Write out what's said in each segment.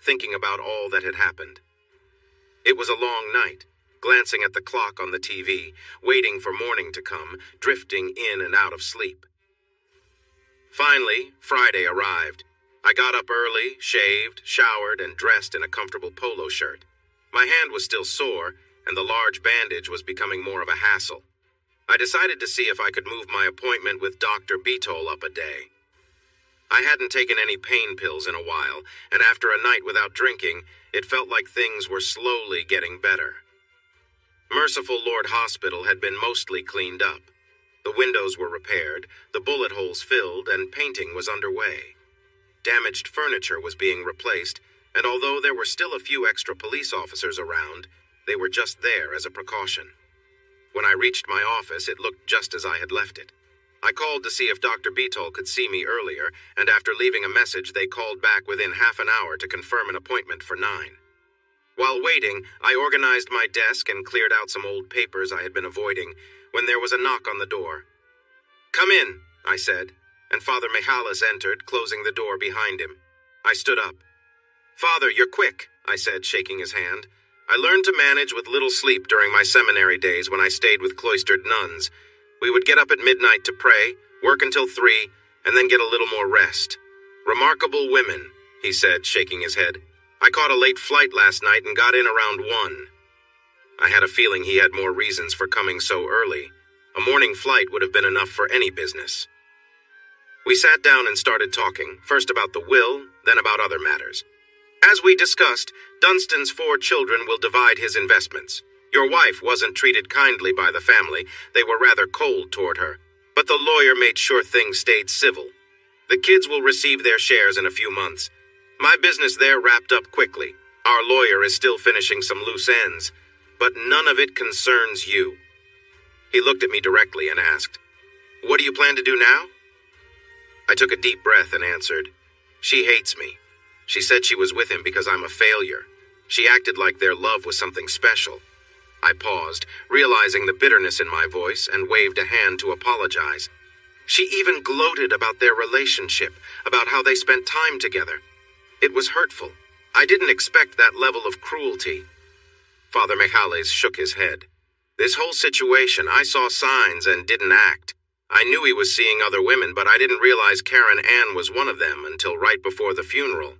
thinking about all that had happened. It was a long night, glancing at the clock on the TV, waiting for morning to come, drifting in and out of sleep. Finally, Friday arrived. I got up early, shaved, showered, and dressed in a comfortable polo shirt. My hand was still sore, and the large bandage was becoming more of a hassle. I decided to see if I could move my appointment with Dr. Beetol up a day. I hadn't taken any pain pills in a while, and after a night without drinking, it felt like things were slowly getting better. Merciful Lord Hospital had been mostly cleaned up. The windows were repaired, the bullet holes filled, and painting was underway. Damaged furniture was being replaced, and although there were still a few extra police officers around, they were just there as a precaution. When I reached my office, it looked just as I had left it. I called to see if Dr. Beetol could see me earlier, and after leaving a message, they called back within half an hour to confirm an appointment for 9. While waiting, I organized my desk and cleared out some old papers I had been avoiding, when there was a knock on the door. "Come in," I said, and Father Michalis entered, closing the door behind him. I stood up. "Father, you're quick," I said, shaking his hand. "I learned to manage with little sleep during my seminary days when I stayed with cloistered nuns. We would get up at midnight to pray, work until 3, and then get a little more rest. Remarkable women," he said, shaking his head. "I caught a late flight last night and got in around 1. I had a feeling he had more reasons for coming so early. A morning flight would have been enough for any business. We sat down and started talking, first about the will, then about other matters. As we discussed, Dunstan's 4 children will divide his investments. Your wife wasn't treated kindly by the family. They were rather cold toward her. But the lawyer made sure things stayed civil. The kids will receive their shares in a few months. My business there wrapped up quickly. Our lawyer is still finishing some loose ends. But none of it concerns you." He looked at me directly and asked, "What do you plan to do now?" I took a deep breath and answered, "She hates me. She said she was with him because I'm a failure. She acted like their love was something special." I paused, realizing the bitterness in my voice, and waved a hand to apologize. She even gloated about their relationship, about how they spent time together. It was hurtful. I didn't expect that level of cruelty. Father Michalis shook his head. "This whole situation, I saw signs and didn't act. I knew he was seeing other women, but I didn't realize Karen Ann was one of them until right before the funeral.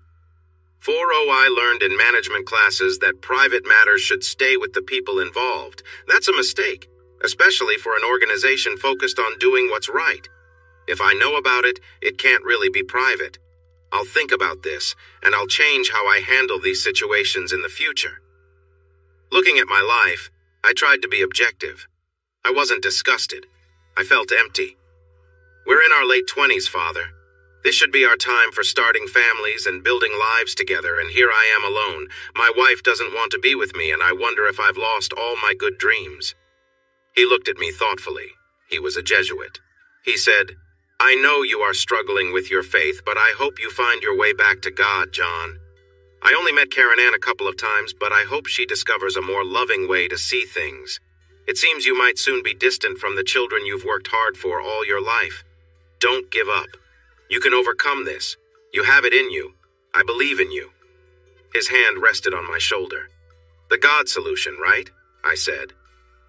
4 I learned in management classes that private matters should stay with the people involved. That's a mistake, especially for an organization focused on doing what's right. If I know about it, it can't really be private. I'll think about this, and I'll change how I handle these situations in the future." Looking at my life, I tried to be objective. I wasn't disgusted. I felt empty. "We're in our late 20s, Father. This should be our time for starting families and building lives together, and here I am alone. My wife doesn't want to be with me, and I wonder if I've lost all my good dreams." He looked at me thoughtfully. He was a Jesuit. He said, "I know you are struggling with your faith, but I hope you find your way back to God, John. I only met Karen Ann a couple of times, but I hope she discovers a more loving way to see things. It seems you might soon be distant from the children you've worked hard for all your life. Don't give up. You can overcome this. You have it in you. I believe in you." His hand rested on my shoulder. "The God solution, right?" I said.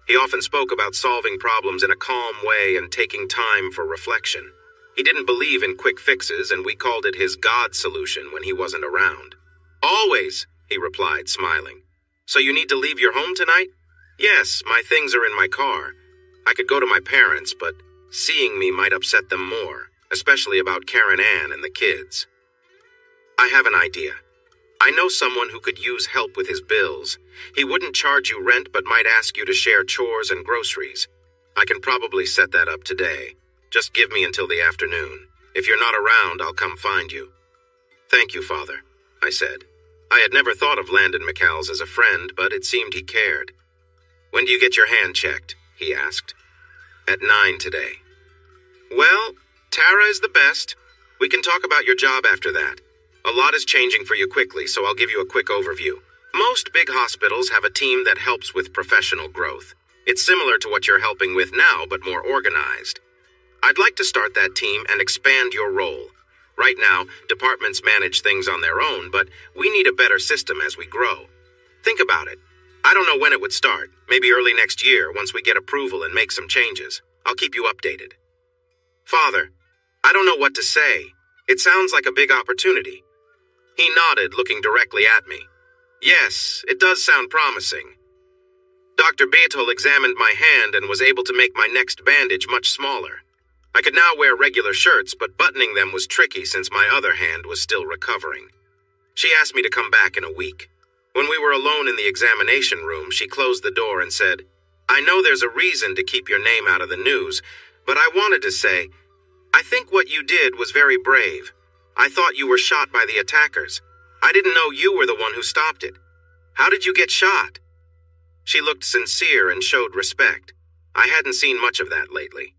He often spoke about solving problems in a calm way and taking time for reflection. He didn't believe in quick fixes, and we called it his God solution when he wasn't around. "Always," he replied, smiling. "So you need to leave your home tonight?" "Yes, my things are in my car. I could go to my parents, but seeing me might upset them more, especially about Karen Ann and the kids." "I have an idea. I know someone who could use help with his bills. He wouldn't charge you rent but might ask you to share chores and groceries. I can probably set that up today. Just give me until the afternoon. If you're not around, I'll come find you." "Thank you, Father," I said. I had never thought of Landon McCalls as a friend, but it seemed he cared. "When do you get your hand checked?" he asked. "At 9 today." "Well, Tara is the best. We can talk about your job after that. A lot is changing for you quickly, so I'll give you a quick overview. Most big hospitals have a team that helps with professional growth. It's similar to what you're helping with now, but more organized. I'd like to start that team and expand your role. Right now, departments manage things on their own, but we need a better system as we grow. Think about it. I don't know when it would start. Maybe early next year, once we get approval and make some changes. I'll keep you updated. Father, I don't know what to say. It sounds like a big opportunity. He nodded, looking directly at me. Yes, it does sound promising. Dr. Beatol examined my hand and was able to make my next bandage much smaller. I could now wear regular shirts, but buttoning them was tricky since my other hand was still recovering. She asked me to come back in a week. When we were alone in the examination room, she closed the door and said, I know there's a reason to keep your name out of the news, but I wanted to say, I think what you did was very brave. I thought you were shot by the attackers. I didn't know you were the one who stopped it. How did you get shot? She looked sincere and showed respect. I hadn't seen much of that lately.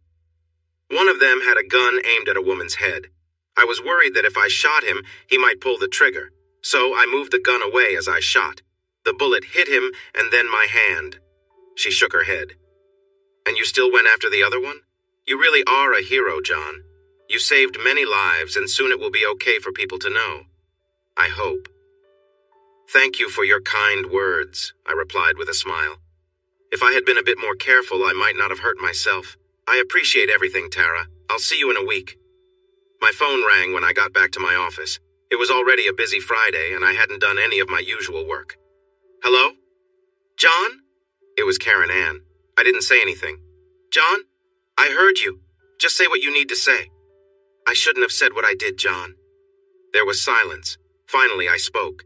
One of them had a gun aimed at a woman's head. I was worried that if I shot him, he might pull the trigger, so I moved the gun away as I shot. The bullet hit him and then my hand. She shook her head. And you still went after the other one? You really are a hero, John. You saved many lives, and soon it will be okay for people to know. I hope. Thank you for your kind words, I replied with a smile. If I had been a bit more careful, I might not have hurt myself. I appreciate everything, Tara. I'll see you in a week. My phone rang when I got back to my office. It was already a busy Friday, and I hadn't done any of my usual work. Hello? John? It was Karen Ann. I didn't say anything. John? I heard you. Just say what you need to say. I shouldn't have said what I did, John. There was silence. Finally, I spoke.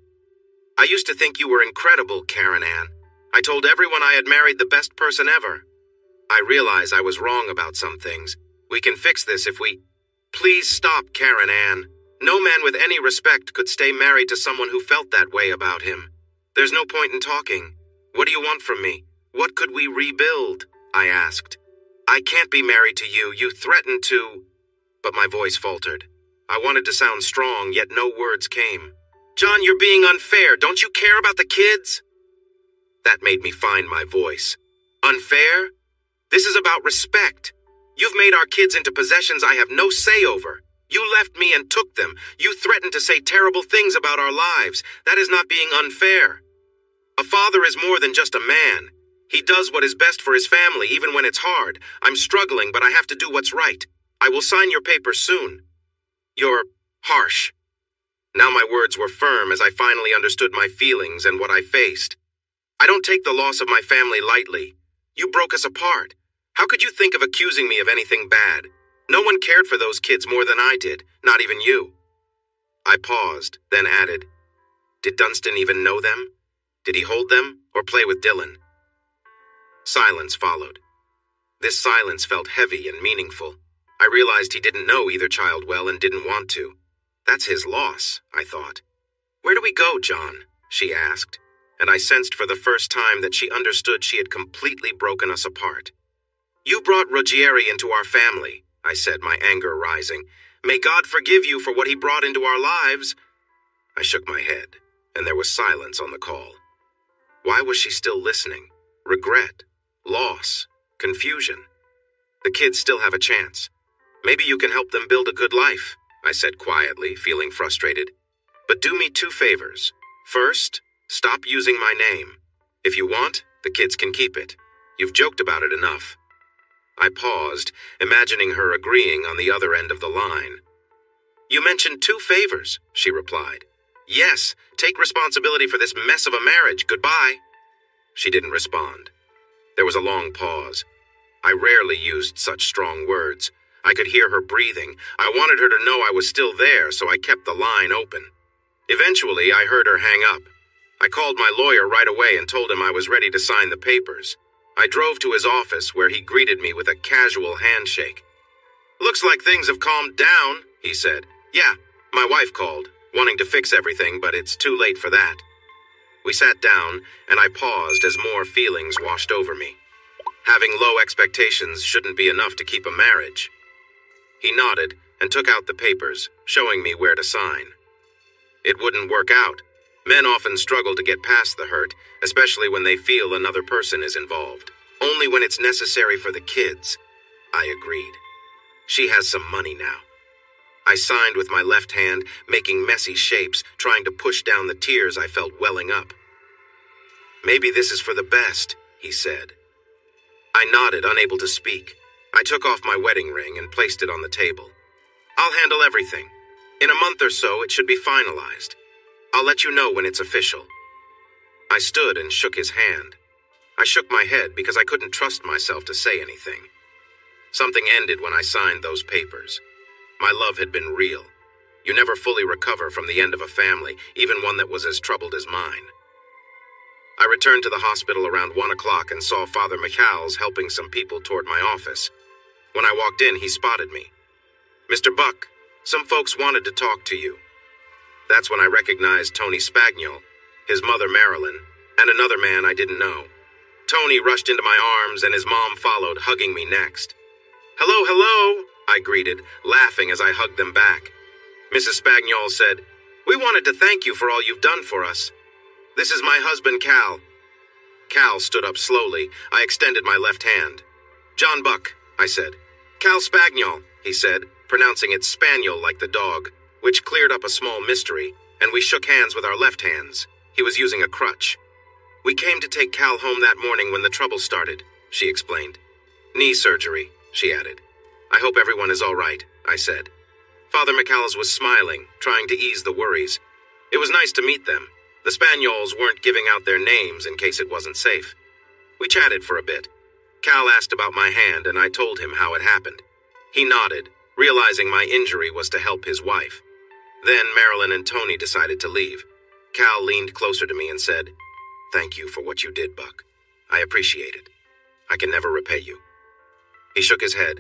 I used to think you were incredible, Karen Ann. I told everyone I had married the best person ever. I realize I was wrong about some things. We can fix this if we... Please stop, Karen Ann. No man with any respect could stay married to someone who felt that way about him. There's no point in talking. What do you want from me? What could we rebuild? I asked. I can't be married to you. You threatened to... But my voice faltered. I wanted to sound strong, yet no words came. John, you're being unfair. Don't you care about the kids? That made me find my voice. Unfair? This is about respect. You've made our kids into possessions I have no say over. You left me and took them. You threatened to say terrible things about our lives. That is not being unfair. A father is more than just a man. He does what is best for his family, even when it's hard. I'm struggling, but I have to do what's right. I will sign your papers soon. You're harsh. Now my words were firm as I finally understood my feelings and what I faced. I don't take the loss of my family lightly. You broke us apart. How could you think of accusing me of anything bad? No one cared for those kids more than I did, not even you. I paused, then added, Did Dunstan even know them? Did he hold them or play with Dylan? Silence followed. This silence felt heavy and meaningful. I realized he didn't know either child well and didn't want to. That's his loss, I thought. Where do we go, John? She asked, and I sensed for the first time that she understood she had completely broken us apart. You brought Ruggieri into our family, I said, my anger rising. May God forgive you for what he brought into our lives. I shook my head, and there was silence on the call. Why was she still listening? Regret, loss, confusion. The kids still have a chance. Maybe you can help them build a good life, I said quietly, feeling frustrated. But do me 2 favors. First, stop using my name. If you want, the kids can keep it. You've joked about it enough. I paused, imagining her agreeing on the other end of the line. You mentioned 2 favors, she replied. Yes, take responsibility for this mess of a marriage. Goodbye. She didn't respond. There was a long pause. I rarely used such strong words. I could hear her breathing. I wanted her to know I was still there, so I kept the line open. Eventually, I heard her hang up. I called my lawyer right away and told him I was ready to sign the papers. I drove to his office, where he greeted me with a casual handshake. Looks like things have calmed down, he said. Yeah, my wife called, wanting to fix everything, but it's too late for that. We sat down, and I paused as more feelings washed over me. Having low expectations shouldn't be enough to keep a marriage. He nodded and took out the papers, showing me where to sign. It wouldn't work out. Men often struggle to get past the hurt, especially when they feel another person is involved. Only when it's necessary for the kids. I agreed. She has some money now. I signed with my left hand, making messy shapes, trying to push down the tears I felt welling up. "Maybe this is for the best," he said. I nodded, unable to speak. I took off my wedding ring and placed it on the table. "I'll handle everything. In a month or so, it should be finalized. I'll let you know when it's official." I stood and shook his hand. I shook my head because I couldn't trust myself to say anything. Something ended when I signed those papers. My love had been real. You never fully recover from the end of a family, even one that was as troubled as mine. I returned to the hospital around 1 o'clock and saw Father McCalls helping some people toward my office. When I walked in, he spotted me. "Mr. Buck, some folks wanted to talk to you." That's when I recognized Tony Spagnol, his mother Marilyn, and another man I didn't know. Tony rushed into my arms and his mom followed, hugging me next. "Hello, hello," I greeted, laughing as I hugged them back. Mrs. Spagnol said, "We wanted to thank you for all you've done for us. This is my husband, Cal." Cal stood up slowly. I extended my left hand. "John Buck," I said. "Cal Spagnol," he said, pronouncing it Spaniel like the dog, which cleared up a small mystery, and we shook hands with our left hands. He was using a crutch. "We came to take Cal home that morning when the trouble started," she explained. "Knee surgery," she added. "I hope everyone is all right," I said. Father McCalls was smiling, trying to ease the worries. It was nice to meet them. The Spanyols weren't giving out their names in case it wasn't safe. We chatted for a bit. Cal asked about my hand, and I told him how it happened. He nodded, realizing my injury was to help his wife. Then Marilyn and Tony decided to leave. Cal leaned closer to me and said, "Thank you for what you did, Buck. I appreciate it. I can never repay you." He shook his head,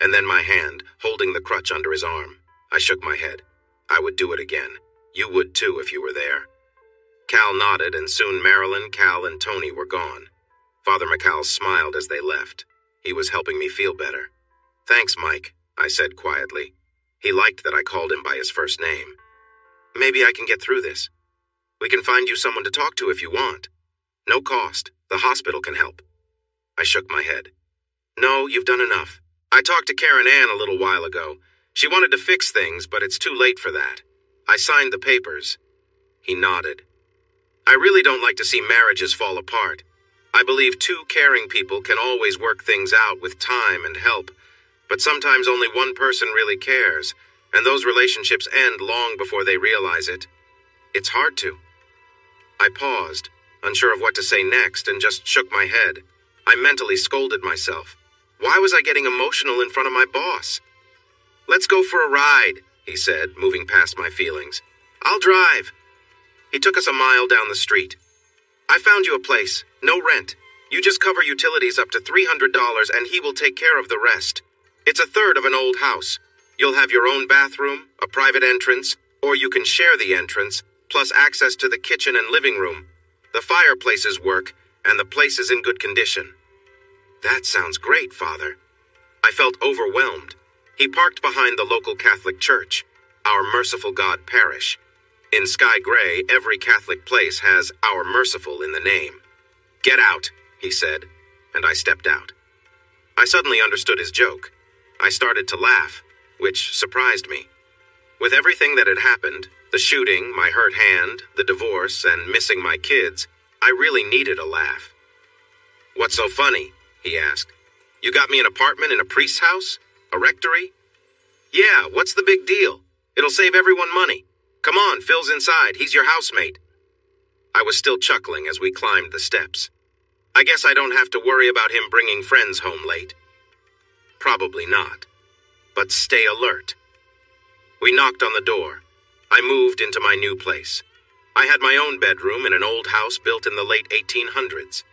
and then my hand, holding the crutch under his arm. I shook my head. "I would do it again. You would too if you were there." Cal nodded, and soon Marilyn, Cal, and Tony were gone. Father McCall smiled as they left. He was helping me feel better. "Thanks, Mike," I said quietly. He liked that I called him by his first name. "Maybe I can get through this. We can find you someone to talk to if you want. No cost. The hospital can help." I shook my head. "No, you've done enough. I talked to Karen Ann a little while ago. She wanted to fix things, but it's too late for that. I signed the papers." He nodded. "I really don't like to see marriages fall apart. I believe two caring people can always work things out with time and help, but sometimes only one person really cares, and those relationships end long before they realize it. It's hard to." I paused, unsure of what to say next, and just shook my head. I mentally scolded myself. Why was I getting emotional in front of my boss? "Let's go for a ride," he said, moving past my feelings. "I'll drive." He took us a mile down the street. "I found you a place. No rent. You just cover utilities up to $300 and he will take care of the rest. It's a third of an old house. You'll have your own bathroom, a private entrance, or you can share the entrance, plus access to the kitchen and living room. The fireplaces work, and the place is in good condition." "That sounds great, Father." I felt overwhelmed. He parked behind the local Catholic church, Our Merciful God Parish. In Sky Gray, every Catholic place has Our Merciful in the name. "Get out," he said, and I stepped out. I suddenly understood his joke. I started to laugh, which surprised me. With everything that had happened, the shooting, my hurt hand, the divorce, and missing my kids, I really needed a laugh. "What's so funny?" he asked. "You got me an apartment in a priest's house? A rectory?" "Yeah, what's the big deal? It'll save everyone money. Come on, Phil's inside. He's your housemate." I was still chuckling as we climbed the steps. I guess I don't have to worry about him bringing friends home late. Probably not. But stay alert. We knocked on the door. I moved into my new place. I had my own bedroom in an old house built in the late 1800s.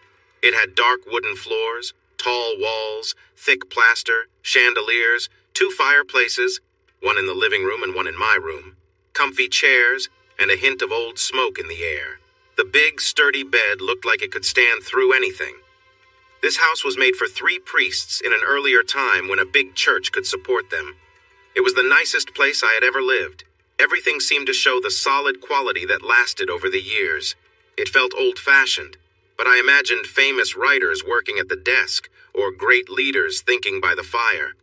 It had dark wooden floors, tall walls, thick plaster, chandeliers, 2 fireplaces, one in the living room and one in my room, comfy chairs, and a hint of old smoke in the air. The big, sturdy bed looked like it could stand through anything. This house was made for 3 priests in an earlier time when a big church could support them. It was the nicest place I had ever lived. Everything seemed to show the solid quality that lasted over the years. It felt old-fashioned, but I imagined famous writers working at the desk, or great leaders thinking by the fire.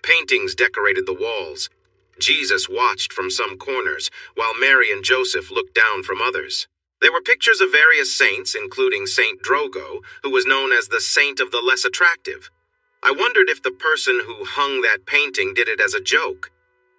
Paintings decorated the walls. Jesus watched from some corners, while Mary and Joseph looked down from others. There were pictures of various saints, including Saint Drogo, who was known as the Saint of the Less Attractive. I wondered if the person who hung that painting did it as a joke.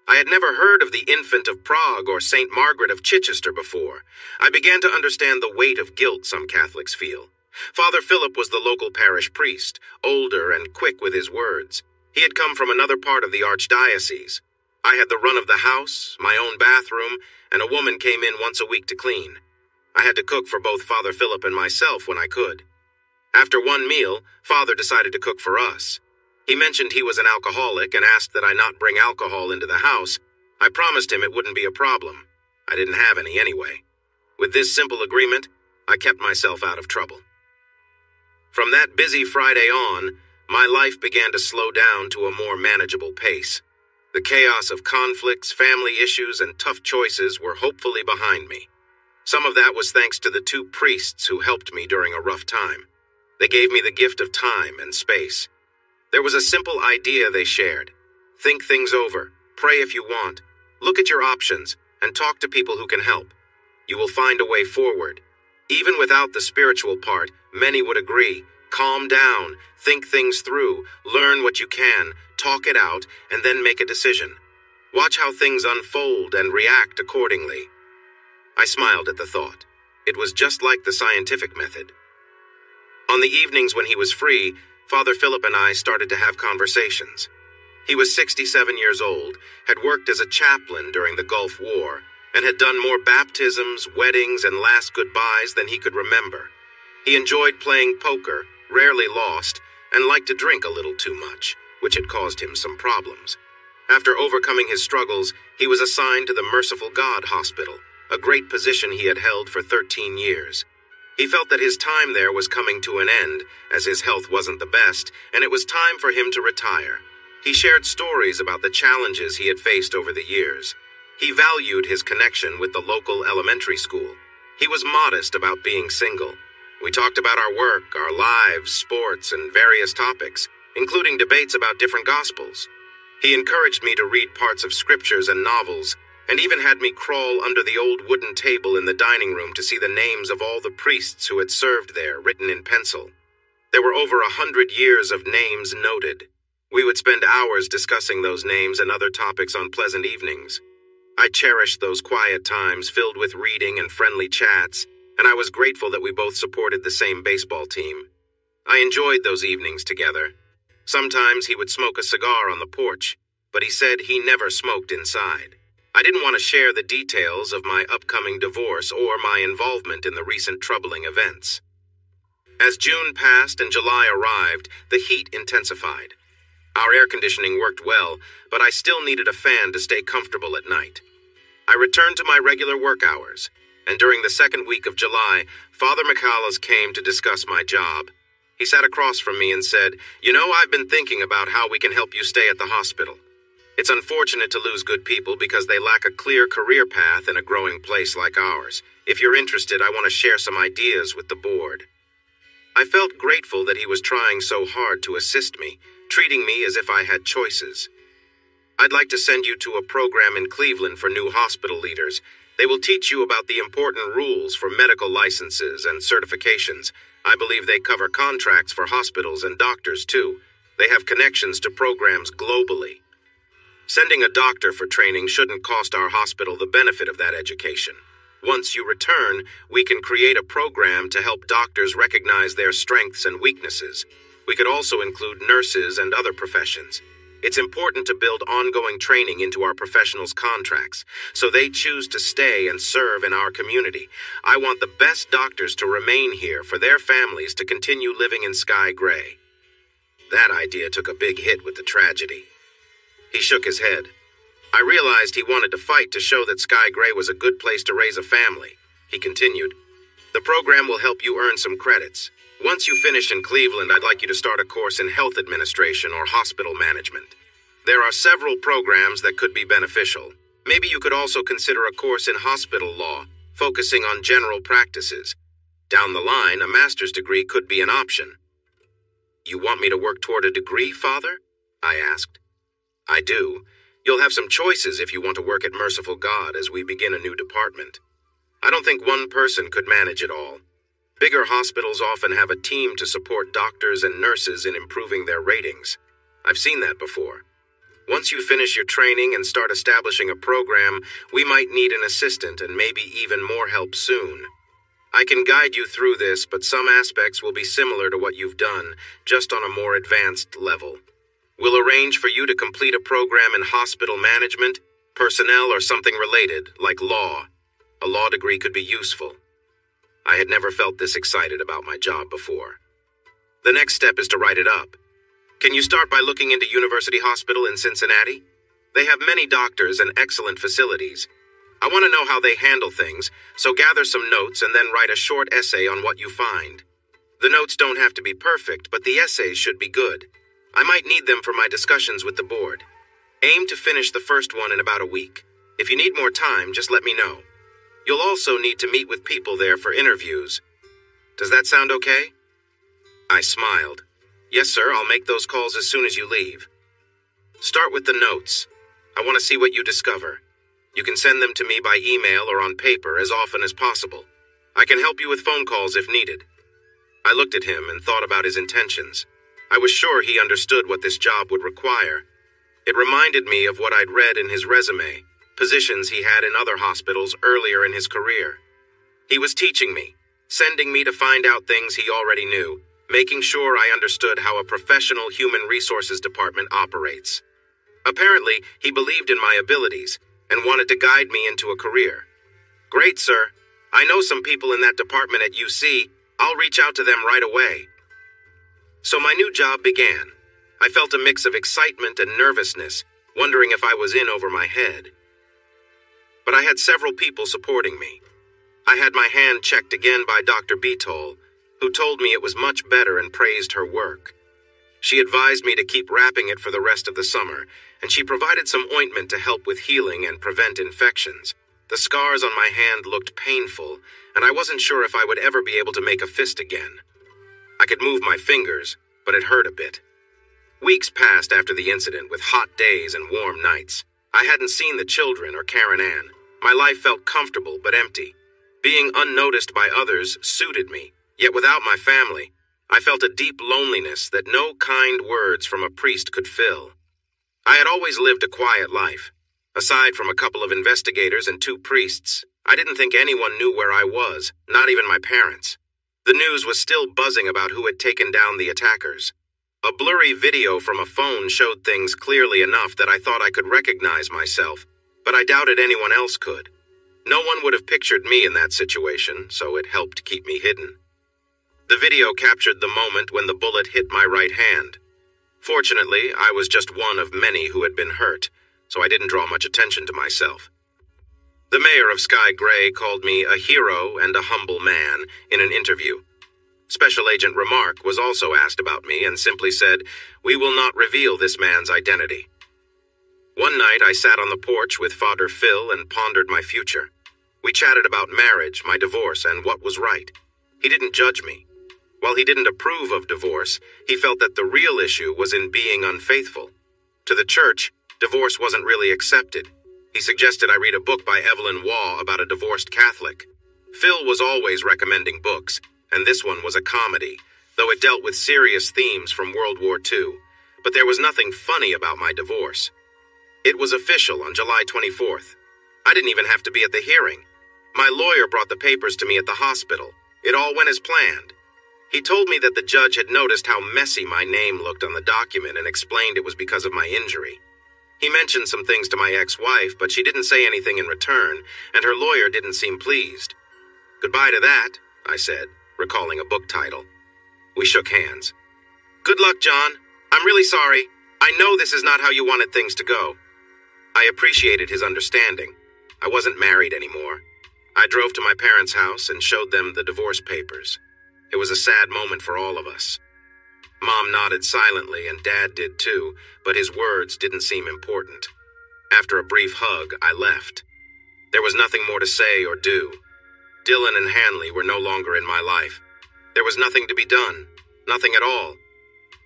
I had never heard of the Infant of Prague or Saint Margaret of Chichester before. I began to understand the weight of guilt some Catholics feel. Father Philip was the local parish priest, older and quick with his words. He had come from another part of the archdiocese. I had the run of the house, my own bathroom, and a woman came in once a week to clean. I had to cook for both Father Philip and myself when I could. After one meal, Father decided to cook for us. He mentioned he was an alcoholic and asked that I not bring alcohol into the house. I promised him it wouldn't be a problem. I didn't have any anyway. With this simple agreement, I kept myself out of trouble. From that busy Friday on, my life began to slow down to a more manageable pace. The chaos of conflicts, family issues, and tough choices were hopefully behind me. Some of that was thanks to the two priests who helped me during a rough time. They gave me the gift of time and space. There was a simple idea they shared. Think things over, pray if you want, look at your options, and talk to people who can help. You will find a way forward. Even without the spiritual part, many would agree. Calm down, think things through, learn what you can, talk it out, and then make a decision. Watch how things unfold and react accordingly. I smiled at the thought. It was just like the scientific method. On the evenings when he was free, Father Philip and I started to have conversations. He was 67 years old, had worked as a chaplain during the Gulf War, and had done more baptisms, weddings, and last goodbyes than he could remember. He enjoyed playing poker, rarely lost, and liked to drink a little too much, which had caused him some problems. After overcoming his struggles, he was assigned to the Merciful God Hospital, a great position he had held for 13 years. He felt that his time there was coming to an end, as his health wasn't the best, and it was time for him to retire. He shared stories about the challenges he had faced over the years. He valued his connection with the local elementary school. He was modest about being single. We talked about our work, our lives, sports, and various topics, including debates about different gospels. He encouraged me to read parts of scriptures and novels, and even had me crawl under the old wooden table in the dining room to see the names of all the priests who had served there written in pencil. There were over 100 years of names noted. We would spend hours discussing those names and other topics on pleasant evenings. I cherished those quiet times filled with reading and friendly chats, and I was grateful that we both supported the same baseball team. I enjoyed those evenings together. Sometimes he would smoke a cigar on the porch, but he said he never smoked inside. I didn't want to share the details of my upcoming divorce or my involvement in the recent troubling events. As June passed and July arrived, the heat intensified. Our air conditioning worked well, but I still needed a fan to stay comfortable at night. I returned to my regular work hours, and during the second week of July, Father Michaelis came to discuss my job. He sat across from me and said, "You know, I've been thinking about how we can help you stay at the hospital. It's unfortunate to lose good people because they lack a clear career path in a growing place like ours. If you're interested, I want to share some ideas with the board." I felt grateful that he was trying so hard to assist me, treating me as if I had choices. "I'd like to send you to a program in Cleveland for new hospital leaders. They will teach you about the important rules for medical licenses and certifications. I believe they cover contracts for hospitals and doctors, too. They have connections to programs globally. Sending a doctor for training shouldn't cost our hospital the benefit of that education. Once you return, we can create a program to help doctors recognize their strengths and weaknesses. We could also include nurses and other professions. It's important to build ongoing training into our professionals' contracts, so they choose to stay and serve in our community. I want the best doctors to remain here for their families to continue living in Sky Gray." That idea took a big hit with the tragedy. He shook his head. I realized he wanted to fight to show that Sky Gray was a good place to raise a family. He continued, "The program will help you earn some credits. Once you finish in Cleveland, I'd like you to start a course in health administration or hospital management. There are several programs that could be beneficial. Maybe you could also consider a course in hospital law, focusing on general practices. Down the line, a master's degree could be an option." "You want me to work toward a degree, Father?" I asked. "I do. You'll have some choices if you want to work at Merciful God as we begin a new department. I don't think one person could manage it all. Bigger hospitals often have a team to support doctors and nurses in improving their ratings. I've seen that before. Once you finish your training and start establishing a program, we might need an assistant and maybe even more help soon. I can guide you through this, but some aspects will be similar to what you've done, just on a more advanced level. We'll arrange for you to complete a program in hospital management, personnel, or something related, like law. A law degree could be useful. I had never felt this excited about my job before. The next step is to write it up. Can you start by looking into University Hospital in Cincinnati? They have many doctors and excellent facilities. I want to know how they handle things, so gather some notes and then write a short essay on what you find. The notes don't have to be perfect, but the essays should be good. I might need them for my discussions with the board. Aim to finish the first one in about a week. If you need more time, just let me know. You'll also need to meet with people there for interviews. Does that sound okay? I smiled. Yes, sir, I'll make those calls as soon as you leave. Start with the notes. I want to see what you discover. You can send them to me by email or on paper as often as possible. I can help you with phone calls if needed. I looked at him and thought about his intentions. I was sure he understood what this job would require. It reminded me of what I'd read in his resume, positions he had in other hospitals earlier in his career. He was teaching me, sending me to find out things he already knew, making sure I understood how a professional human resources department operates. Apparently, he believed in my abilities and wanted to guide me into a career. Great, sir. I know some people in that department at UC. I'll reach out to them right away. So my new job began. I felt a mix of excitement and nervousness, wondering if I was in over my head. But I had several people supporting me. I had my hand checked again by Dr. Beetol, who told me it was much better and praised her work. She advised me to keep wrapping it for the rest of the summer, and she provided some ointment to help with healing and prevent infections. The scars on my hand looked painful, and I wasn't sure if I would ever be able to make a fist again. I could move my fingers, but it hurt a bit. Weeks passed after the incident with hot days and warm nights. I hadn't seen the children or Karen Ann. My life felt comfortable but empty. Being unnoticed by others suited me, yet without my family, I felt a deep loneliness that no kind words from a priest could fill. I had always lived a quiet life. Aside from a couple of investigators and 2 priests, I didn't think anyone knew where I was, not even my parents. The news was still buzzing about who had taken down the attackers. A blurry video from a phone showed things clearly enough that I thought I could recognize myself, but I doubted anyone else could. No one would have pictured me in that situation, so it helped keep me hidden. The video captured the moment when the bullet hit my right hand. Fortunately, I was just one of many who had been hurt, so I didn't draw much attention to myself. The mayor of Sky Gray called me a hero and a humble man in an interview. Special Agent Remark was also asked about me and simply said, "We will not reveal this man's identity." One night I sat on the porch with Father Phil and pondered my future. We chatted about marriage, my divorce, and what was right. He didn't judge me. While he didn't approve of divorce, he felt that the real issue was in being unfaithful. To the church, divorce wasn't really accepted. He suggested I read a book by Evelyn Waugh about a divorced Catholic. Phil was always recommending books, and this one was a comedy, though it dealt with serious themes from World War II. But there was nothing funny about my divorce. It was official on July 24th. I didn't even have to be at the hearing. My lawyer brought the papers to me at the hospital. It all went as planned. He told me that the judge had noticed how messy my name looked on the document and explained it was because of my injury. He mentioned some things to my ex-wife, but she didn't say anything in return, and her lawyer didn't seem pleased. "Goodbye to that," I said, recalling a book title. We shook hands. "Good luck, John. I'm really sorry. I know this is not how you wanted things to go." I appreciated his understanding. I wasn't married anymore. I drove to my parents' house and showed them the divorce papers. It was a sad moment for all of us. Mom nodded silently, and Dad did too, but his words didn't seem important. After a brief hug, I left. There was nothing more to say or do. Dylan and Hanley were no longer in my life. There was nothing to be done, nothing at all.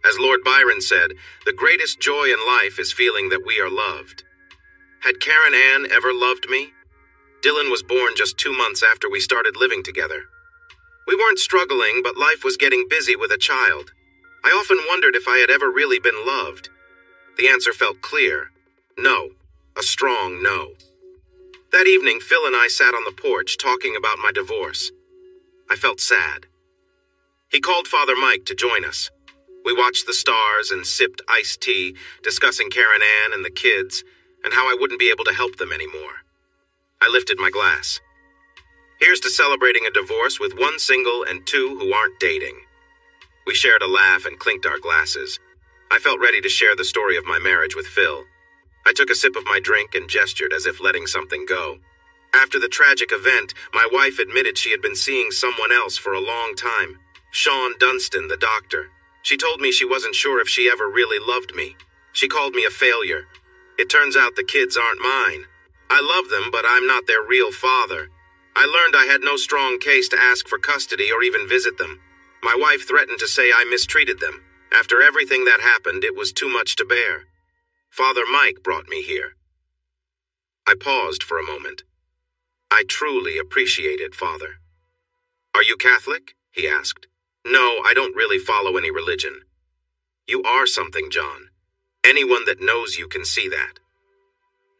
As Lord Byron said, the greatest joy in life is feeling that we are loved. Had Karen Ann ever loved me? Dylan was born just 2 months after we started living together. We weren't struggling, but life was getting busy with a child. I often wondered if I had ever really been loved. The answer felt clear. No. A strong no. That evening, Phil and I sat on the porch talking about my divorce. I felt sad. He called Father Mike to join us. We watched the stars and sipped iced tea, discussing Karen Ann and the kids, and how I wouldn't be able to help them anymore. I lifted my glass. Here's to celebrating a divorce with one single and two who aren't dating. We shared a laugh and clinked our glasses. I felt ready to share the story of my marriage with Phil. I took a sip of my drink and gestured as if letting something go. After the tragic event, my wife admitted she had been seeing someone else for a long time. Sean Dunstan, the doctor. She told me she wasn't sure if she ever really loved me. She called me a failure. It turns out the kids aren't mine. I love them, but I'm not their real father. I learned I had no strong case to ask for custody or even visit them. My wife threatened to say I mistreated them. After everything that happened, it was too much to bear. Father Mike brought me here. I paused for a moment. I truly appreciate it, Father. Are you Catholic? He asked. No, I don't really follow any religion. You are something, John. Anyone that knows you can see that.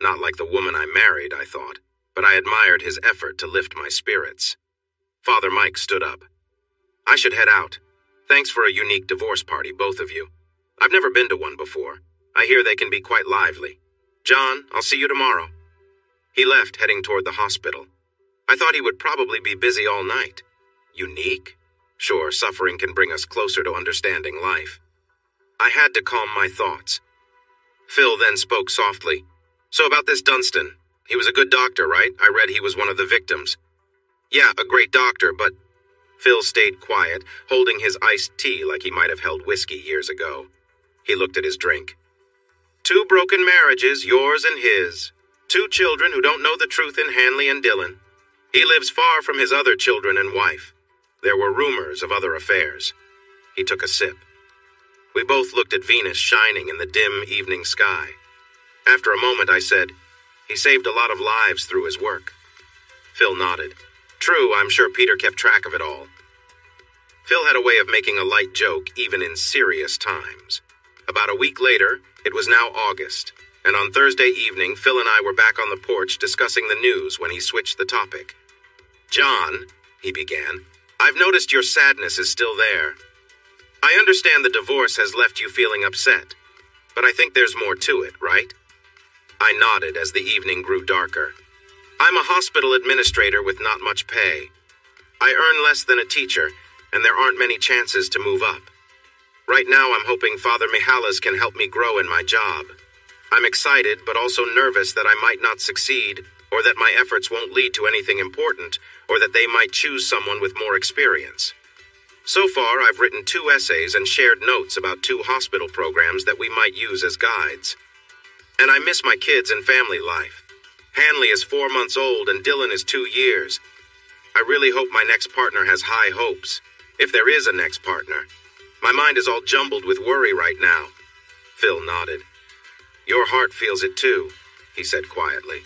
Not like the woman I married, I thought, but I admired his effort to lift my spirits. Father Mike stood up. I should head out. Thanks for a unique divorce party, both of you. I've never been to one before. I hear they can be quite lively. John, I'll see you tomorrow. He left, heading toward the hospital. I thought he would probably be busy all night. Unique? Sure, suffering can bring us closer to understanding life. I had to calm my thoughts. Phil then spoke softly. So about this Dunstan. He was a good doctor, right? I read he was one of the victims. Yeah, a great doctor, but... Phil stayed quiet, holding his iced tea like he might have held whiskey years ago. He looked at his drink. 2 broken marriages, yours and his. 2 children who don't know the truth in Hanley and Dylan. He lives far from his other children and wife. There were rumors of other affairs. He took a sip. We both looked at Venus shining in the dim evening sky. After a moment, I said, he saved a lot of lives through his work. Phil nodded. True, I'm sure Peter kept track of it all. Phil had a way of making a light joke even in serious times. About a week later, it was now August, and on Thursday evening, Phil and I were back on the porch discussing the news when he switched the topic. John, he began, I've noticed your sadness is still there. I understand the divorce has left you feeling upset, but I think there's more to it, right? I nodded as the evening grew darker. I'm a hospital administrator with not much pay. I earn less than a teacher, and there aren't many chances to move up. Right now, I'm hoping Father Mihalis can help me grow in my job. I'm excited, but also nervous that I might not succeed, or that my efforts won't lead to anything important, or that they might choose someone with more experience. So far, I've written 2 essays and shared notes about 2 hospital programs that we might use as guides. And I miss my kids and family life. Hanley is 4 months old and Dylan is 2 years. I really hope my next partner has high hopes, if there is a next partner. My mind is all jumbled with worry right now. Phil nodded. Your heart feels it too, he said quietly.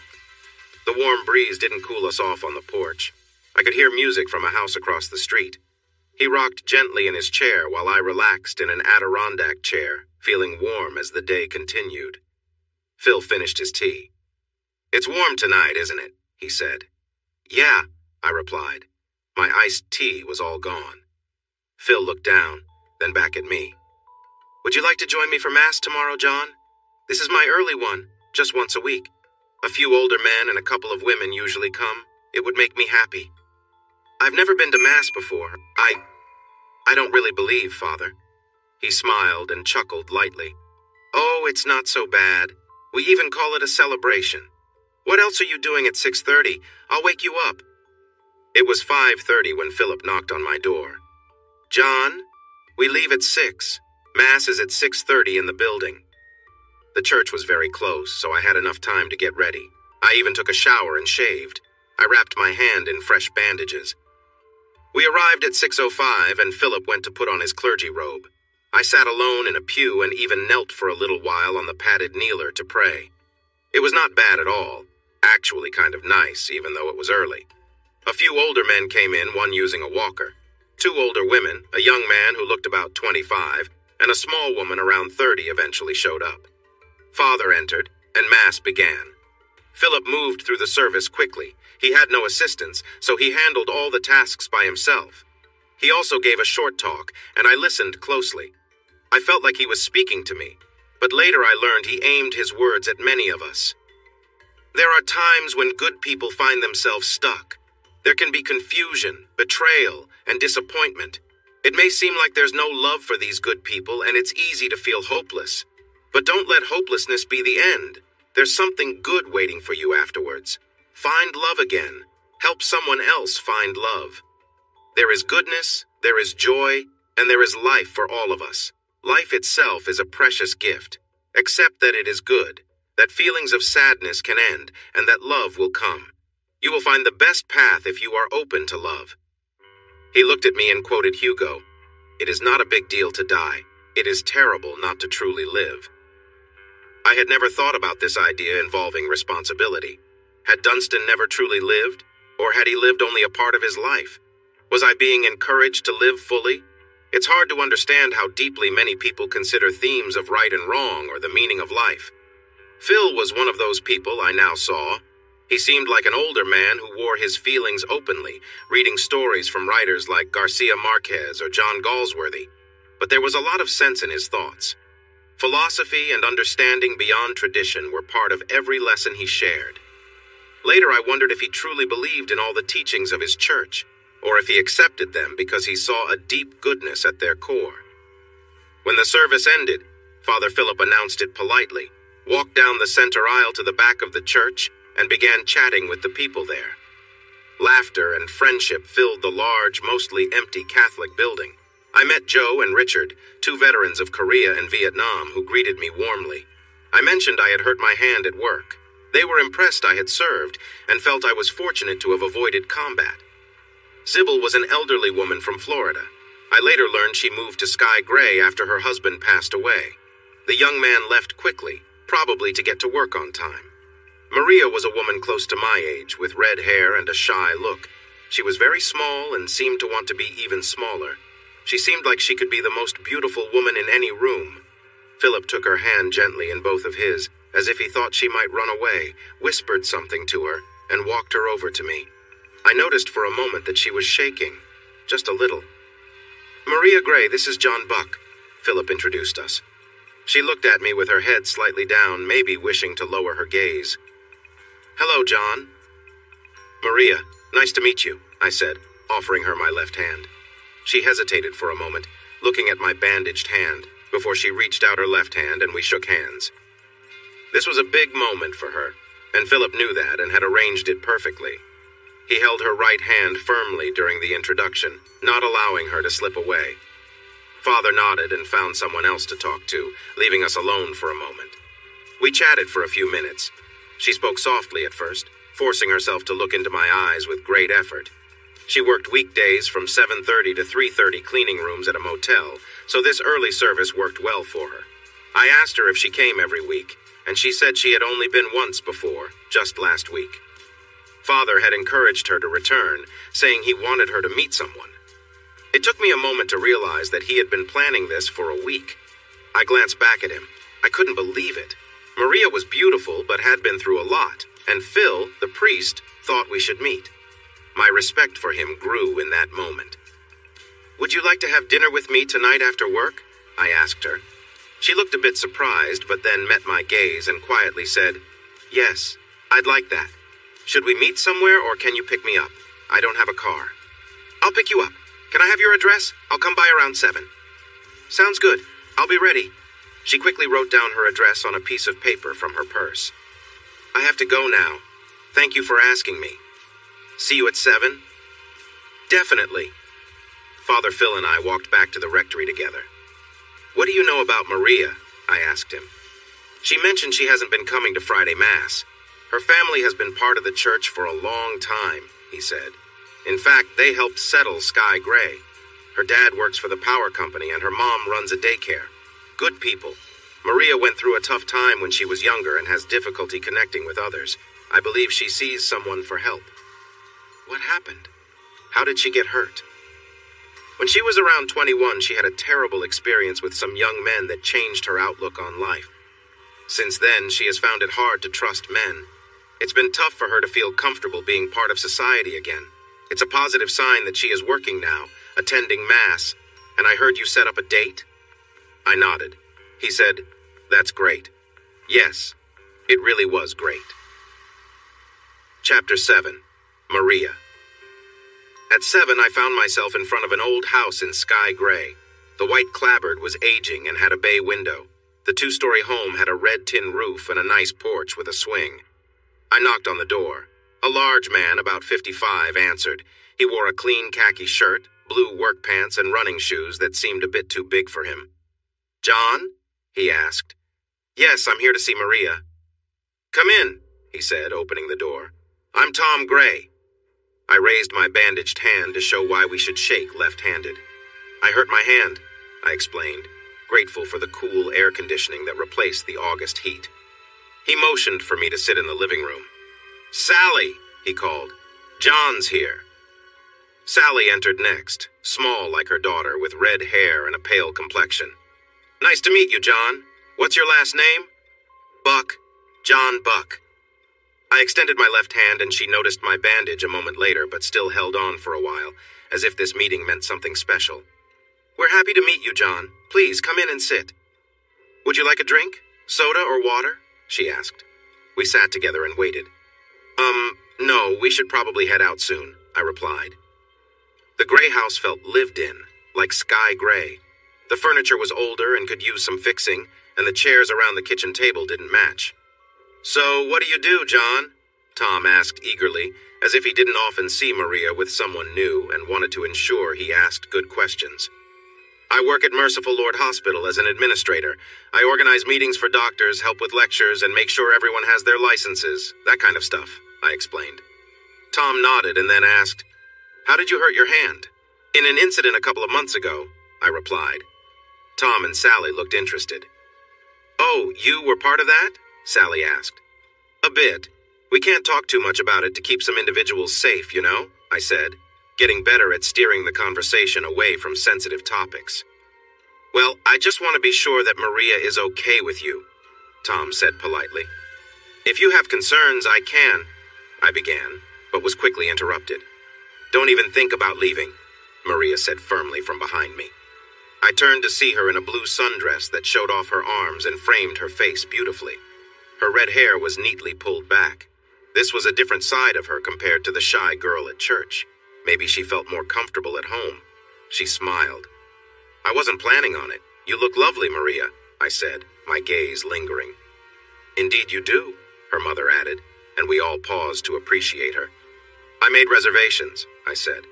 The warm breeze didn't cool us off on the porch. I could hear music from a house across the street. He rocked gently in his chair while I relaxed in an Adirondack chair, feeling warm as the day continued. Phil finished his tea. It's warm tonight, isn't it? He said. Yeah, I replied. My iced tea was all gone. Phil looked down, then back at me. Would you like to join me for Mass tomorrow, John? This is my early one, just once a week. A few older men and a couple of women usually come. It would make me happy. I've never been to Mass before. I don't really believe, Father. He smiled and chuckled lightly. Oh, it's not so bad. We even call it a celebration. What else are you doing at 6:30? I'll wake you up. It was 5:30 when Philip knocked on my door. John, we leave at 6. Mass is at 6:30 in the building. The church was very close, so I had enough time to get ready. I even took a shower and shaved. I wrapped my hand in fresh bandages. We arrived at 6:05 and Philip went to put on his clergy robe. I sat alone in a pew and even knelt for a little while on the padded kneeler to pray. It was not bad at all, actually kind of nice, even though it was early. A few older men came in, one using a walker. Two older women, a young man who looked about 25, and a small woman around 30 eventually showed up. Father entered, and Mass began. Philip moved through the service quickly. He had no assistants, so he handled all the tasks by himself. He also gave a short talk, and I listened closely. I felt like he was speaking to me, but later I learned he aimed his words at many of us. There are times when good people find themselves stuck. There can be confusion, betrayal, and disappointment. It may seem like there's no love for these good people, and it's easy to feel hopeless. But don't let hopelessness be the end. There's something good waiting for you afterwards. Find love again. Help someone else find love. There is goodness, there is joy, and there is life for all of us. Life itself is a precious gift. Accept that it is good, that feelings of sadness can end, and that love will come. You will find the best path if you are open to love. He looked at me and quoted Hugo. It is not a big deal to die. It is terrible not to truly live. I had never thought about this idea involving responsibility. Had Dunstan never truly lived, or had he lived only a part of his life? Was I being encouraged to live fully? It's hard to understand how deeply many people consider themes of right and wrong or the meaning of life. Phil was one of those people I now saw. He seemed like an older man who wore his feelings openly, reading stories from writers like Garcia Marquez or John Galsworthy. But there was a lot of sense in his thoughts. Philosophy and understanding beyond tradition were part of every lesson he shared. Later, I wondered if he truly believed in all the teachings of his church, or if he accepted them because he saw a deep goodness at their core. When the service ended, Father Philip announced it politely, walked down the center aisle to the back of the church, and began chatting with the people there. Laughter and friendship filled the large, mostly empty Catholic building. I met Joe and Richard, two veterans of Korea and Vietnam, who greeted me warmly. I mentioned I had hurt my hand at work. They were impressed I had served and felt I was fortunate to have avoided combat. Sybil was an elderly woman from Florida. I later learned she moved to Sky Gray after her husband passed away. The young man left quickly, probably to get to work on time. Maria was a woman close to my age, with red hair and a shy look. She was very small and seemed to want to be even smaller. She seemed like she could be the most beautiful woman in any room. Philip took her hand gently in both of his, as if he thought she might run away, whispered something to her, and walked her over to me. I noticed for a moment that she was shaking, just a little. Maria Gray, this is John Buck, Philip introduced us. She looked at me with her head slightly down, maybe wishing to lower her gaze. Hello, John. Maria, nice to meet you, I said, offering her my left hand. She hesitated for a moment, looking at my bandaged hand, before she reached out her left hand and we shook hands. This was a big moment for her, and Philip knew that and had arranged it perfectly. He held her right hand firmly during the introduction, not allowing her to slip away. Father nodded and found someone else to talk to, leaving us alone for a moment. We chatted for a few minutes. She spoke softly at first, forcing herself to look into my eyes with great effort. She worked weekdays from 7:30 to 3:30 cleaning rooms at a motel, so this early service worked well for her. I asked her if she came every week, and she said she had only been once before, just last week. Father had encouraged her to return, saying he wanted her to meet someone. It took me a moment to realize that he had been planning this for a week. I glanced back at him. I couldn't believe it. Maria was beautiful, but had been through a lot, and Phil, the priest, thought we should meet. My respect for him grew in that moment. Would you like to have dinner with me tonight after work? I asked her. She looked a bit surprised, but then met my gaze and quietly said, Yes, I'd like that. Should we meet somewhere or can you pick me up? I don't have a car. I'll pick you up. Can I have your address? I'll come by around 7. Sounds good. I'll be ready. She quickly wrote down her address on a piece of paper from her purse. I have to go now. Thank you for asking me. See you at 7? Definitely. Father Phil and I walked back to the rectory together. What do you know about Maria? I asked him. She mentioned she hasn't been coming to Friday Mass. Her family has been part of the church for a long time, he said. In fact, they helped settle Sky Gray. Her dad works for the power company and her mom runs a daycare. Good people. Maria went through a tough time when she was younger and has difficulty connecting with others. I believe she sees someone for help. What happened? How did she get hurt? When she was around 21, she had a terrible experience with some young men that changed her outlook on life. Since then, she has found it hard to trust men. It's been tough for her to feel comfortable being part of society again. It's a positive sign that she is working now, attending Mass, and I heard you set up a date? I nodded. He said, "That's great." Yes, it really was great. Chapter 7. Maria. At 7, I found myself in front of an old house in sky gray. The white clapboard was aging and had a bay window. The 2-story home had a red tin roof and a nice porch with a swing. I knocked on the door. A large man, about 55, answered. He wore a clean khaki shirt, blue work pants, and running shoes that seemed a bit too big for him. "John?" he asked. "Yes, I'm here to see Maria." "Come in," he said, opening the door. "I'm Tom Gray." I raised my bandaged hand to show why we should shake left-handed. "I hurt my hand," I explained, grateful for the cool air conditioning that replaced the August heat. He motioned for me to sit in the living room. "Sally," he called. "John's here." Sally entered next, small like her daughter, with red hair and a pale complexion. "Nice to meet you, John. What's your last name?" "Buck. John Buck." I extended my left hand and she noticed my bandage a moment later, but still held on for a while, as if this meeting meant something special. "We're happy to meet you, John. Please, come in and sit." "Would you like a drink? Soda or water?" she asked. We sat together and waited. No, we should probably head out soon," I replied. The gray house felt lived in, like sky gray. The furniture was older and could use some fixing, and the chairs around the kitchen table didn't match. "So, what do you do, John?" Tom asked eagerly, as if he didn't often see Maria with someone new and wanted to ensure he asked good questions. "I work at Merciful Lord Hospital as an administrator. I organize meetings for doctors, help with lectures, and make sure everyone has their licenses, that kind of stuff," I explained. Tom nodded and then asked, "How did you hurt your hand?" "In an incident a couple of months ago," I replied. Tom and Sally looked interested. "Oh, you were part of that?" Sally asked. "A bit. We can't talk too much about it to keep some individuals safe, you know," I said, getting better at steering the conversation away from sensitive topics. "Well, I just want to be sure that Maria is okay with you," Tom said politely. "If you have concerns, I can," I began, but was quickly interrupted. "Don't even think about leaving," Maria said firmly from behind me. I turned to see her in a blue sundress that showed off her arms and framed her face beautifully. Her red hair was neatly pulled back. This was a different side of her compared to the shy girl at church. Maybe she felt more comfortable at home. She smiled. "I wasn't planning on it. You look lovely, Maria," I said, my gaze lingering. "Indeed you do," her mother added, and we all paused to appreciate her. "I made reservations," I said.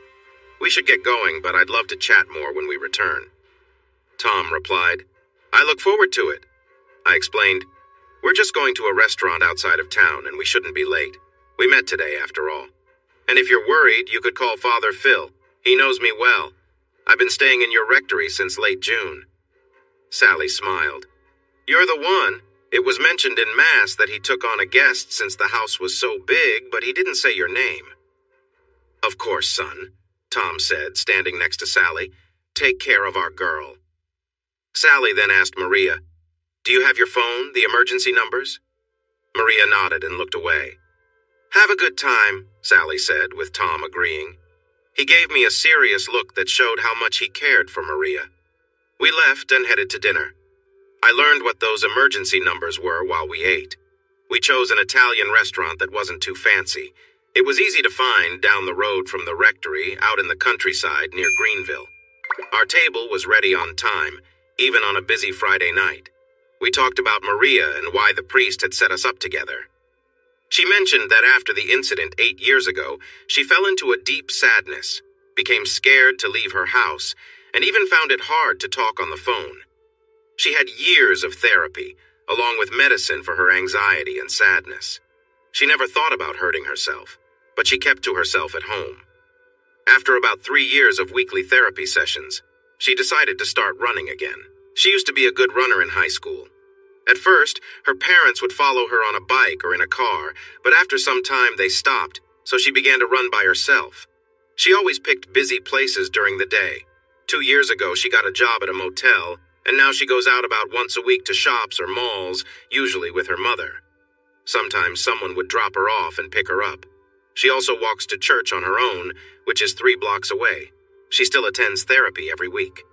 "We should get going, but I'd love to chat more when we return." Tom replied, "I look forward to it." I explained, "We're just going to a restaurant outside of town, and we shouldn't be late. We met today, after all. And if you're worried, you could call Father Phil. He knows me well. I've been staying in your rectory since late June." Sally smiled. "You're the one. It was mentioned in Mass that he took on a guest since the house was so big, but he didn't say your name." "Of course, son," Tom said, standing next to Sally. "Take care of our girl." Sally then asked Maria, "Do you have your phone, the emergency numbers?" Maria nodded and looked away. "Have a good time," Sally said, with Tom agreeing. He gave me a serious look that showed how much he cared for Maria. We left and headed to dinner. I learned what those emergency numbers were while we ate. We chose an Italian restaurant that wasn't too fancy. It was easy to find down the road from the rectory, out in the countryside near Greenville. Our table was ready on time, even on a busy Friday night. We talked about Maria and why the priest had set us up together. She mentioned that after the incident 8 years ago, she fell into a deep sadness, became scared to leave her house, and even found it hard to talk on the phone. She had years of therapy, along with medicine for her anxiety and sadness. She never thought about hurting herself, but she kept to herself at home. After about 3 years of weekly therapy sessions, she decided to start running again. She used to be a good runner in high school. At first, her parents would follow her on a bike or in a car, but after some time they stopped, so she began to run by herself. She always picked busy places during the day. 2 years ago, she got a job at a motel, and now she goes out about once a week to shops or malls, usually with her mother. Sometimes someone would drop her off and pick her up. She also walks to church on her own, which is 3 blocks away. She still attends therapy every week.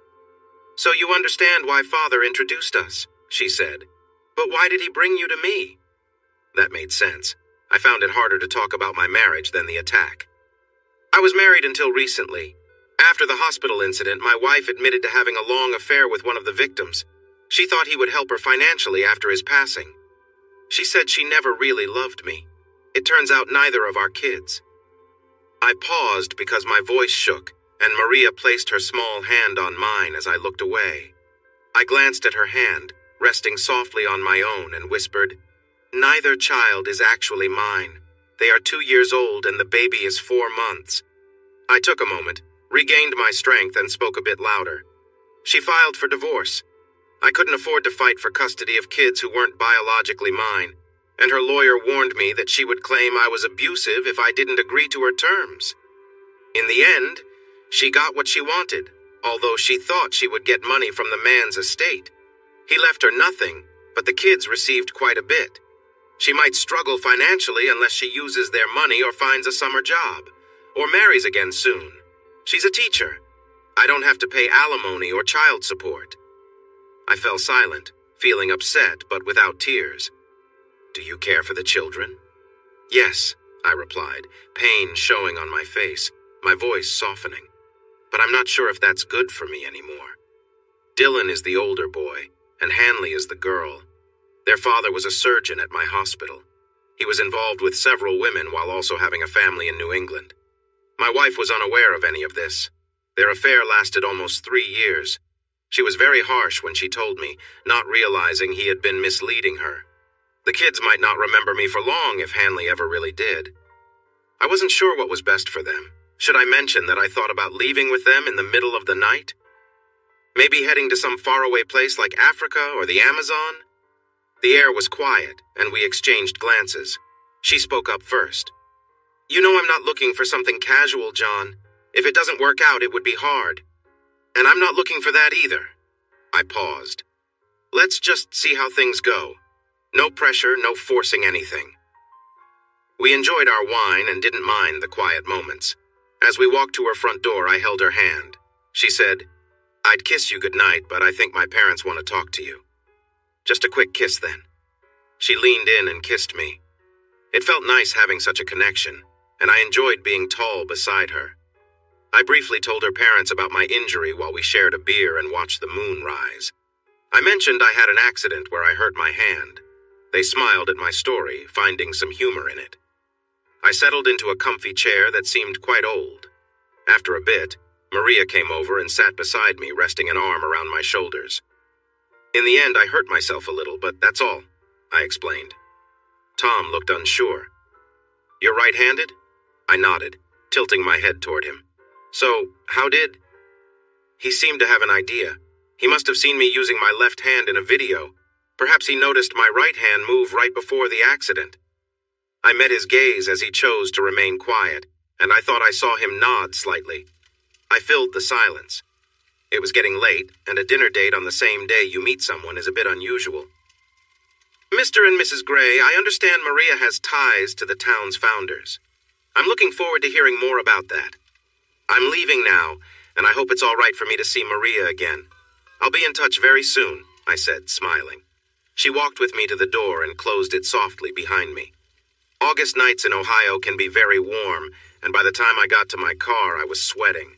"So you understand why Father introduced us," she said. "But why did he bring you to me?" That made sense. I found it harder to talk about my marriage than the attack. I was married until recently. After the hospital incident, my wife admitted to having a long affair with one of the victims. She thought he would help her financially after his passing. She said she never really loved me. It turns out neither of our kids. I paused because my voice shook, and Maria placed her small hand on mine as I looked away. I glanced at her hand, resting softly on my own, and whispered, "Neither child is actually mine. They are 2 years old and the baby is 4 months." I took a moment, regained my strength, and spoke a bit louder. "She filed for divorce. I couldn't afford to fight for custody of kids who weren't biologically mine, and her lawyer warned me that she would claim I was abusive if I didn't agree to her terms. In the end, she got what she wanted, although she thought she would get money from the man's estate. He left her nothing, but the kids received quite a bit. She might struggle financially unless she uses their money or finds a summer job, or marries again soon. She's a teacher. I don't have to pay alimony or child support." I fell silent, feeling upset but without tears. "Do you care for the children?" "Yes," I replied, pain showing on my face, my voice softening. "But I'm not sure if that's good for me anymore. Dylan is the older boy, and Hanley is the girl. Their father was a surgeon at my hospital. He was involved with several women while also having a family in New England. My wife was unaware of any of this. Their affair lasted almost 3 years. She was very harsh when she told me, not realizing he had been misleading her. The kids might not remember me for long if Hanley ever really did. I wasn't sure what was best for them. Should I mention that I thought about leaving with them in the middle of the night? Maybe heading to some faraway place like Africa or the Amazon? The air was quiet, and we exchanged glances. She spoke up first. "You know I'm not looking for something casual, John. If it doesn't work out, it would be hard. And I'm not looking for that either." I paused. "Let's just see how things go. No pressure, no forcing anything." We enjoyed our wine and didn't mind the quiet moments. As we walked to her front door, I held her hand. She said, "I'd kiss you goodnight, but I think my parents want to talk to you." "Just a quick kiss then." She leaned in and kissed me. It felt nice having such a connection, and I enjoyed being tall beside her. I briefly told her parents about my injury while we shared a beer and watched the moon rise. I mentioned I had an accident where I hurt my hand. They smiled at my story, finding some humor in it. I settled into a comfy chair that seemed quite old. After a bit, Maria came over and sat beside me, resting an arm around my shoulders. "In the end, I hurt myself a little, but that's all," I explained. Tom looked unsure. "You're right-handed?" I nodded, tilting my head toward him. "So, how did—" He seemed to have an idea. He must have seen me using my left hand in a video. Perhaps he noticed my right hand move right before the accident. I met his gaze as he chose to remain quiet, and I thought I saw him nod slightly. I filled the silence. It was getting late, and a dinner date on the same day you meet someone is a bit unusual. "Mr. and Mrs. Gray, I understand Maria has ties to the town's founders. I'm looking forward to hearing more about that. I'm leaving now, and I hope it's all right for me to see Maria again. I'll be in touch very soon," I said, smiling. She walked with me to the door and closed it softly behind me. August nights in Ohio can be very warm, and by the time I got to my car, I was sweating.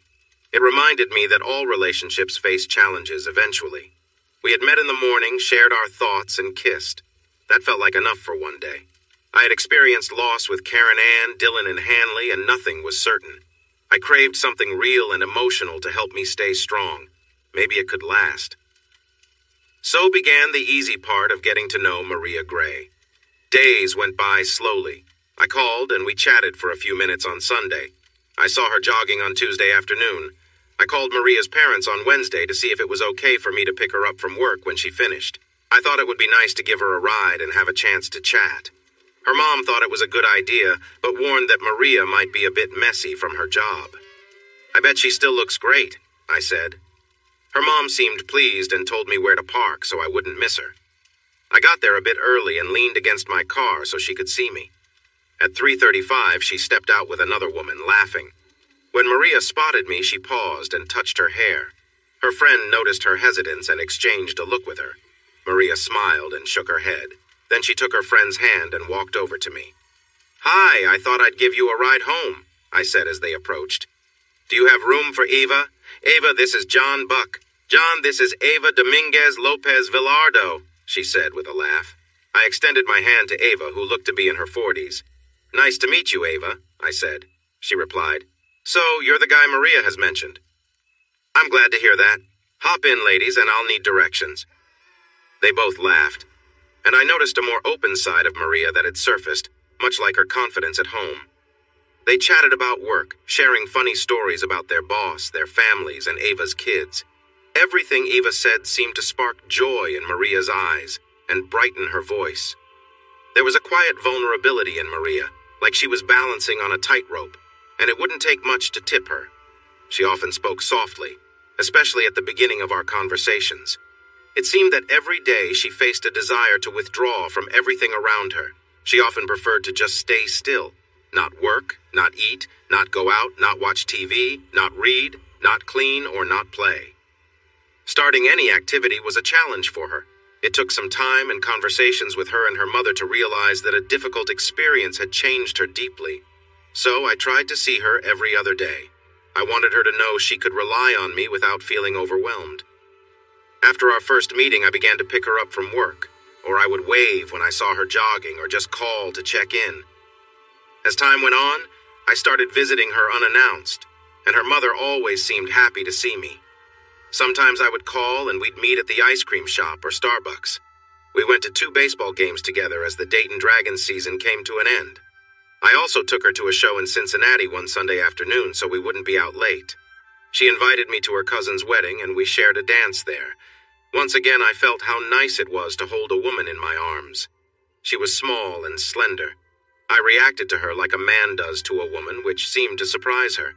It reminded me that all relationships face challenges eventually. We had met in the morning, shared our thoughts, and kissed. That felt like enough for one day. I had experienced loss with Karen Ann, Dylan, and Hanley, and nothing was certain. I craved something real and emotional to help me stay strong. Maybe it could last. So began the easy part of getting to know Maria Gray. Days went by slowly. I called and we chatted for a few minutes on Sunday. I saw her jogging on Tuesday afternoon. I called Maria's parents on Wednesday to see if it was okay for me to pick her up from work when she finished. I thought it would be nice to give her a ride and have a chance to chat. Her mom thought it was a good idea, but warned that Maria might be a bit messy from her job. I bet she still looks great, I said. Her mom seemed pleased and told me where to park so I wouldn't miss her. I got there a bit early and leaned against my car so she could see me. At 3:35, she stepped out with another woman, laughing. When Maria spotted me, she paused and touched her hair. Her friend noticed her hesitance and exchanged a look with her. Maria smiled and shook her head. Then she took her friend's hand and walked over to me. "Hi, I thought I'd give you a ride home," I said as they approached. "Do you have room for Eva? Eva, this is John Buck. John, this is Eva Dominguez Lopez Villardo," she said with a laugh. I extended my hand to Eva, who looked to be in her 40s. "Nice to meet you, Eva," I said. She replied, "So, you're the guy Maria has mentioned." "I'm glad to hear that. Hop in, ladies, and I'll need directions." They both laughed, and I noticed a more open side of Maria that had surfaced, much like her confidence at home. They chatted about work, sharing funny stories about their boss, their families, and Eva's kids. Everything Eva said seemed to spark joy in Maria's eyes and brighten her voice. There was a quiet vulnerability in Maria, like she was balancing on a tightrope, and it wouldn't take much to tip her. She often spoke softly, especially at the beginning of our conversations. It seemed that every day she faced a desire to withdraw from everything around her. She often preferred to just stay still, not work, not eat, not go out, not watch TV, not read, not clean, or not play. Starting any activity was a challenge for her. It took some time and conversations with her and her mother to realize that a difficult experience had changed her deeply. So I tried to see her every other day. I wanted her to know she could rely on me without feeling overwhelmed. After our first meeting, I began to pick her up from work, or I would wave when I saw her jogging or just call to check in. As time went on, I started visiting her unannounced, and her mother always seemed happy to see me. Sometimes I would call and we'd meet at the ice cream shop or Starbucks. We went to 2 baseball games together as the Dayton Dragons season came to an end. I also took her to a show in Cincinnati one Sunday afternoon so we wouldn't be out late. She invited me to her cousin's wedding and we shared a dance there. Once again, I felt how nice it was to hold a woman in my arms. She was small and slender. I reacted to her like a man does to a woman, which seemed to surprise her.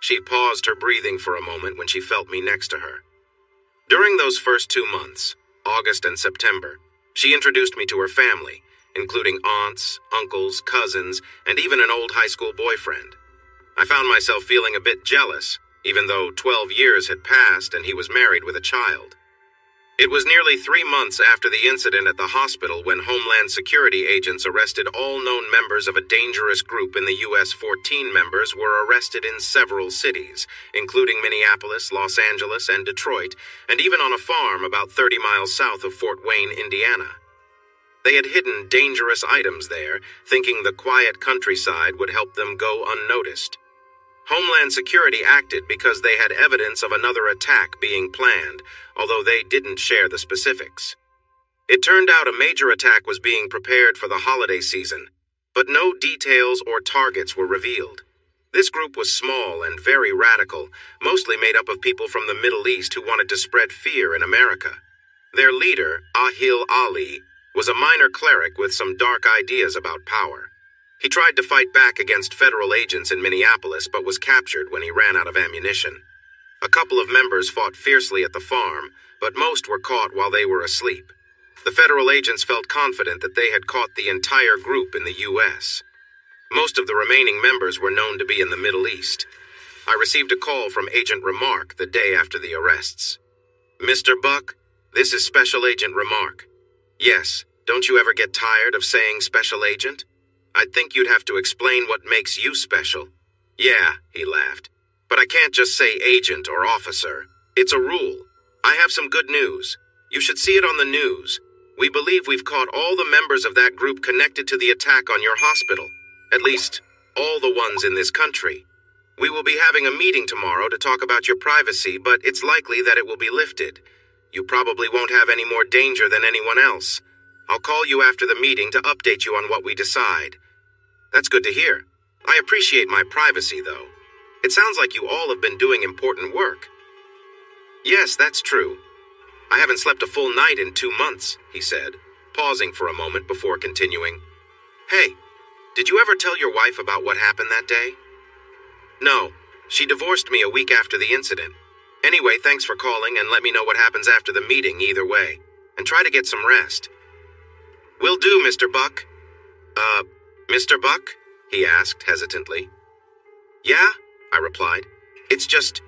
She paused her breathing for a moment when she felt me next to her. During those first 2 months, August and September, she introduced me to her family, including aunts, uncles, cousins, and even an old high school boyfriend. I found myself feeling a bit jealous, even though 12 years had passed and he was married with a child. It was nearly 3 months after the incident at the hospital when Homeland Security agents arrested all known members of a dangerous group in the U.S. 14 members were arrested in several cities, including Minneapolis, Los Angeles, and Detroit, and even on a farm about 30 miles south of Fort Wayne, Indiana. They had hidden dangerous items there, thinking the quiet countryside would help them go unnoticed. Homeland Security acted because they had evidence of another attack being planned, although they didn't share the specifics. It turned out a major attack was being prepared for the holiday season, but no details or targets were revealed. This group was small and very radical, mostly made up of people from the Middle East who wanted to spread fear in America. Their leader, Ahil Ali, was a minor cleric with some dark ideas about power. He tried to fight back against federal agents in Minneapolis but was captured when he ran out of ammunition. A couple of members fought fiercely at the farm, but most were caught while they were asleep. The federal agents felt confident that they had caught the entire group in the U.S. Most of the remaining members were known to be in the Middle East. I received a call from Agent Remark the day after the arrests. "Mr. Buck, this is Special Agent Remark." "Yes, don't you ever get tired of saying Special Agent? I'd think you'd have to explain what makes you special." "Yeah," he laughed. "But I can't just say agent or officer. It's a rule. I have some good news. You should see it on the news. We believe we've caught all the members of that group connected to the attack on your hospital. At least, all the ones in this country. We will be having a meeting tomorrow to talk about your privacy, but it's likely that it will be lifted. You probably won't have any more danger than anyone else. I'll call you after the meeting to update you on what we decide." "That's good to hear. I appreciate my privacy, though. It sounds like you all have been doing important work." "Yes, that's true. I haven't slept a full night in 2 months, he said, pausing for a moment before continuing. Hey, did you ever tell your wife about what happened that day? No, she divorced me a week after the incident. Anyway, thanks for calling and let me know what happens after the meeting either way. And try to get some rest. Will do, Mr. Buck. Mr. Buck? He asked hesitantly. Yeah, I replied. It's just,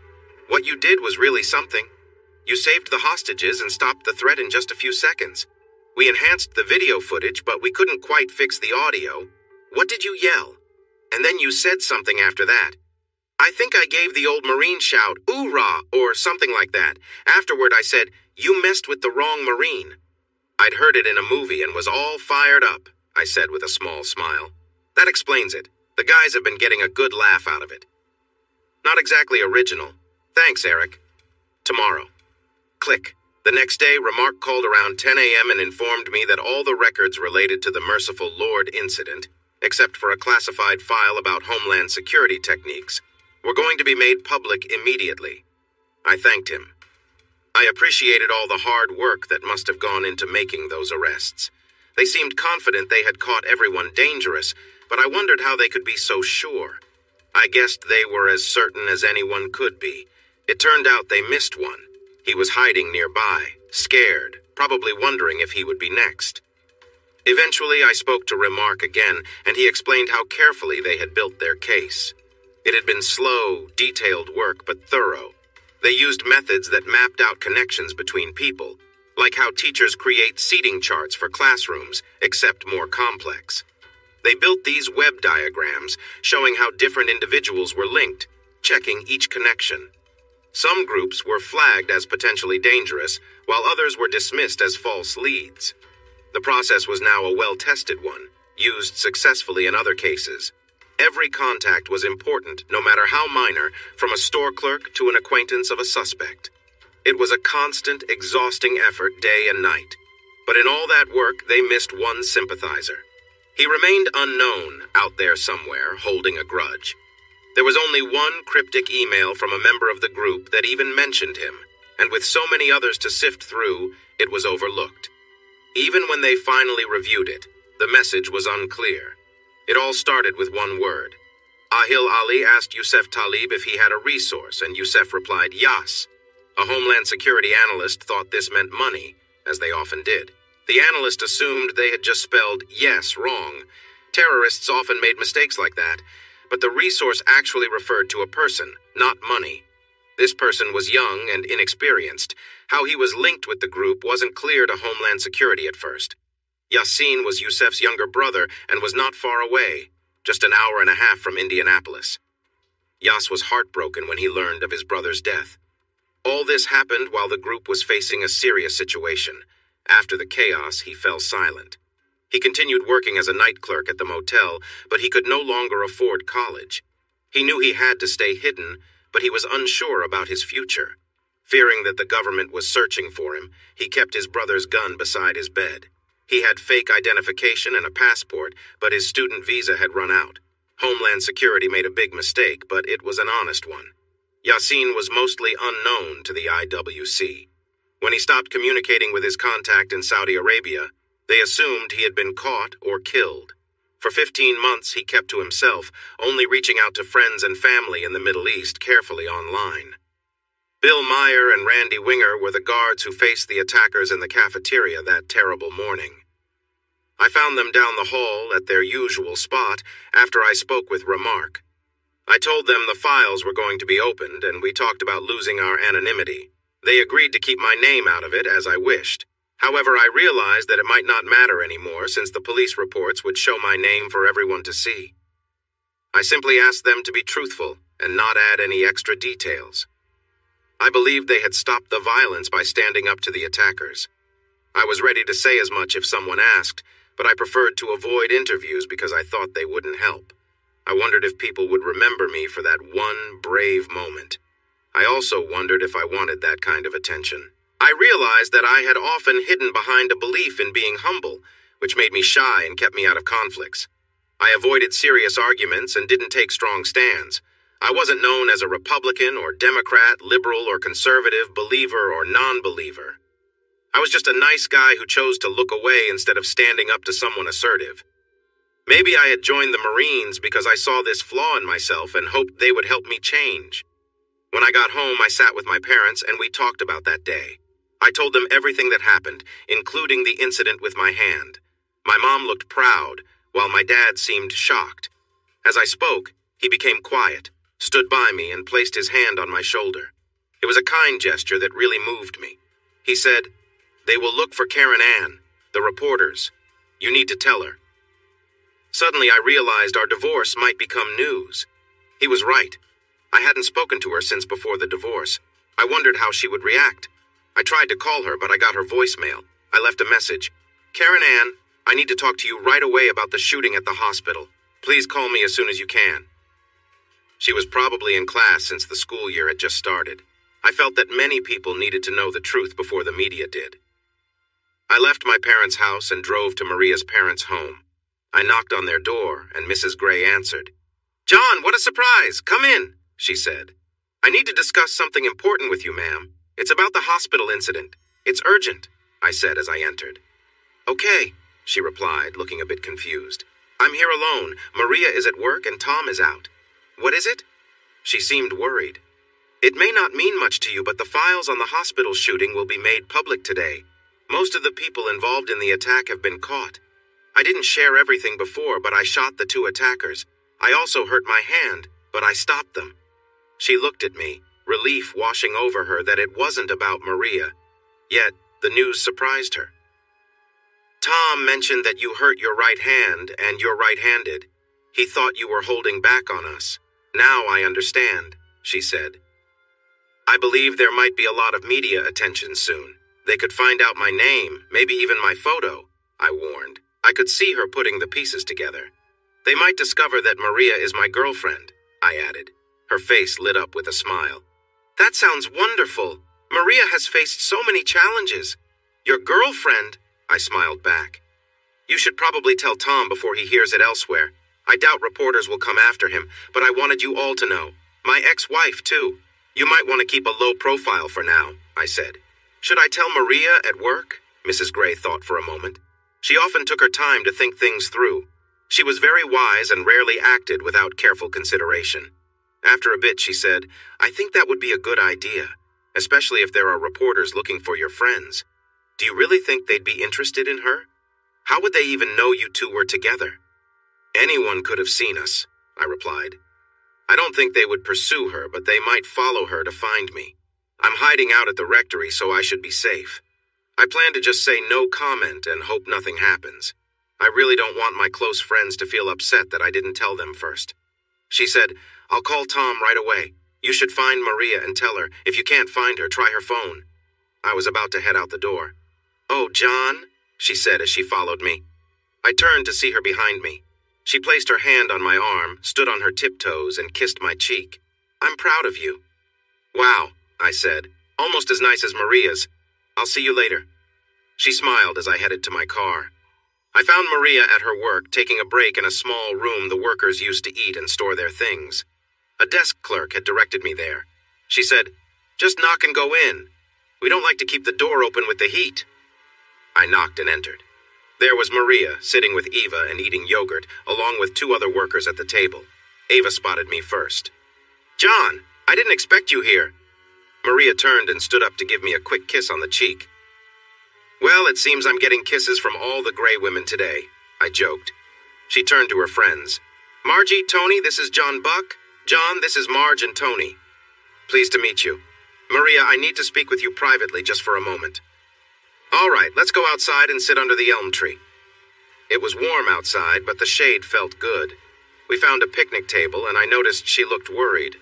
what you did was really something. You saved the hostages and stopped the threat in just a few seconds. We enhanced the video footage, but we couldn't quite fix the audio. What did you yell? And then you said something after that. I think I gave the old Marine shout, "Oorah," or something like that. Afterward, I said, "You messed with the wrong Marine." I'd heard it in a movie and was all fired up, I said with a small smile. That explains it. The guys have been getting a good laugh out of it. Not exactly original. Thanks, Eric. Tomorrow. Click. The next day, Remark called around 10 a.m. and informed me that all the records related to the Merciful Lord incident, except for a classified file about Homeland Security techniques, were going to be made public immediately. I thanked him. I appreciated all the hard work that must have gone into making those arrests. They seemed confident they had caught everyone dangerous, but I wondered how they could be so sure. I guessed they were as certain as anyone could be. It turned out they missed one. He was hiding nearby, scared, probably wondering if he would be next. Eventually, I spoke to Remark again, and he explained how carefully they had built their case. It had been slow, detailed work, but thorough. They used methods that mapped out connections between people, like how teachers create seating charts for classrooms, except more complex. They built these web diagrams showing how different individuals were linked, checking each connection. Some groups were flagged as potentially dangerous, while others were dismissed as false leads. The process was now a well-tested one, used successfully in other cases. Every contact was important, no matter how minor, from a store clerk to an acquaintance of a suspect. It was a constant, exhausting effort day and night. But in all that work, they missed one sympathizer. He remained unknown, out there somewhere, holding a grudge. There was only one cryptic email from a member of the group that even mentioned him, and with so many others to sift through, it was overlooked. Even when they finally reviewed it, the message was unclear. It all started with one word. Ahil Ali asked Yusef Talib if he had a resource, and Yusef replied, "Yas." A Homeland Security analyst thought this meant money, as they often did. The analyst assumed they had just spelled yes wrong. Terrorists often made mistakes like that, but the resource actually referred to a person, not money. This person was young and inexperienced. How he was linked with the group wasn't clear to Homeland Security at first. Yassin was Yusef's younger brother and was not far away, just an hour and a half from Indianapolis. Yas was heartbroken when he learned of his brother's death. All this happened while the group was facing a serious situation. After the chaos, he fell silent. He continued working as a night clerk at the motel, but he could no longer afford college. He knew he had to stay hidden, but he was unsure about his future. Fearing that the government was searching for him, he kept his brother's gun beside his bed. He had fake identification and a passport, but his student visa had run out. Homeland Security made a big mistake, but it was an honest one. Yassin was mostly unknown to the IWC. When he stopped communicating with his contact in Saudi Arabia, they assumed he had been caught or killed. For 15 months, he kept to himself, only reaching out to friends and family in the Middle East carefully online. Bill Meyer and Randy Winger were the guards who faced the attackers in the cafeteria that terrible morning. I found them down the hall at their usual spot after I spoke with Remark. I told them the files were going to be opened, and we talked about losing our anonymity. They agreed to keep my name out of it as I wished. However, I realized that it might not matter anymore since the police reports would show my name for everyone to see. I simply asked them to be truthful and not add any extra details. I believed they had stopped the violence by standing up to the attackers. I was ready to say as much if someone asked, but I preferred to avoid interviews because I thought they wouldn't help. I wondered if people would remember me for that one brave moment. I also wondered if I wanted that kind of attention. I realized that I had often hidden behind a belief in being humble, which made me shy and kept me out of conflicts. I avoided serious arguments and didn't take strong stands. I wasn't known as a Republican or Democrat, liberal or conservative, believer or non-believer. I was just a nice guy who chose to look away instead of standing up to someone assertive. Maybe I had joined the Marines because I saw this flaw in myself and hoped they would help me change. When I got home, I sat with my parents and we talked about that day. I told them everything that happened, including the incident with my hand. My mom looked proud, while my dad seemed shocked. As I spoke, he became quiet, stood by me, and placed his hand on my shoulder. It was a kind gesture that really moved me. He said, "They will look for Karen Ann, the reporters. You need to tell her." Suddenly, I realized our divorce might become news. He was right. I hadn't spoken to her since before the divorce. I wondered how she would react. I tried to call her, but I got her voicemail. I left a message. "Karen Ann, I need to talk to you right away about the shooting at the hospital. Please call me as soon as you can." She was probably in class since the school year had just started. I felt that many people needed to know the truth before the media did. I left my parents' house and drove to Maria's parents' home. I knocked on their door, and Mrs. Gray answered. "John, what a surprise! Come in," she said. "I need to discuss something important with you, ma'am. It's about the hospital incident. It's urgent," I said as I entered. "Okay," she replied, looking a bit confused. "I'm here alone. Maria is at work and Tom is out." "What is it?" She seemed worried. "It may not mean much to you, but the files on the hospital shooting will be made public today. Most of the people involved in the attack have been caught. I didn't share everything before, but I shot the 2 attackers. I also hurt my hand, but I stopped them." She looked at me, relief washing over her that it wasn't about Maria. Yet, the news surprised her. "Tom mentioned that you hurt your right hand and you're right-handed. He thought you were holding back on us. Now I understand," she said. "I believe there might be a lot of media attention soon. They could find out my name, maybe even my photo," I warned. I could see her putting the pieces together. "They might discover that Maria is my girlfriend," I added. Her face lit up with a smile. "That sounds wonderful. Maria has faced so many challenges." "Your girlfriend?" I smiled back. "You should probably tell Tom before he hears it elsewhere. I doubt reporters will come after him, but I wanted you all to know. My ex-wife, too. You might want to keep a low profile for now," I said. "Should I tell Maria at work?" Mrs. Gray thought for a moment. She often took her time to think things through. She was very wise and rarely acted without careful consideration. After a bit, she said, "I think that would be a good idea, especially if there are reporters looking for your friends. Do you really think they'd be interested in her? How would they even know you two were together?" "Anyone could have seen us," I replied. "I don't think they would pursue her, but they might follow her to find me. I'm hiding out at the rectory, so I should be safe. I plan to just say no comment and hope nothing happens. I really don't want my close friends to feel upset that I didn't tell them first." She said, "I'll call Tom right away. You should find Maria and tell her. If you can't find her, try her phone." I was about to head out the door. "Oh, John," she said as she followed me. I turned to see her behind me. She placed her hand on my arm, stood on her tiptoes, and kissed my cheek. "I'm proud of you." "Wow," I said, "almost as nice as Maria's. I'll see you later." She smiled as I headed to my car. I found Maria at her work, taking a break in a small room the workers used to eat and store their things. A desk clerk had directed me there. She said, "Just knock and go in. We don't like to keep the door open with the heat." I knocked and entered. There was Maria, sitting with Eva and eating yogurt, along with 2 other workers at the table. Eva spotted me first. "John, I didn't expect you here." Maria turned and stood up to give me a quick kiss on the cheek. "Well, it seems I'm getting kisses from all the Gray women today," I joked. She turned to her friends. "Margie, Tony, this is John Buck. John, this is Marge and Tony. Pleased to meet you. Maria, I need to speak with you privately just for a moment." "All right, let's go outside and sit under the elm tree." It was warm outside, but the shade felt good. We found a picnic table, and I noticed she looked worried.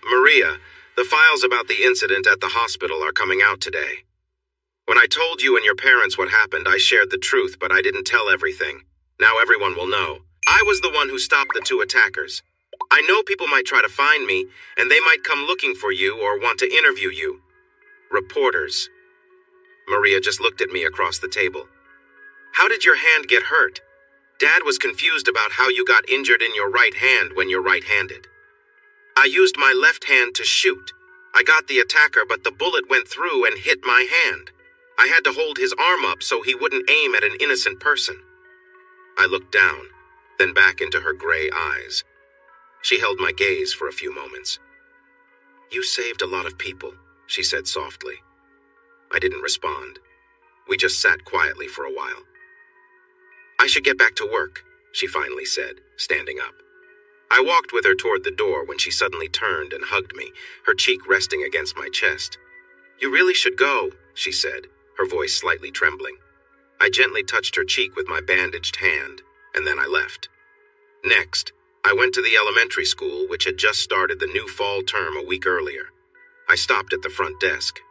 Maria, the files about the incident at the hospital are coming out today. When I told you and your parents what happened, I shared the truth, but I didn't tell everything. Now everyone will know. I was the one who stopped the 2 attackers. I know people might try to find me, and they might come looking for you or want to interview you. Reporters." Maria just looked at me across the table. "How did your hand get hurt? Dad was confused about how you got injured in your right hand when you're right-handed." "I used my left hand to shoot. I got the attacker, but the bullet went through and hit my hand. I had to hold his arm up so he wouldn't aim at an innocent person. I looked down, then back into her gray eyes. She held my gaze for a few moments. "You saved a lot of people," she said softly. I didn't respond. We just sat quietly for a while. "I should get back to work," she finally said, standing up. I walked with her toward the door when she suddenly turned and hugged me, her cheek resting against my chest. "You really should go," she said, her voice slightly trembling. I gently touched her cheek with my bandaged hand, and then I left. Next, I went to the elementary school, which had just started the new fall term a week earlier. I stopped at the front desk.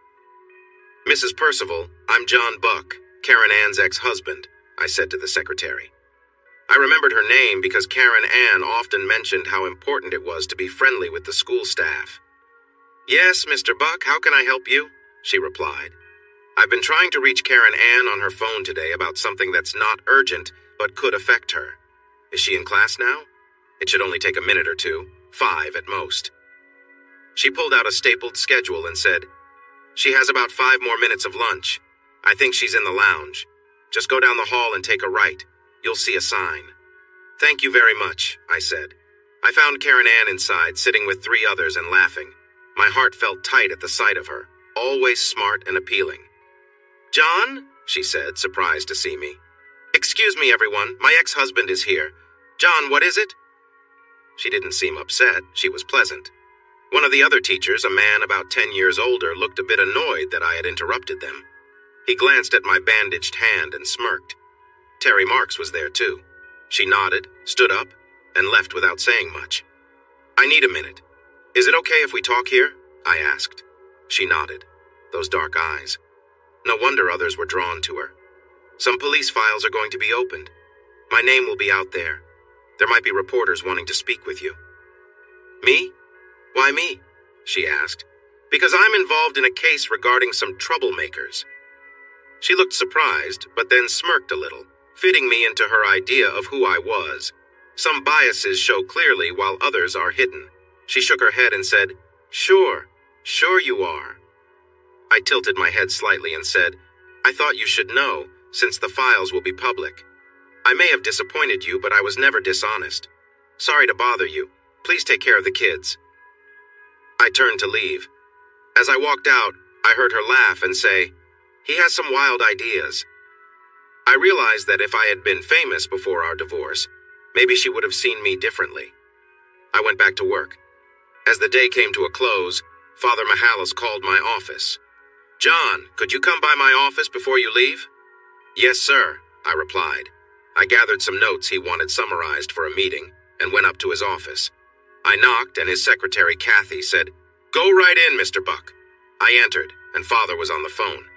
"Mrs. Percival, I'm John Buck, Karen Ann's ex-husband," I said to the secretary. I remembered her name because Karen Ann often mentioned how important it was to be friendly with the school staff. "Yes, Mr. Buck, how can I help you?" she replied. "I've been trying to reach Karen Ann on her phone today about something that's not urgent, but could affect her. Is she in class now? It should only take a minute or two, 5 at most." She pulled out a stapled schedule and said, "She has about 5 more minutes of lunch. I think she's in the lounge. Just go down the hall and take a right. You'll see a sign." "Thank you very much," I said. I found Karen Ann inside, sitting with 3 others and laughing. My heart felt tight at the sight of her, always smart and appealing. "John?" she said, surprised to see me. "Excuse me, everyone. My ex-husband is here. John, what is it?" She didn't seem upset. She was pleasant. One of the other teachers, a man about 10 years older, looked a bit annoyed that I had interrupted them. He glanced at my bandaged hand and smirked. Terry Marks was there too. She nodded, stood up, and left without saying much. "I need a minute. Is it okay if we talk here?" I asked. She nodded. Those dark eyes. No wonder others were drawn to her. "Some police files are going to be opened. My name will be out there. There might be reporters wanting to speak with you." "Me? Why me?" she asked. "Because I'm involved in a case regarding some troublemakers." She looked surprised, but then smirked a little, fitting me into her idea of who I was. Some biases show clearly while others are hidden. She shook her head and said, Sure you are." I tilted my head slightly and said, "I thought you should know, since the files will be public. I may have disappointed you, but I was never dishonest. Sorry to bother you. Please take care of the kids." I turned to leave. As I walked out, I heard her laugh and say, "He has some wild ideas." I realized that if I had been famous before our divorce, maybe she would have seen me differently. I went back to work. As the day came to a close, Father Mihalis called my office. "John, could you come by my office before you leave?" "Yes, sir," I replied. I gathered some notes he wanted summarized for a meeting and went up to his office. I knocked and his secretary, Kathy, said, "Go right in, Mr. Buck." I entered, and Father was on the phone.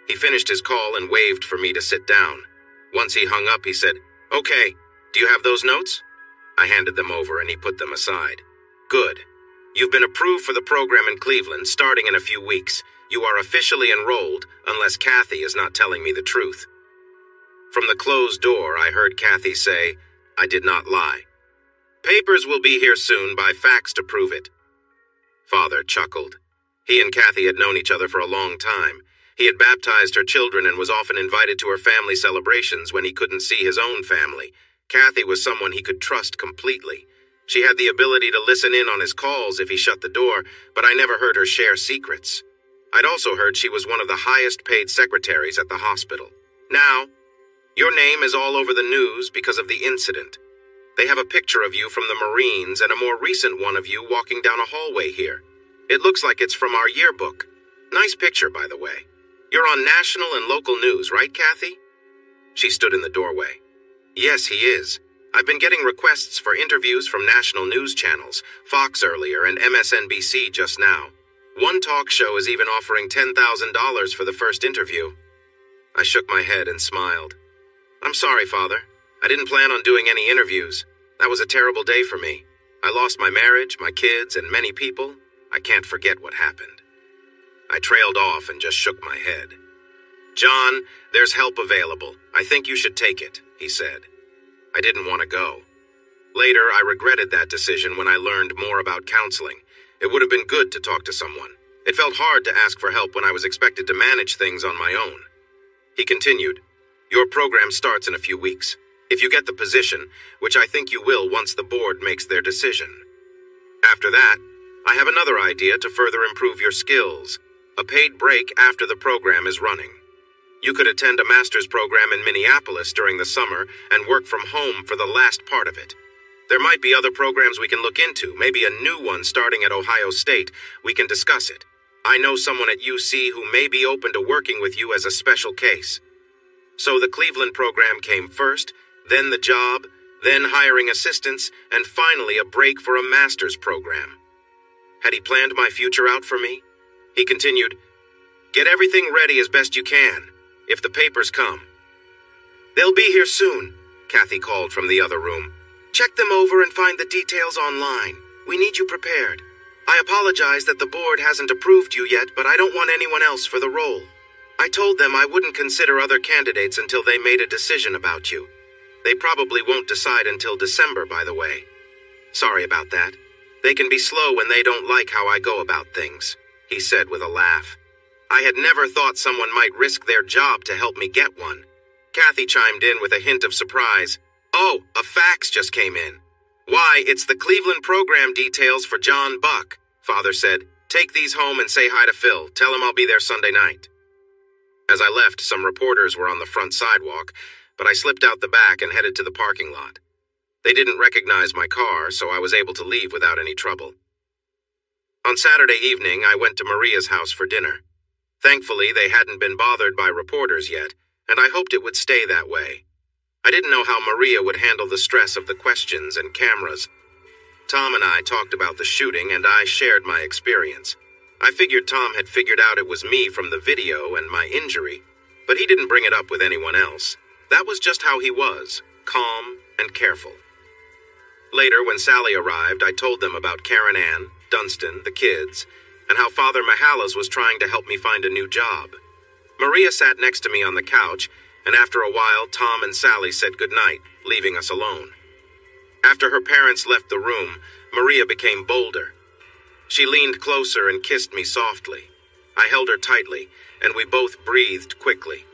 He finished his call and waved for me to sit down. Once he hung up, he said, "Okay, do you have those notes?" I handed them over and he put them aside. "Good. You've been approved for the program in Cleveland starting in a few weeks. You are officially enrolled, unless Kathy is not telling me the truth." From the closed door, I heard Kathy say, "I did not lie. Papers will be here soon by fax to prove it." Father chuckled. He and Kathy had known each other for a long time. He had baptized her children and was often invited to her family celebrations when he couldn't see his own family. Kathy was someone he could trust completely. She had the ability to listen in on his calls if he shut the door, but I never heard her share secrets. I'd also heard she was one of the highest-paid secretaries at the hospital. Now, your name is all over the news because of the incident. They have a picture of you from the Marines and a more recent one of you walking down a hallway here. It looks like it's from our yearbook. Nice picture, by the way. You're on national and local news, right, Kathy? She stood in the doorway. Yes, he is. I've been getting requests for interviews from national news channels, Fox earlier and MSNBC just now. One talk show is even offering $10,000 for the first interview. I shook my head and smiled. I'm sorry, Father. I didn't plan on doing any interviews. That was a terrible day for me. I lost my marriage, my kids, and many people. I can't forget what happened. I trailed off and just shook my head. John, there's help available. I think you should take it, he said. I didn't want to go. Later, I regretted that decision when I learned more about counseling. It would have been good to talk to someone. It felt hard to ask for help when I was expected to manage things on my own. He continued, "Your program starts in a few weeks. If you get the position, which I think you will once the board makes their decision. After that, I have another idea to further improve your skills. A paid break after the program is running. You could attend a master's program in Minneapolis during the summer and work from home for the last part of it. There might be other programs we can look into, maybe a new one starting at Ohio State. We can discuss it. I know someone at UC who may be open to working with you as a special case." So the Cleveland program came first, then the job, then hiring assistants, and finally a break for a master's program. Had he planned my future out for me? He continued, "Get everything ready as best you can, if the papers come." "They'll be here soon," Kathy called from the other room. "Check them over and find the details online. We need you prepared. I apologize that the board hasn't approved you yet, but I don't want anyone else for the role. I told them I wouldn't consider other candidates until they made a decision about you. They probably won't decide until December, by the way. Sorry about that. They can be slow when they don't like how I go about things," he said with a laugh. I had never thought someone might risk their job to help me get one. Kathy chimed in with a hint of surprise. "Oh, a fax just came in. Why, it's the Cleveland program details for John Buck," Father said. "Take these home and say hi to Phil. Tell him I'll be there Sunday night." As I left, some reporters were on the front sidewalk, but I slipped out the back and headed to the parking lot. They didn't recognize my car, so I was able to leave without any trouble. On Saturday evening, I went to Maria's house for dinner. Thankfully, they hadn't been bothered by reporters yet, and I hoped it would stay that way. I didn't know how Maria would handle the stress of the questions and cameras. Tom and I talked about the shooting, and I shared my experience. I figured Tom had figured out it was me from the video and my injury, but he didn't bring it up with anyone else. That was just how he was, calm and careful. Later, when Sally arrived, I told them about Karen Ann, Dunstan, the kids, and how Father Mahalas was trying to help me find a new job. Maria sat next to me on the couch, and after a while, Tom and Sally said goodnight, leaving us alone. After her parents left the room, Maria became bolder. She leaned closer and kissed me softly. I held her tightly, and we both breathed quickly.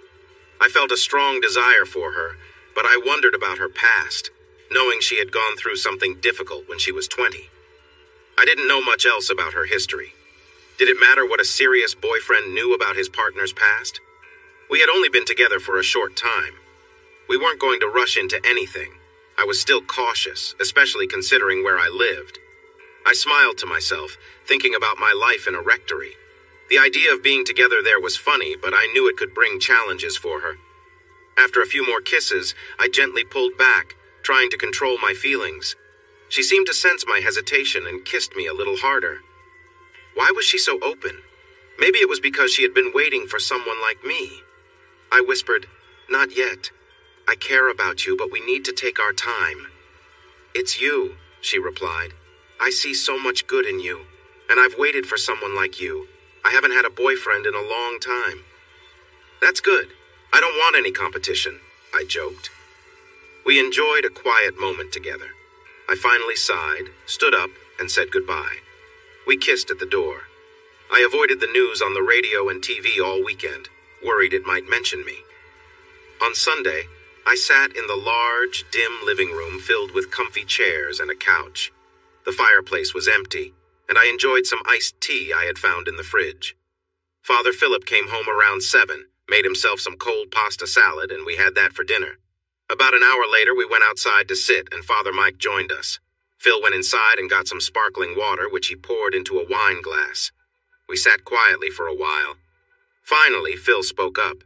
I felt a strong desire for her, but I wondered about her past, knowing she had gone through something difficult when she was 20. I didn't know much else about her history. Did it matter what a serious boyfriend knew about his partner's past? We had only been together for a short time. We weren't going to rush into anything. I was still cautious, especially considering where I lived. I smiled to myself, thinking about my life in a rectory. The idea of being together there was funny, but I knew it could bring challenges for her. After a few more kisses, I gently pulled back, trying to control my feelings. She seemed to sense my hesitation and kissed me a little harder. Why was she so open? Maybe it was because she had been waiting for someone like me. I whispered, "Not yet. I care about you, but we need to take our time." "It's you," she replied. "I see so much good in you, and I've waited for someone like you. I haven't had a boyfriend in a long time." "That's good. I don't want any competition," I joked. We enjoyed a quiet moment together. I finally sighed, stood up, and said goodbye. We kissed at the door. I avoided the news on the radio and TV all weekend, worried it might mention me. On Sunday, I sat in the large, dim living room filled with comfy chairs and a couch. The fireplace was empty, and I enjoyed some iced tea I had found in the fridge. Father Philip came home around 7, made himself some cold pasta salad, and we had that for dinner. About an hour later, we went outside to sit, and Father Mike joined us. Phil went inside and got some sparkling water, which he poured into a wine glass. We sat quietly for a while. Finally, Phil spoke up.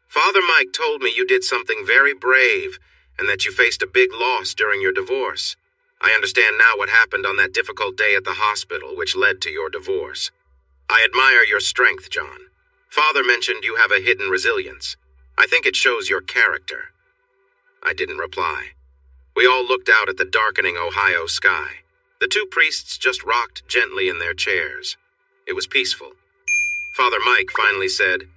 "Father Mike told me you did something very brave, and that you faced a big loss during your divorce. I understand now what happened on that difficult day at the hospital, which led to your divorce. I admire your strength, John. Father mentioned you have a hidden resilience. I think it shows your character." I didn't reply. We all looked out at the darkening Ohio sky. The two priests just rocked gently in their chairs. It was peaceful. Father Mike finally said,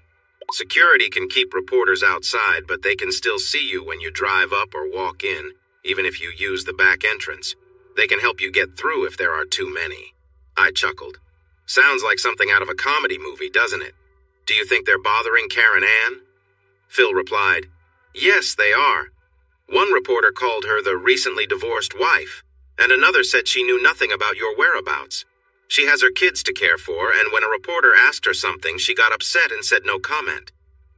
"Security can keep reporters outside, but they can still see you when you drive up or walk in, even if you use the back entrance. They can help you get through if there are too many." I chuckled. "Sounds like something out of a comedy movie, doesn't it? Do you think they're bothering Karen Ann?" Phil replied, "Yes, they are. One reporter called her the recently divorced wife, and another said she knew nothing about your whereabouts. She has her kids to care for, and when a reporter asked her something, she got upset and said no comment.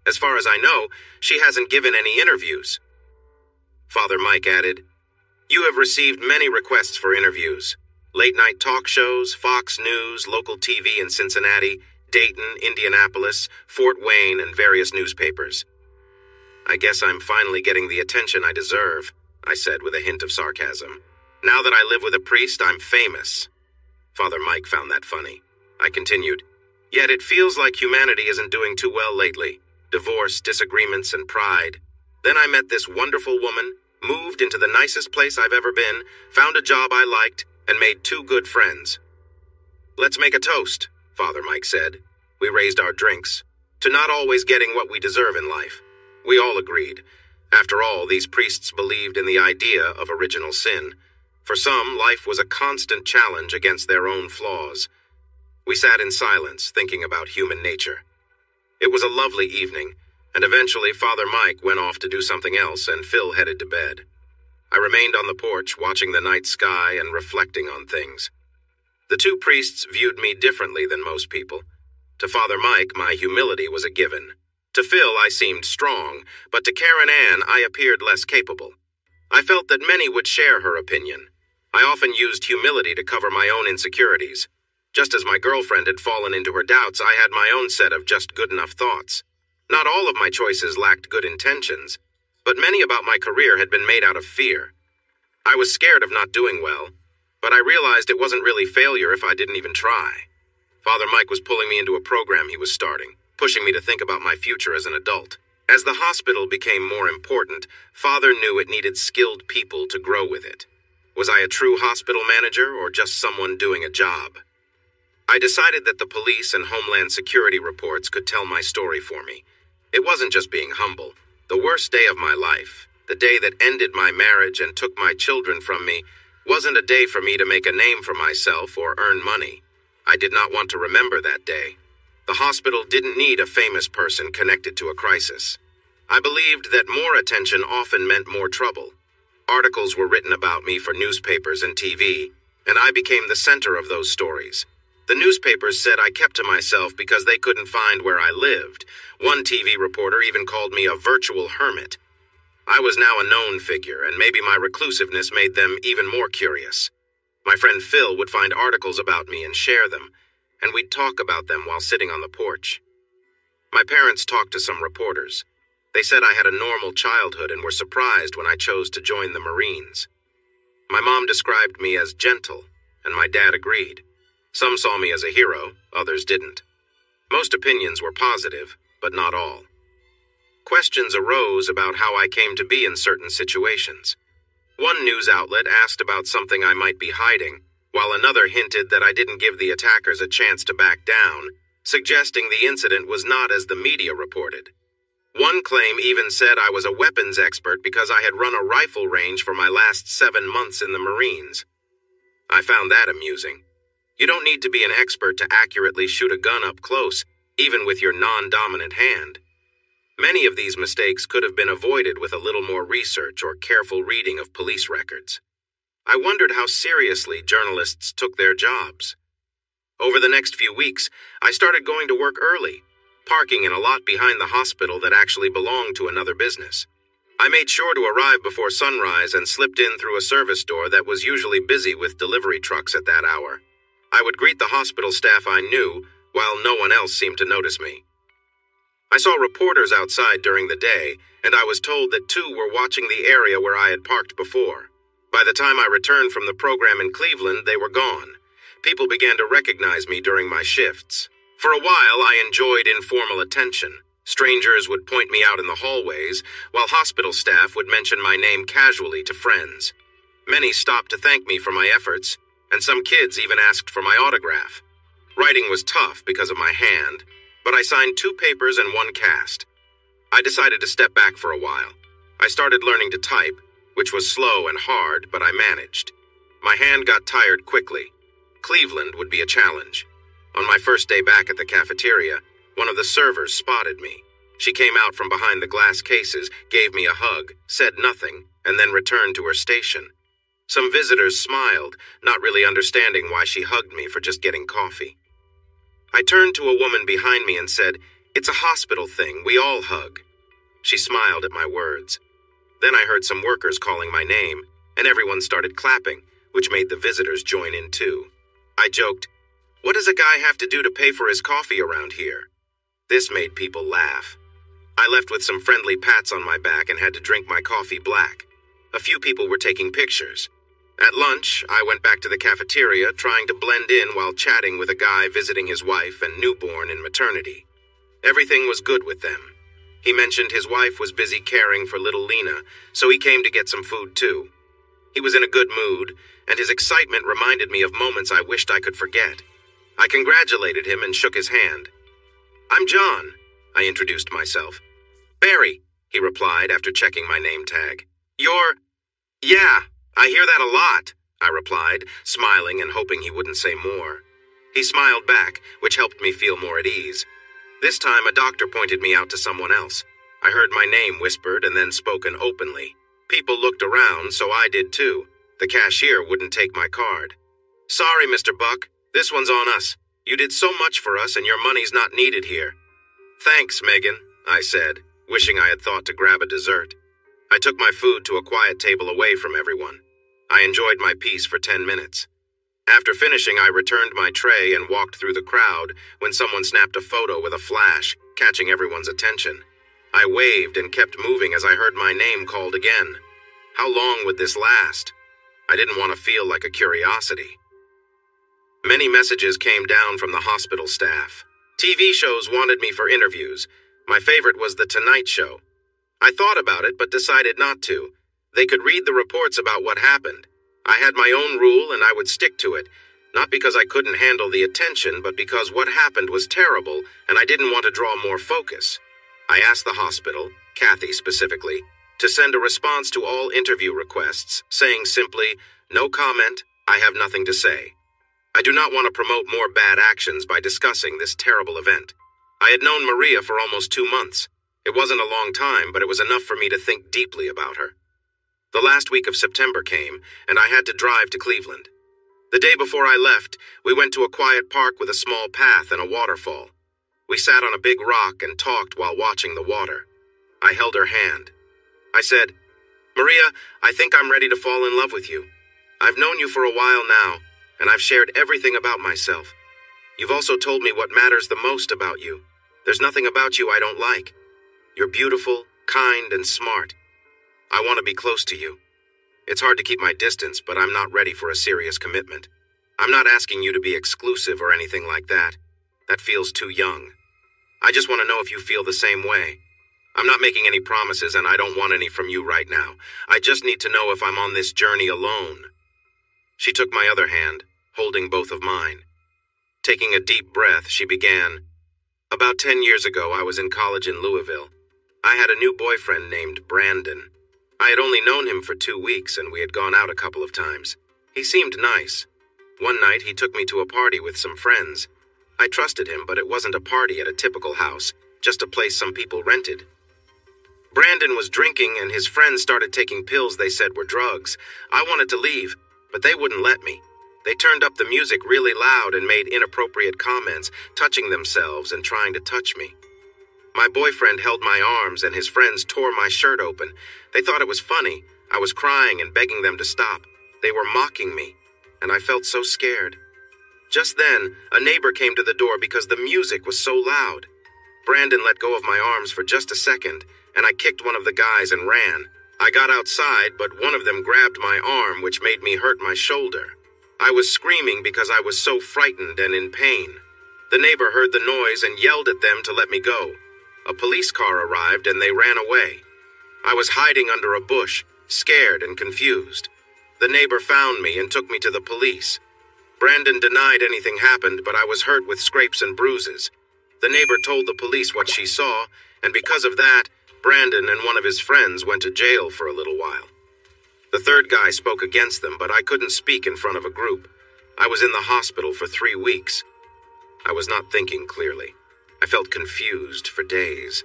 As far as I know, she hasn't given any interviews." Father Mike added, "You have received many requests for interviews. Late-night talk shows, Fox News, local TV in Cincinnati, Dayton, Indianapolis, Fort Wayne, and various newspapers." "I guess I'm finally getting the attention I deserve," I said with a hint of sarcasm. "Now that I live with a priest, I'm famous." Father Mike found that funny. I continued, "Yet it feels like humanity isn't doing too well lately. Divorce, disagreements, and pride. Then I met this wonderful woman, moved into the nicest place I've ever been, found a job I liked, and made 2 good friends." "Let's make a toast," Father Mike said. We raised our drinks, to not always getting what we deserve in life. We all agreed. After all, these priests believed in the idea of original sin. For some, life was a constant challenge against their own flaws. We sat in silence, thinking about human nature. It was a lovely evening, and eventually Father Mike went off to do something else and Phil headed to bed. I remained on the porch, watching the night sky and reflecting on things. The 2 priests viewed me differently than most people. To Father Mike, my humility was a given. To Phil, I seemed strong, but to Karen Ann, I appeared less capable. I felt that many would share her opinion. I often used humility to cover my own insecurities. Just as my girlfriend had fallen into her doubts, I had my own set of just good enough thoughts. Not all of my choices lacked good intentions, but many about my career had been made out of fear. I was scared of not doing well, but I realized it wasn't really failure if I didn't even try. Father Mike was pulling me into a program he was starting, pushing me to think about my future as an adult. As the hospital became more important, Father knew it needed skilled people to grow with it. Was I a true hospital manager or just someone doing a job? I decided that the police and Homeland Security reports could tell my story for me. It wasn't just being humble. The worst day of my life, the day that ended my marriage and took my children from me, wasn't a day for me to make a name for myself or earn money. I did not want to remember that day. The hospital didn't need a famous person connected to a crisis. I believed that more attention often meant more trouble. Articles were written about me for newspapers and TV, and I became the center of those stories. The newspapers said I kept to myself because they couldn't find where I lived. One TV reporter even called me a virtual hermit. I was now a known figure, and maybe my reclusiveness made them even more curious. My friend Phil would find articles about me and share them, and we'd talk about them while sitting on the porch. My parents talked to some reporters. They said I had a normal childhood and were surprised when I chose to join the Marines. My mom described me as gentle, and my dad agreed. Some saw me as a hero, others didn't. Most opinions were positive, but not all. Questions arose about how I came to be in certain situations. One news outlet asked about something I might be hiding, while another hinted that I didn't give the attackers a chance to back down, suggesting the incident was not as the media reported. One claim even said I was a weapons expert because I had run a rifle range for my last 7 months in the Marines. I found that amusing. You don't need to be an expert to accurately shoot a gun up close, even with your non-dominant hand. Many of these mistakes could have been avoided with a little more research or careful reading of police records. I wondered how seriously journalists took their jobs. Over the next few weeks, I started going to work early, parking in a lot behind the hospital that actually belonged to another business. I made sure to arrive before sunrise and slipped in through a service door that was usually busy with delivery trucks at that hour. I would greet the hospital staff I knew, while no one else seemed to notice me. I saw reporters outside during the day, and I was told that 2 were watching the area where I had parked before. By the time I returned from the program in Cleveland, they were gone. People began to recognize me during my shifts. For a while, I enjoyed informal attention. Strangers would point me out in the hallways, while hospital staff would mention my name casually to friends. Many stopped to thank me for my efforts, and some kids even asked for my autograph. Writing was tough because of my hand, but I signed 2 papers and 1 cast. I decided to step back for a while. I started learning to type, which was slow and hard, but I managed. My hand got tired quickly. Cleveland would be a challenge. On my first day back at the cafeteria, one of the servers spotted me. She came out from behind the glass cases, gave me a hug, said nothing, and then returned to her station. Some visitors smiled, not really understanding why she hugged me for just getting coffee. I turned to a woman behind me and said, "It's a hospital thing, we all hug." She smiled at my words. Then I heard some workers calling my name, and everyone started clapping, which made the visitors join in too. I joked, "What does a guy have to do to pay for his coffee around here?" This made people laugh. I left with some friendly pats on my back and had to drink my coffee black. A few people were taking pictures. At lunch, I went back to the cafeteria trying to blend in while chatting with a guy visiting his wife and newborn in maternity. Everything was good with them. He mentioned his wife was busy caring for little Lena, so he came to get some food too. He was in a good mood, and his excitement reminded me of moments I wished I could forget. I congratulated him and shook his hand. "I'm John," I introduced myself. "Barry," he replied after checking my name tag. "Yeah, I hear that a lot," I replied, smiling and hoping he wouldn't say more. He smiled back, which helped me feel more at ease. This time, a doctor pointed me out to someone else. I heard my name whispered and then spoken openly. People looked around, so I did too. The cashier wouldn't take my card. "Sorry, Mr. Buck, this one's on us. You did so much for us and your money's not needed here." "Thanks, Megan," I said, wishing I had thought to grab a dessert. I took my food to a quiet table away from everyone. I enjoyed my peace for 10 minutes. After finishing, I returned my tray and walked through the crowd when someone snapped a photo with a flash, catching everyone's attention. I waved and kept moving as I heard my name called again. How long would this last? I didn't want to feel like a curiosity. Many messages came down from the hospital staff. TV shows wanted me for interviews. My favorite was The Tonight Show. I thought about it but decided not to. They could read the reports about what happened. I had my own rule and I would stick to it, not because I couldn't handle the attention, but because what happened was terrible and I didn't want to draw more focus. I asked the hospital, Kathy specifically, to send a response to all interview requests, saying simply, "No comment, I have nothing to say." I do not want to promote more bad actions by discussing this terrible event. I had known Maria for almost 2 months. It wasn't a long time, but it was enough for me to think deeply about her. The last week of September came, and I had to drive to Cleveland. The day before I left, we went to a quiet park with a small path and a waterfall. We sat on a big rock and talked while watching the water. I held her hand. I said, "Maria, I think I'm ready to fall in love with you. I've known you for a while now, and I've shared everything about myself. You've also told me what matters the most about you. There's nothing about you I don't like. You're beautiful, kind, and smart. I want to be close to you. It's hard to keep my distance, but I'm not ready for a serious commitment. I'm not asking you to be exclusive or anything like that. That feels too young. I just want to know if you feel the same way. I'm not making any promises and I don't want any from you right now. I just need to know if I'm on this journey alone." She took my other hand, holding both of mine. Taking a deep breath, she began, "About 10 years ago, I was in college in Louisville. I had a new boyfriend named Brandon. I had only known him for 2 weeks and we had gone out a couple of times. He seemed nice. One night, he took me to a party with some friends. I trusted him, but it wasn't a party at a typical house, just a place some people rented. Brandon was drinking and his friends started taking pills they said were drugs. I wanted to leave, but they wouldn't let me. They turned up the music really loud and made inappropriate comments, touching themselves and trying to touch me. My boyfriend held my arms and his friends tore my shirt open. They thought it was funny. I was crying and begging them to stop. They were mocking me, and I felt so scared. Just then, a neighbor came to the door because the music was so loud. Brandon let go of my arms for just a second, and I kicked one of the guys and ran. I got outside, but one of them grabbed my arm, which made me hurt my shoulder. I was screaming because I was so frightened and in pain. The neighbor heard the noise and yelled at them to let me go. A police car arrived and they ran away. I was hiding under a bush, scared and confused. The neighbor found me and took me to the police. Brandon denied anything happened, but I was hurt with scrapes and bruises. The neighbor told the police what she saw, and because of that, Brandon and one of his friends went to jail for a little while. The third guy spoke against them, but I couldn't speak in front of a group. I was in the hospital for 3 weeks. I was not thinking clearly. I felt confused for days.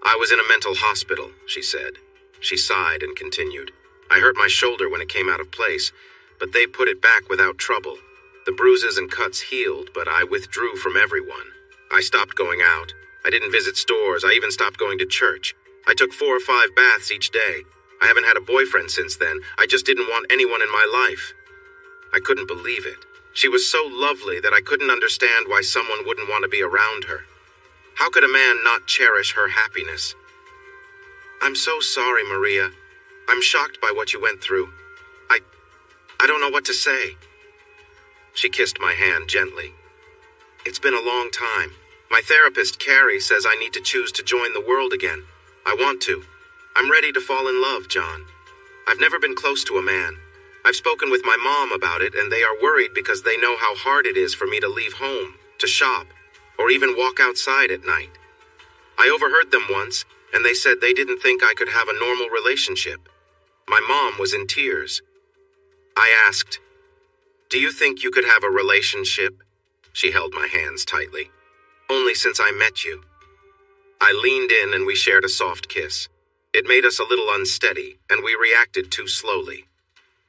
I was in a mental hospital, she said. She sighed and continued. I hurt my shoulder when it came out of place, but they put it back without trouble. The bruises and cuts healed, but I withdrew from everyone. I stopped going out. I didn't visit stores. I even stopped going to church. I took 4 or 5 baths each day. I haven't had a boyfriend since then. I just didn't want anyone in my life. I couldn't believe it. She was so lovely that I couldn't understand why someone wouldn't want to be around her. How could a man not cherish her happiness? I'm so sorry, Maria. I'm shocked by what you went through. I don't know what to say. She kissed my hand gently. It's been a long time. My therapist, Carrie, says I need to choose to join the world again. I want to. I'm ready to fall in love, John. I've never been close to a man. I've spoken with my mom about it, and they are worried because they know how hard it is for me to leave home, to shop, or even walk outside at night. I overheard them once, and they said they didn't think I could have a normal relationship. My mom was in tears. I asked, "Do you think you could have a relationship?" She held my hands tightly. "Only since I met you." I leaned in and we shared a soft kiss. It made us a little unsteady, and we reacted too slowly.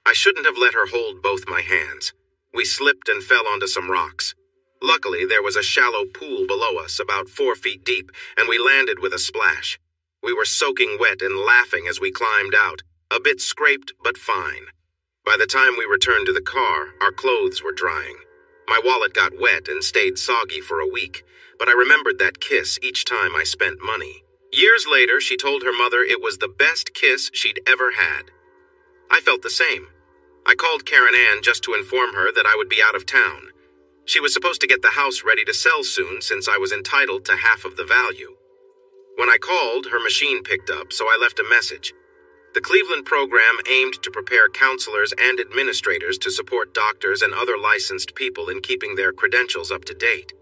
I shouldn't have let her hold both my hands. We slipped and fell onto some rocks. Luckily, there was a shallow pool below us, about 4 feet deep, and we landed with a splash. We were soaking wet and laughing as we climbed out, a bit scraped but fine. By the time we returned to the car, our clothes were drying. My wallet got wet and stayed soggy for a week, but I remembered that kiss each time I spent money. Years later, she told her mother it was the best kiss she'd ever had. I felt the same. I called Karen Ann just to inform her that I would be out of town. She was supposed to get the house ready to sell soon since I was entitled to half of the value. When I called, her machine picked up, so I left a message. The Cleveland program aimed to prepare counselors and administrators to support doctors and other licensed people in keeping their credentials up to date.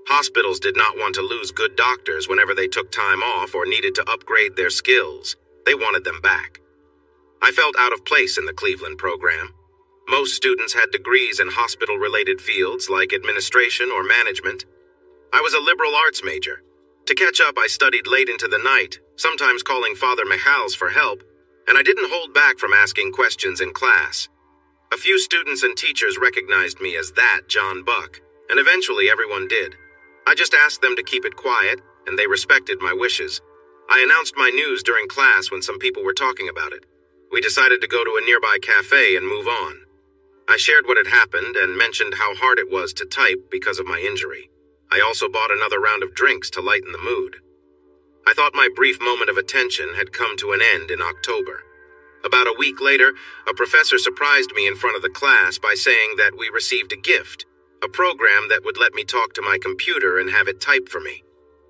Hospitals did not want to lose good doctors whenever they took time off or needed to upgrade their skills. They wanted them back. I felt out of place in the Cleveland program. Most students had degrees in hospital-related fields like administration or management. I was a liberal arts major. To catch up, I studied late into the night, sometimes calling Father Michals for help, and I didn't hold back from asking questions in class. A few students and teachers recognized me as that John Buck, and eventually everyone did. I just asked them to keep it quiet, and they respected my wishes. I announced my news during class when some people were talking about it. We decided to go to a nearby cafe and move on. I shared what had happened and mentioned how hard it was to type because of my injury. I also bought another round of drinks to lighten the mood. I thought my brief moment of attention had come to an end in October. About a week later, a professor surprised me in front of the class by saying that we received a gift, a program that would let me talk to my computer and have it type for me.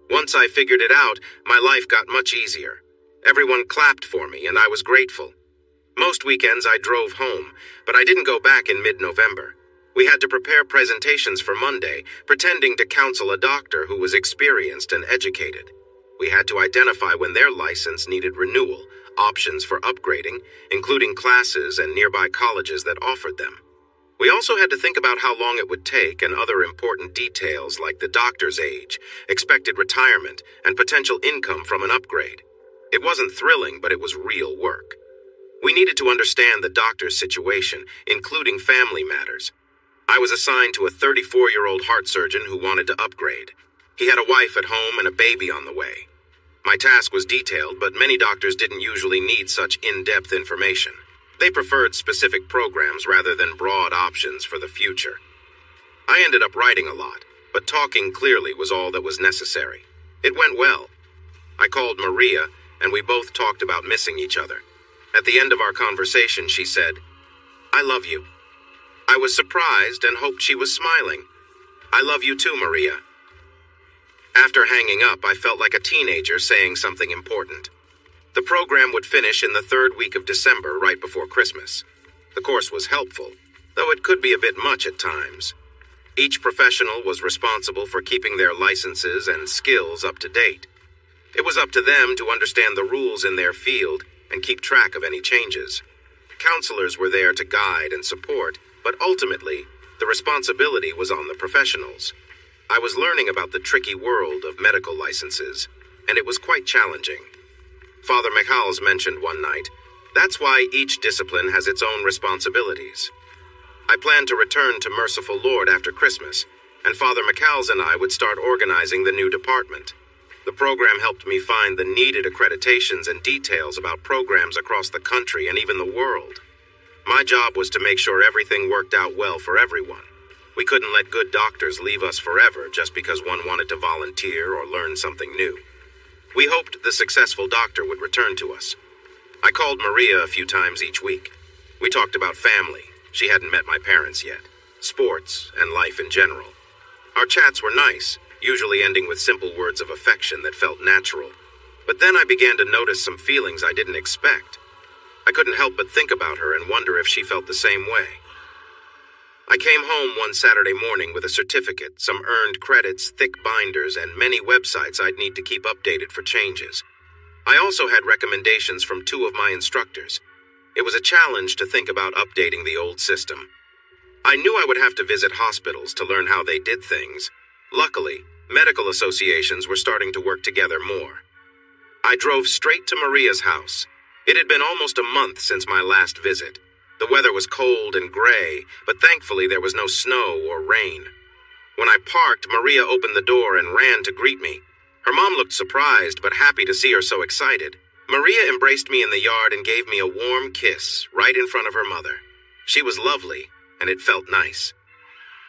Once I figured it out, my life got much easier. Everyone clapped for me, and I was grateful. Most weekends I drove home, but I didn't go back in mid-November. We had to prepare presentations for Monday, pretending to counsel a doctor who was experienced and educated. We had to identify when their license needed renewal, options for upgrading, including classes and nearby colleges that offered them. We also had to think about how long it would take and other important details like the doctor's age, expected retirement, and potential income from an upgrade. It wasn't thrilling, but it was real work. We needed to understand the doctor's situation, including family matters. I was assigned to a 34-year-old heart surgeon who wanted to upgrade. He had a wife at home and a baby on the way. My task was detailed, but many doctors didn't usually need such in-depth information. They preferred specific programs rather than broad options for the future. I ended up writing a lot, but talking clearly was all that was necessary. It went well. I called Maria, and we both talked about missing each other. At the end of our conversation, she said, "I love you." I was surprised and hoped she was smiling. "I love you too, Maria." After hanging up, I felt like a teenager saying something important. The program would finish in the 3rd week of December, right before Christmas. The course was helpful, though it could be a bit much at times. Each professional was responsible for keeping their licenses and skills up to date. It was up to them to understand the rules in their field and keep track of any changes. Counselors were there to guide and support, but ultimately, the responsibility was on the professionals. I was learning about the tricky world of medical licenses, and it was quite challenging. Father McHowells mentioned one night, "That's why each discipline has its own responsibilities." I planned to return to Merciful Lord after Christmas, and Father McHowells and I would start organizing the new department. The program helped me find the needed accreditations and details about programs across the country and even the world. My job was to make sure everything worked out well for everyone. We couldn't let good doctors leave us forever just because one wanted to volunteer or learn something new. We hoped the successful doctor would return to us. I called Maria a few times each week. We talked about family. She hadn't met my parents yet. Sports, and life in general. Our chats were nice, usually ending with simple words of affection that felt natural. But then I began to notice some feelings I didn't expect. I couldn't help but think about her and wonder if she felt the same way. I came home one Saturday morning with a certificate, some earned credits, thick binders, and many websites I'd need to keep updated for changes. I also had recommendations from 2 of my instructors. It was a challenge to think about updating the old system. I knew I would have to visit hospitals to learn how they did things. Luckily, medical associations were starting to work together more. I drove straight to Maria's house. It had been almost a month since my last visit. The weather was cold and gray, but thankfully there was no snow or rain. When I parked, Maria opened the door and ran to greet me. Her mom looked surprised, but happy to see her so excited. Maria embraced me in the yard and gave me a warm kiss right in front of her mother. She was lovely, and it felt nice.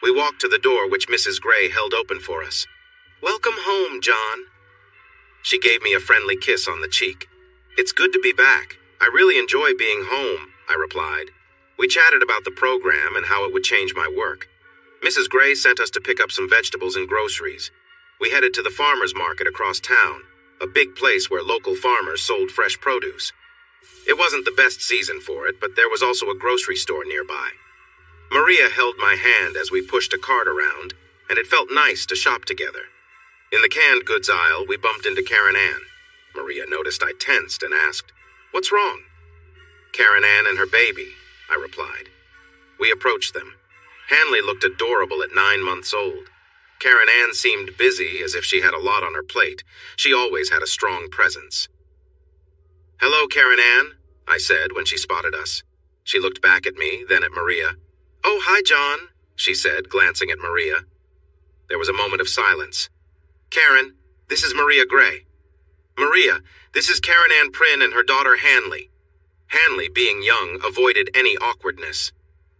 We walked to the door, which Mrs. Gray held open for us. "Welcome home, John." She gave me a friendly kiss on the cheek. "It's good to be back. I really enjoy being home," I replied. We chatted about the program and how it would change my work. Mrs. Gray sent us to pick up some vegetables and groceries. We headed to the farmer's market across town, a big place where local farmers sold fresh produce. It wasn't the best season for it, but there was also a grocery store nearby. Maria held my hand as we pushed a cart around, and it felt nice to shop together. In the canned goods aisle, we bumped into Karen Ann. Maria noticed I tensed and asked, "What's wrong?" "Karen Ann and her baby," I replied. We approached them. Hanley looked adorable at 9 months old. Karen Ann seemed busy, as if she had a lot on her plate. She always had a strong presence. "Hello, Karen Ann," I said when she spotted us. She looked back at me, then at Maria. "Oh, hi, John," she said, glancing at Maria. There was a moment of silence. "Karen, this is Maria Gray." "Maria, this is Karen Ann Prynne and her daughter Hanley." Hanley, being young, avoided any awkwardness.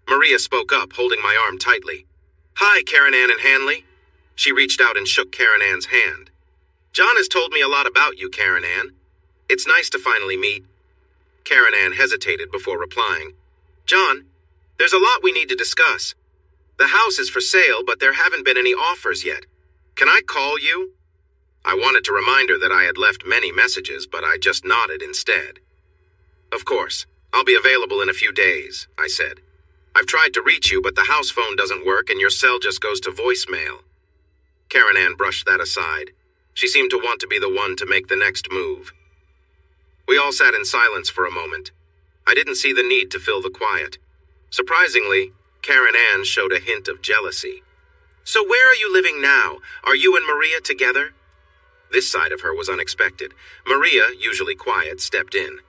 Maria spoke up, holding my arm tightly. "Hi, Karen Ann and Hanley." She reached out and shook Karen Ann's hand. "John has told me a lot about you, Karen Ann. It's nice to finally meet." Karen Ann hesitated before replying. "John, there's a lot we need to discuss. The house is for sale, but there haven't been any offers yet. Can I call you?" I wanted to remind her that I had left many messages, but I just nodded instead. "Of course. I'll be available in a few days," I said. "I've tried to reach you, but the house phone doesn't work and your cell just goes to voicemail." Karen Ann brushed that aside. She seemed to want to be the one to make the next move. We all sat in silence for a moment. I didn't see the need to fill the quiet. Surprisingly, Karen Ann showed a hint of jealousy. "So where are you living now? Are you and Maria together?" This side of her was unexpected. Maria, usually quiet, stepped in.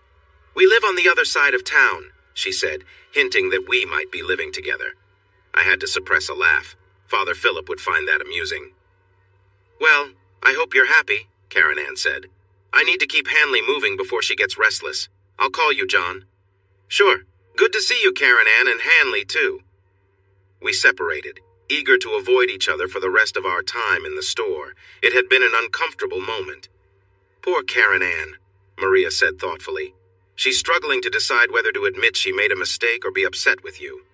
"We live on the other side of town," she said, hinting that we might be living together. I had to suppress a laugh. Father Philip would find that amusing. "Well, I hope you're happy," Karen Ann said. "I need to keep Hanley moving before she gets restless. I'll call you, John." "Sure. Good to see you, Karen Ann, and Hanley, too." We separated, eager to avoid each other for the rest of our time in the store. It had been an uncomfortable moment. "Poor Karen Ann," Maria said thoughtfully. "She's struggling to decide whether to admit she made a mistake or be upset with you."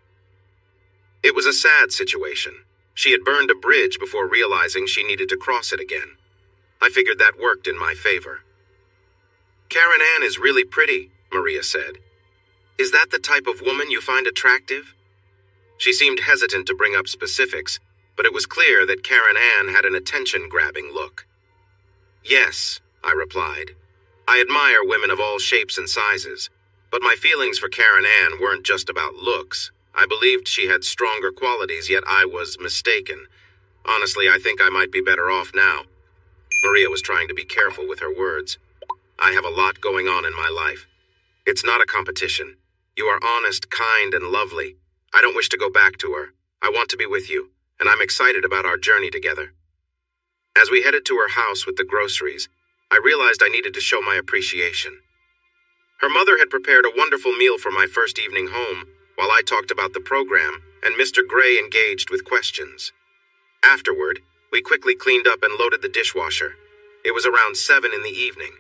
It was a sad situation. She had burned a bridge before realizing she needed to cross it again. I figured that worked in my favor. "Karen Ann is really pretty," Maria said. "Is that the type of woman you find attractive?" She seemed hesitant to bring up specifics, but it was clear that Karen Ann had an attention-grabbing look. "Yes," I replied. "I admire women of all shapes and sizes, but my feelings for Karen Ann weren't just about looks. I believed she had stronger qualities, yet I was mistaken. Honestly, I think I might be better off now." Maria was trying to be careful with her words. I have a lot going on in my life. It's not a competition. You are honest, kind, and lovely. I don't wish to go back to her. I want to be with you, and I'm excited about our journey together. As we headed to her house with the groceries, I realized I needed to show my appreciation. Her mother had prepared a wonderful meal for my first evening home, while I talked about the program, and Mr. Gray engaged with questions. Afterward, we quickly cleaned up and loaded the dishwasher. It was around 7 in the evening.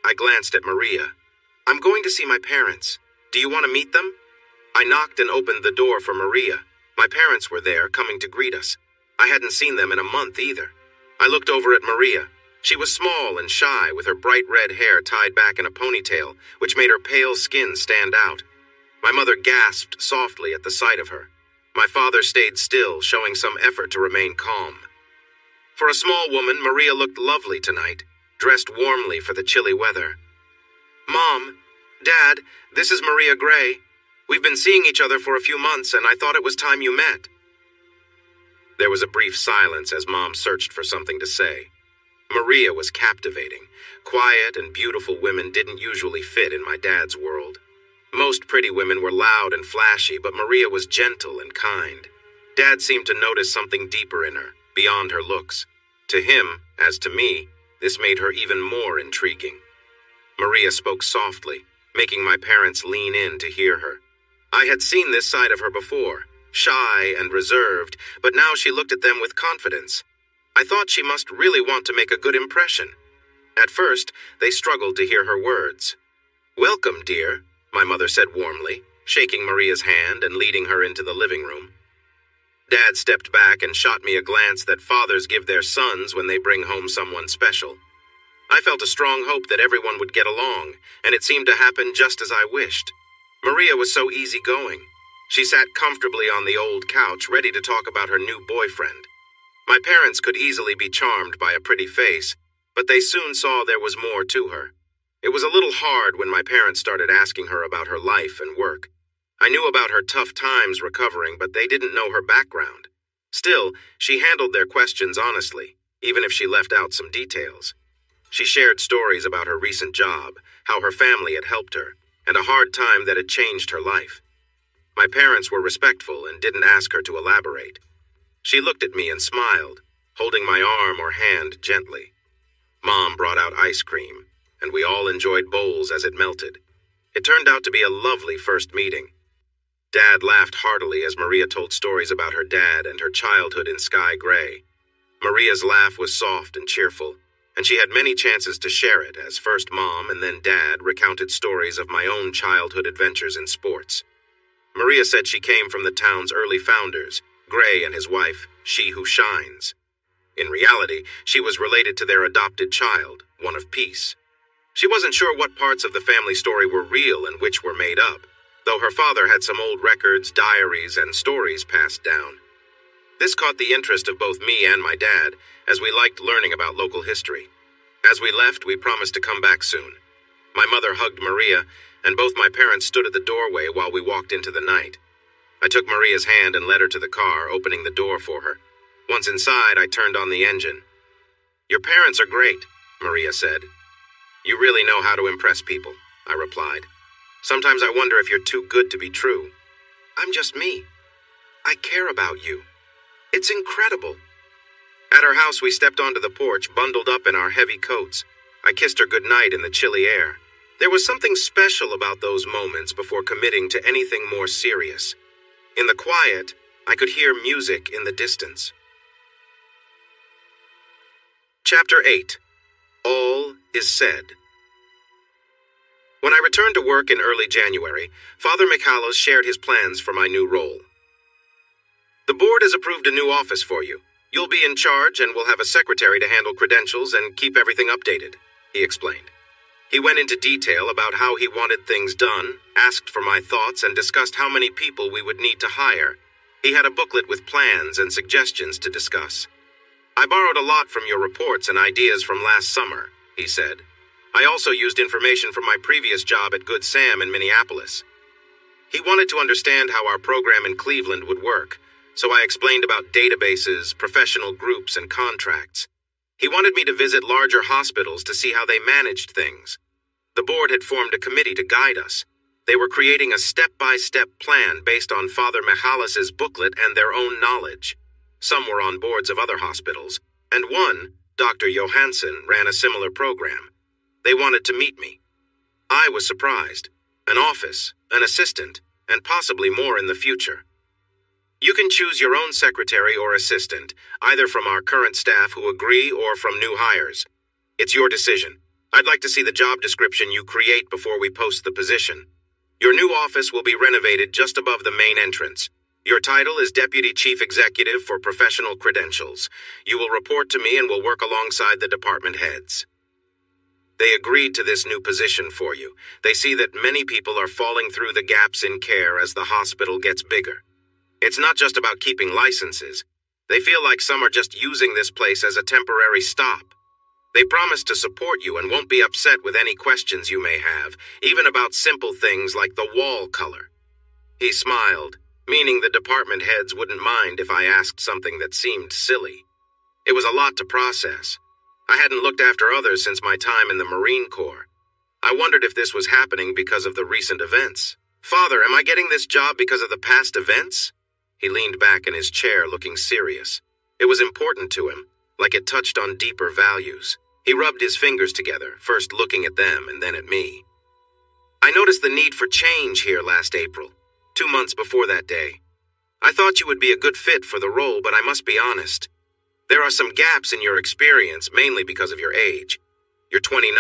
I glanced at Maria. I'm going to see my parents. Do you want to meet them? I knocked and opened the door for Maria. My parents were there, coming to greet us. I hadn't seen them in a month either. I looked over at Maria. She was small and shy, with her bright red hair tied back in a ponytail, which made her pale skin stand out. My mother gasped softly at the sight of her. My father stayed still, showing some effort to remain calm. For a small woman, Maria looked lovely tonight, dressed warmly for the chilly weather. Mom, Dad, this is Maria Gray. We've been seeing each other for a few months, and I thought it was time you met. There was a brief silence as Mom searched for something to say. Maria was captivating. Quiet and beautiful women didn't usually fit in my dad's world. Most pretty women were loud and flashy, but Maria was gentle and kind. Dad seemed to notice something deeper in her, beyond her looks. To him, as to me, this made her even more intriguing. Maria spoke softly, making my parents lean in to hear her. I had seen this side of her before, shy and reserved, but now she looked at them with confidence. I thought she must really want to make a good impression. At first, they struggled to hear her words. Welcome, dear, my mother said warmly, shaking Maria's hand and leading her into the living room. Dad stepped back and shot me a glance that fathers give their sons when they bring home someone special. I felt a strong hope that everyone would get along, and it seemed to happen just as I wished. Maria was so easygoing. She sat comfortably on the old couch, ready to talk about her new boyfriend. My parents could easily be charmed by a pretty face, but they soon saw there was more to her. It was a little hard when my parents started asking her about her life and work. I knew about her tough times recovering, but they didn't know her background. Still, she handled their questions honestly, even if she left out some details. She shared stories about her recent job, how her family had helped her, and a hard time that had changed her life. My parents were respectful and didn't ask her to elaborate. She looked at me and smiled, holding my arm or hand gently. Mom brought out ice cream, and we all enjoyed bowls as it melted. It turned out to be a lovely first meeting. Dad laughed heartily as Maria told stories about her dad and her childhood in Sky Gray. Maria's laugh was soft and cheerful, and she had many chances to share it as first Mom and then Dad recounted stories of my own childhood adventures in sports. Maria said she came from the town's early founders, Gray and his wife, She Who Shines. In reality, she was related to their adopted child, one of peace. She wasn't sure what parts of the family story were real and which were made up, though her father had some old records, diaries, and stories passed down. This caught the interest of both me and my dad, as we liked learning about local history. As we left, we promised to come back soon. My mother hugged Maria, and both my parents stood at the doorway while we walked into the night. I took Maria's hand and led her to the car, opening the door for her. Once inside, I turned on the engine. Your parents are great, Maria said. You really know how to impress people, I replied. Sometimes I wonder if you're too good to be true. I'm just me. I care about you. It's incredible. At her house, we stepped onto the porch, bundled up in our heavy coats. I kissed her goodnight in the chilly air. There was something special about those moments before committing to anything more serious. In the quiet, I could hear music in the distance. Chapter 8. All is Said. When I returned to work in early January, Father Michalos shared his plans for my new role. The board has approved a new office for you. You'll be in charge and will have a secretary to handle credentials and keep everything updated, he explained. He went into detail about how he wanted things done, asked for my thoughts, and discussed how many people we would need to hire. He had a booklet with plans and suggestions to discuss. I borrowed a lot from your reports and ideas from last summer, he said. I also used information from my previous job at Good Sam in Minneapolis. He wanted to understand how our program in Cleveland would work, so I explained about databases, professional groups, and contracts. He wanted me to visit larger hospitals to see how they managed things. The board had formed a committee to guide us. They were creating a step-by-step plan based on Father Michalis' booklet and their own knowledge. Some were on boards of other hospitals, and one, Dr. Johansson, ran a similar program. They wanted to meet me. I was surprised. An office, an assistant, and possibly more in the future. You can choose your own secretary or assistant, either from our current staff who agree or from new hires. It's your decision. I'd like to see the job description you create before we post the position. Your new office will be renovated just above the main entrance. Your title is Deputy Chief Executive for Professional Credentials. You will report to me and will work alongside the department heads. They agreed to this new position for you. They see that many people are falling through the gaps in care as the hospital gets bigger. It's not just about keeping licenses. They feel like some are just using this place as a temporary stop. They promise to support you and won't be upset with any questions you may have, even about simple things like the wall color. He smiled, meaning the department heads wouldn't mind if I asked something that seemed silly. It was a lot to process. I hadn't looked after others since my time in the Marine Corps. I wondered if this was happening because of the recent events. Father, am I getting this job because of the past events? He leaned back in his chair, looking serious. It was important to him, like it touched on deeper values. He rubbed his fingers together, first looking at them and then at me. I noticed the need for change here last April, 2 months before that day. I thought you would be a good fit for the role, but I must be honest. There are some gaps in your experience, mainly because of your age. You're 29,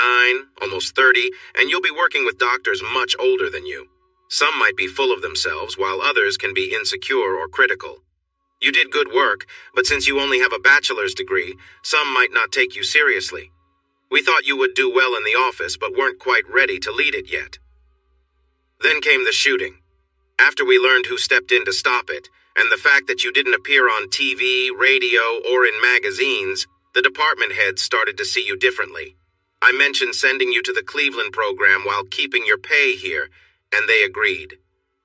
almost 30, and you'll be working with doctors much older than you. Some might be full of themselves, while others can be insecure or critical. You did good work, but since you only have a bachelor's degree, some might not take you seriously. We thought you would do well in the office, but weren't quite ready to lead it yet. Then came the shooting. After we learned who stepped in to stop it, and the fact that you didn't appear on TV, radio, or in magazines, the department heads started to see you differently. I mentioned sending you to the Cleveland program while keeping your pay here, and they agreed.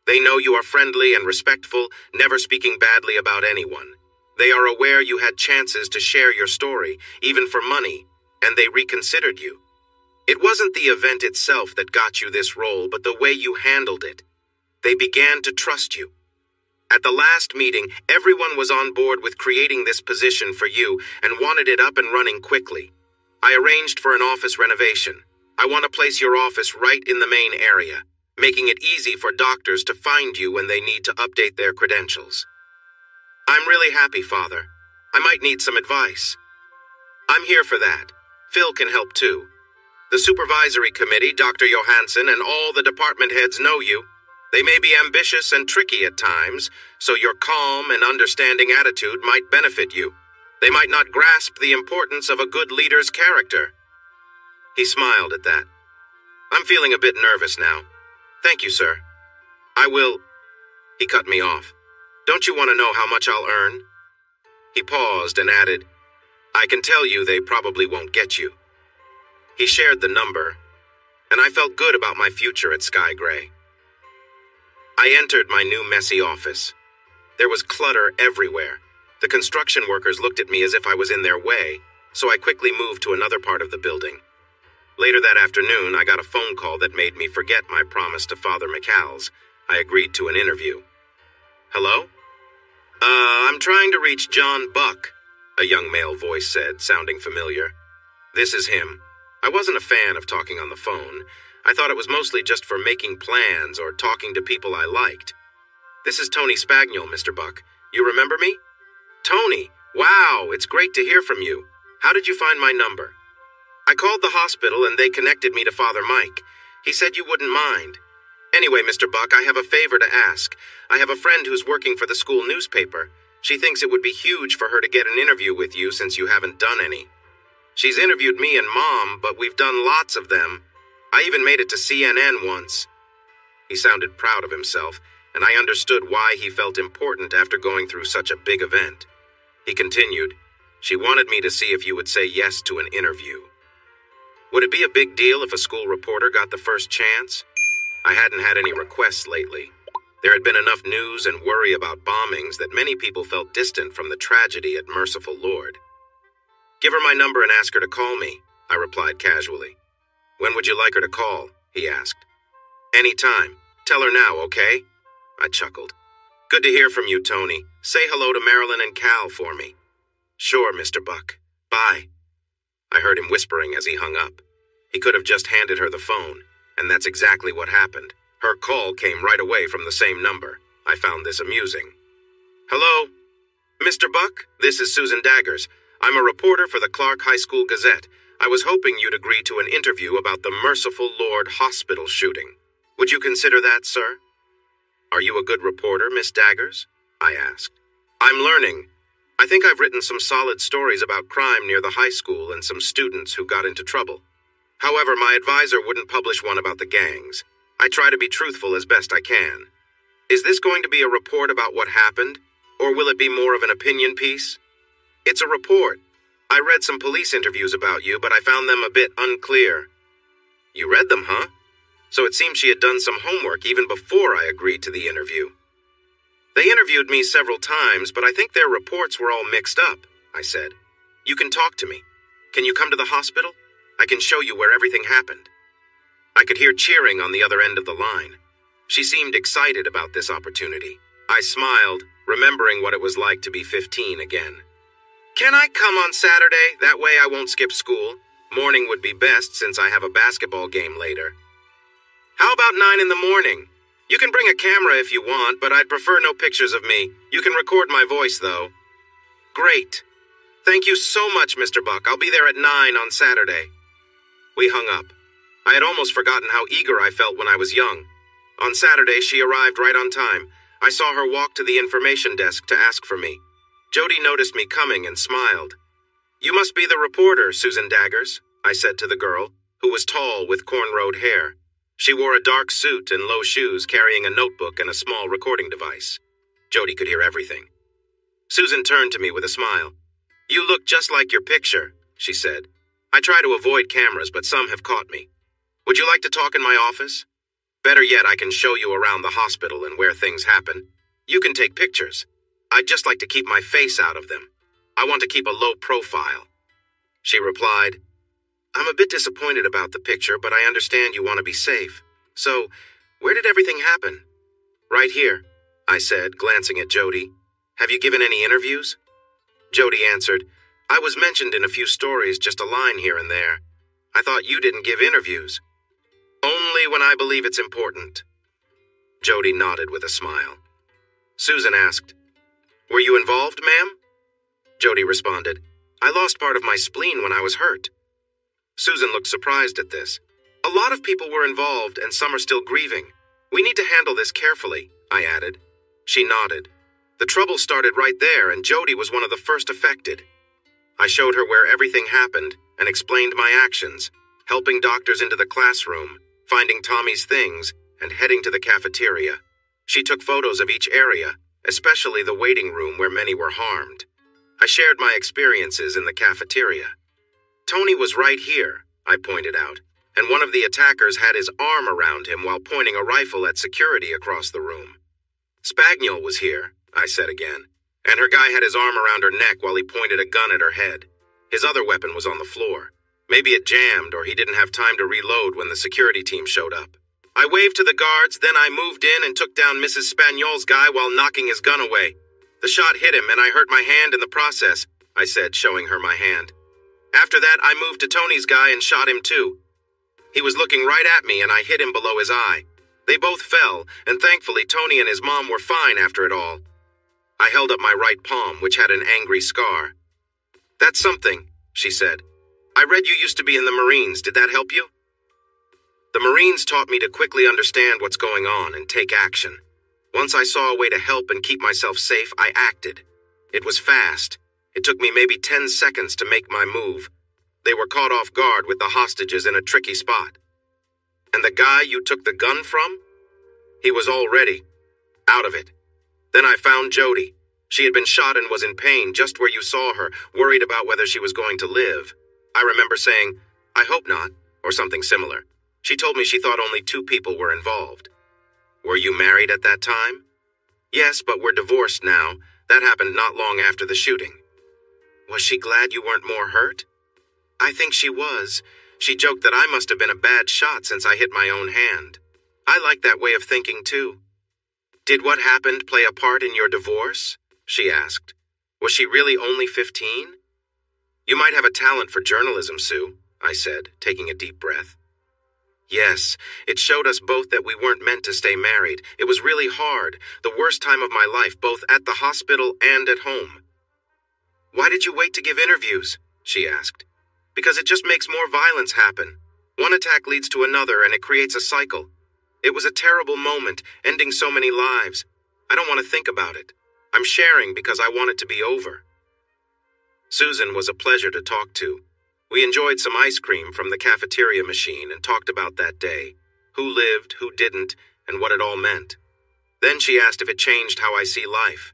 They know you are friendly and respectful, never speaking badly about anyone. They are aware you had chances to share your story, even for money, and they reconsidered you. It wasn't the event itself that got you this role, but the way you handled it. They began to trust you. At the last meeting, everyone was on board with creating this position for you and wanted it up and running quickly. I arranged for an office renovation. I want to place your office right in the main area, making it easy for doctors to find you when they need to update their credentials. I'm really happy, Father. I might need some advice. I'm here for that. Phil can help too. The supervisory committee, Dr. Johansson, and all the department heads know you. They may be ambitious and tricky at times, so your calm and understanding attitude might benefit you. They might not grasp the importance of a good leader's character. He smiled at that. I'm feeling a bit nervous now. Thank you, sir. I will... He cut me off. Don't you want to know how much I'll earn? He paused and added, I can tell you they probably won't get you. He shared the number, and I felt good about my future at Sky Gray. I entered my new messy office. There was clutter everywhere. The construction workers looked at me as if I was in their way, so I quickly moved to another part of the building. Later that afternoon, I got a phone call that made me forget my promise to Father McCalls. I agreed to an interview. Hello? I'm trying to reach John Buck, a young male voice said, sounding familiar. This is him. I wasn't a fan of talking on the phone. I thought it was mostly just for making plans or talking to people I liked. This is Tony Spagnol, Mr. Buck. You remember me? Tony! Wow, it's great to hear from you. How did you find my number? I called the hospital and they connected me to Father Mike. He said you wouldn't mind. Anyway, Mr. Buck, I have a favor to ask. I have a friend who's working for the school newspaper. She thinks it would be huge for her to get an interview with you since you haven't done any. She's interviewed me and Mom, but we've done lots of them. I even made it to CNN once. He sounded proud of himself, and I understood why he felt important after going through such a big event. He continued, She wanted me to see if you would say yes to an interview. Would it be a big deal if a school reporter got the first chance? I hadn't had any requests lately. There had been enough news and worry about bombings that many people felt distant from the tragedy at Merciful Lord. Give her my number and ask her to call me, I replied casually. When would you like her to call? He asked. Any time. Tell her now, okay? I chuckled. Good to hear from you, Tony. Say hello to Marilyn and Cal for me. Sure, Mr. Buck. Bye. I heard him whispering as he hung up. He could have just handed her the phone, and that's exactly what happened. Her call came right away from the same number. I found this amusing. Hello? Mr. Buck, this is Susan Daggers. I'm a reporter for the Clark High School Gazette. I was hoping you'd agree to an interview about the Merciful Lord Hospital shooting. Would you consider that, sir? Are you a good reporter, Miss Daggers? I asked. I'm learning. I think I've written some solid stories about crime near the high school and some students who got into trouble. However, my advisor wouldn't publish one about the gangs. I try to be truthful as best I can. Is this going to be a report about what happened, or will it be more of an opinion piece? It's a report. I read some police interviews about you, but I found them a bit unclear. You read them, huh? So it seems she had done some homework even before I agreed to the interview. They interviewed me several times, but I think their reports were all mixed up, I said. You can talk to me. Can you come to the hospital? I can show you where everything happened. I could hear cheering on the other end of the line. She seemed excited about this opportunity. I smiled, remembering what it was like to be 15 again. Can I come on Saturday? That way I won't skip school. Morning would be best since I have a basketball game later. How about 9 in the morning? You can bring a camera if you want, but I'd prefer no pictures of me. You can record my voice, though. Great. Thank you so much, Mr. Buck. I'll be there at 9 on Saturday. We hung up. I had almost forgotten how eager I felt when I was young. On Saturday, she arrived right on time. I saw her walk to the information desk to ask for me. Jody noticed me coming and smiled. You must be the reporter, Susan Daggers, I said to the girl, who was tall with cornrowed hair. She wore a dark suit and low shoes, carrying a notebook and a small recording device. Jody could hear everything. Susan turned to me with a smile. You look just like your picture, she said. I try to avoid cameras, but some have caught me. Would you like to talk in my office? Better yet, I can show you around the hospital and where things happen. You can take pictures. I'd just like to keep my face out of them. I want to keep a low profile. She replied, I'm a bit disappointed about the picture, but I understand you want to be safe. So, where did everything happen? Right here, I said, glancing at Jody. Have you given any interviews? Jody answered, I was mentioned in a few stories, just a line here and there. I thought you didn't give interviews. Only when I believe it's important. Jody nodded with a smile. Susan asked, Were you involved, ma'am? Jody responded, I lost part of my spleen when I was hurt. Susan looked surprised at this. A lot of people were involved and some are still grieving. We need to handle this carefully, I added. She nodded. The trouble started right there and Jody was one of the first affected. I showed her where everything happened and explained my actions, helping doctors into the classroom, finding Tommy's things, and heading to the cafeteria. She took photos of each area, especially the waiting room where many were harmed. I shared my experiences in the cafeteria. Tony was right here, I pointed out, and one of the attackers had his arm around him while pointing a rifle at security across the room. Spagnuol was here, I said again, and her guy had his arm around her neck while he pointed a gun at her head. His other weapon was on the floor. Maybe it jammed or he didn't have time to reload when the security team showed up. I waved to the guards, then I moved in and took down Mrs. Spagnuol's guy while knocking his gun away. The shot hit him and I hurt my hand in the process, I said, showing her my hand. After that, I moved to Tony's guy and shot him too. He was looking right at me and I hit him below his eye. They both fell, and thankfully Tony and his mom were fine after it all. I held up my right palm, which had an angry scar. That's something, she said. I read you used to be in the Marines. Did that help you? The Marines taught me to quickly understand what's going on and take action. Once I saw a way to help and keep myself safe, I acted. It was fast. It took me maybe 10 seconds to make my move. They were caught off guard with the hostages in a tricky spot. And the guy you took the gun from? He was already out of it. Then I found Jody. She had been shot and was in pain just where you saw her, worried about whether she was going to live. I remember saying, I hope not, or something similar. She told me she thought only 2 people were involved. Were you married at that time? Yes, but we're divorced now. That happened not long after the shooting. Was she glad you weren't more hurt? I think she was. She joked that I must have been a bad shot since I hit my own hand. I like that way of thinking, too. Did what happened play a part in your divorce? She asked. Was she really only 15? You might have a talent for journalism, Sue, I said, taking a deep breath. Yes, it showed us both that we weren't meant to stay married. It was really hard, the worst time of my life, both at the hospital and at home. Why did you wait to give interviews? She asked. Because it just makes more violence happen. One attack leads to another, and it creates a cycle. It was a terrible moment, ending so many lives. I don't want to think about it. I'm sharing because I want it to be over. Susan was a pleasure to talk to. We enjoyed some ice cream from the cafeteria machine and talked about that day, who lived, who didn't, and what it all meant. Then she asked if it changed how I see life.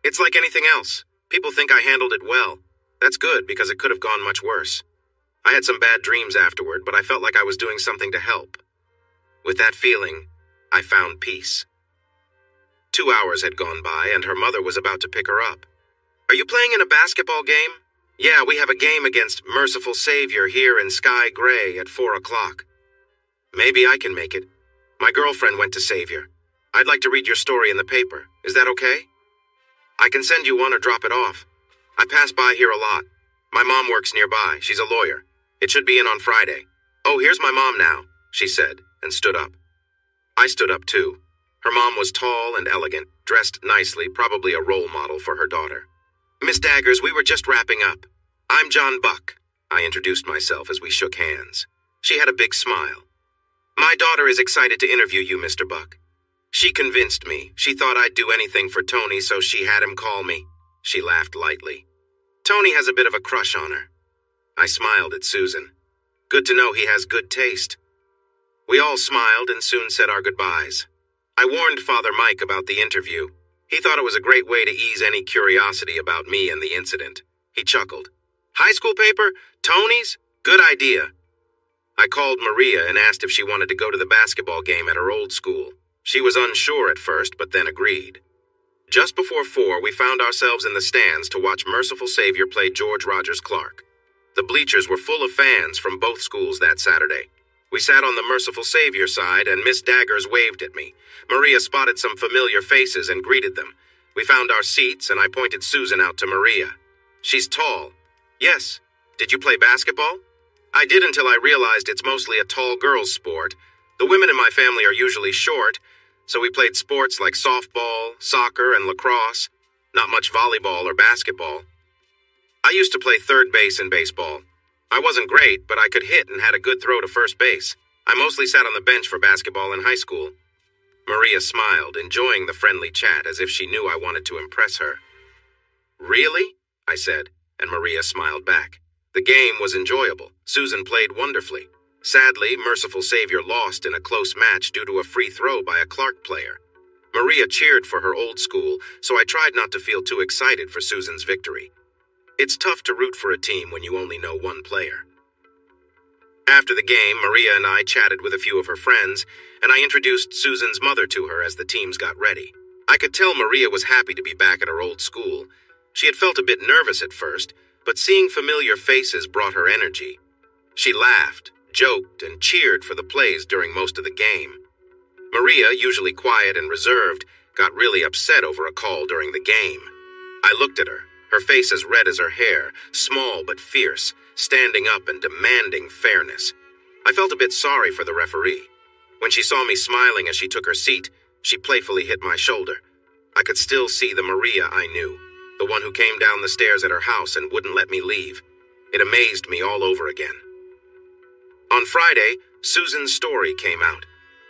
It's like anything else. People think I handled it well. That's good because it could have gone much worse. I had some bad dreams afterward, but I felt like I was doing something to help. With that feeling, I found peace. 2 hours had gone by, and her mother was about to pick her up. Are you playing in a basketball game? Yeah, we have a game against Merciful Savior here in Sky Gray at 4 o'clock. Maybe I can make it. My girlfriend went to Savior. I'd like to read your story in the paper. Is that okay? I can send you one or drop it off. I pass by here a lot. My mom works nearby. She's a lawyer. It should be in on Friday. Oh, here's my mom now, she said, and stood up. I stood up too. Her mom was tall and elegant, dressed nicely, probably a role model for her daughter. Miss Daggers, we were just wrapping up. I'm John Buck. I introduced myself as we shook hands. She had a big smile. My daughter is excited to interview you, Mr. Buck. She convinced me. She thought I'd do anything for Tony, so she had him call me. She laughed lightly. Tony has a bit of a crush on her. I smiled at Susan. Good to know he has good taste. We all smiled and soon said our goodbyes. I warned Father Mike about the interview. He thought it was a great way to ease any curiosity about me and the incident. He chuckled. High school paper? Tony's? Good idea. I called Maria and asked if she wanted to go to the basketball game at her old school. She was unsure at first, but then agreed. Just before 4, we found ourselves in the stands to watch Merciful Savior play George Rogers Clark. The bleachers were full of fans from both schools that Saturday. We sat on the Merciful Savior side, and Miss Daggers waved at me. Maria spotted some familiar faces and greeted them. We found our seats, and I pointed Susan out to Maria. She's tall. Yes. Did you play basketball? I did until I realized it's mostly a tall girl's sport. The women in my family are usually short, so we played sports like softball, soccer, and lacrosse. Not much volleyball or basketball. I used to play third base in baseball. I wasn't great, but I could hit and had a good throw to first base. I mostly sat on the bench for basketball in high school. Maria smiled, enjoying the friendly chat as if she knew I wanted to impress her. Really? I said, and Maria smiled back. The game was enjoyable. Susan played wonderfully. Sadly, Merciful Savior lost in a close match due to a free throw by a Clark player. Maria cheered for her old school, so I tried not to feel too excited for Susan's victory. It's tough to root for a team when you only know one player. After the game, Maria and I chatted with a few of her friends, and I introduced Susan's mother to her as the teams got ready. I could tell Maria was happy to be back at her old school. She had felt a bit nervous at first, but seeing familiar faces brought her energy. She laughed, joked, and cheered for the plays during most of the game. Maria, usually quiet and reserved, got really upset over a call during the game. I looked at her face as red as her hair, small but fierce, standing up and demanding fairness. I felt a bit sorry for the referee. When she saw me smiling as she took her seat, she playfully hit my shoulder. I could still see the Maria I knew, the one who came down the stairs at her house and wouldn't let me leave. It amazed me all over again. On Friday, Susan's story came out.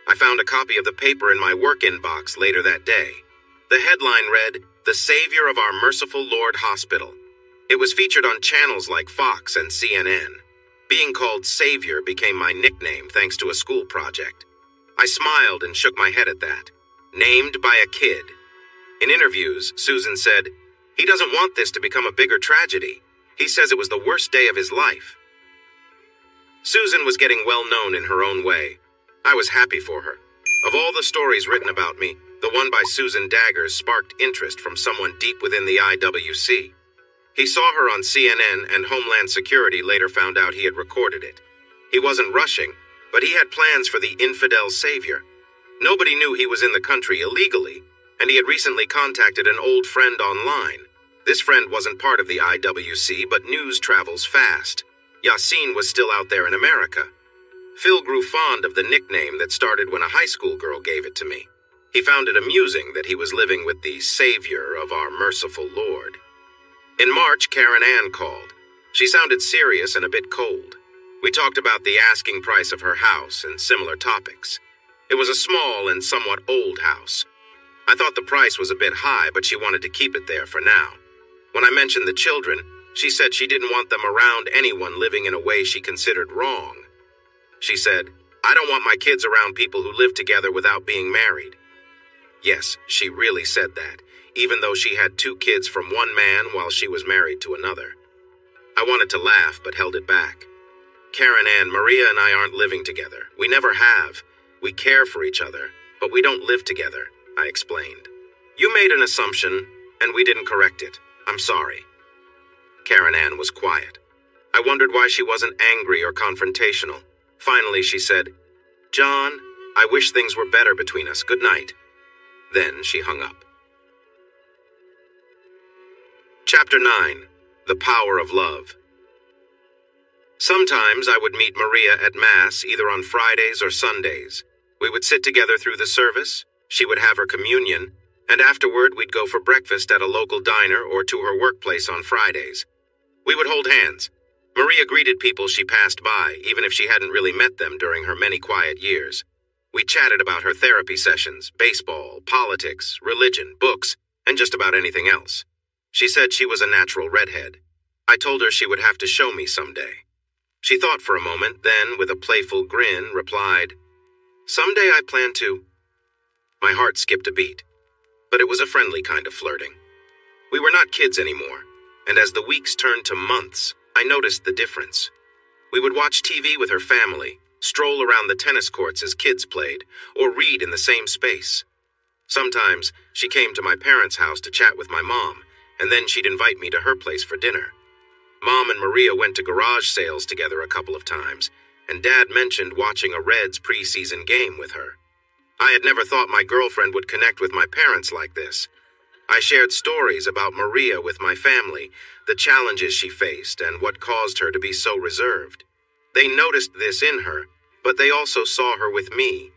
I found a copy of the paper in my work inbox later that day. The headline read, "The Savior of Our Merciful Lord Hospital." It was featured on channels like Fox and CNN. Being called Savior became my nickname thanks to a school project. I smiled and shook my head at that. Named by a kid. In interviews, Susan said, "He doesn't want this to become a bigger tragedy. He says it was the worst day of his life." Susan was getting well known in her own way. I was happy for her. Of all the stories written about me, the one by Susan Daggers sparked interest from someone deep within the IWC. He saw her on CNN, and Homeland Security later found out he had recorded it. He wasn't rushing, but he had plans for the infidel savior. Nobody knew he was in the country illegally, and he had recently contacted an old friend online. This friend wasn't part of the IWC, but news travels fast. Yasin was still out there in America. Phil grew fond of the nickname that started when a high school girl gave it to me. He found it amusing that he was living with the savior of our merciful Lord. In March, Karen Ann called. She sounded serious and a bit cold. We talked about the asking price of her house and similar topics. It was a small and somewhat old house. I thought the price was a bit high, but she wanted to keep it there for now. When I mentioned the children, she said she didn't want them around anyone living in a way she considered wrong. She said, "I don't want my kids around people who live together without being married." Yes, she really said that, even though she had 2 kids from one man while she was married to another. I wanted to laugh, but held it back. Karen Ann, Maria and I aren't living together. We never have. We care for each other, but we don't live together, I explained. You made an assumption, and we didn't correct it. I'm sorry. Karen Ann was quiet. I wondered why she wasn't angry or confrontational. Finally, she said, "John, I wish things were better between us. Good night." Then she hung up. Chapter 9. The Power of Love. Sometimes I would meet Maria at Mass either on Fridays or Sundays. We would sit together through the service, she would have her communion, and afterward we'd go for breakfast at a local diner or to her workplace on Fridays. We would hold hands. Maria greeted people she passed by, even if she hadn't really met them during her many quiet years. We chatted about her therapy sessions, baseball, politics, religion, books, and just about anything else. She said she was a natural redhead. I told her she would have to show me someday. She thought for a moment, then, with a playful grin, replied, "Someday I plan to." My heart skipped a beat, but it was a friendly kind of flirting. We were not kids anymore, and as the weeks turned to months, I noticed the difference. We would watch TV with her family, stroll around the tennis courts as kids played, or read in the same space. Sometimes she came to my parents' house to chat with my mom, and then she'd invite me to her place for dinner. Mom and Maria went to garage sales together a couple of times, and Dad mentioned watching a Reds preseason game with her. I had never thought my girlfriend would connect with my parents like this. I shared stories about Maria with my family, the challenges she faced, and what caused her to be so reserved. They noticed this in her, but they also saw her with me,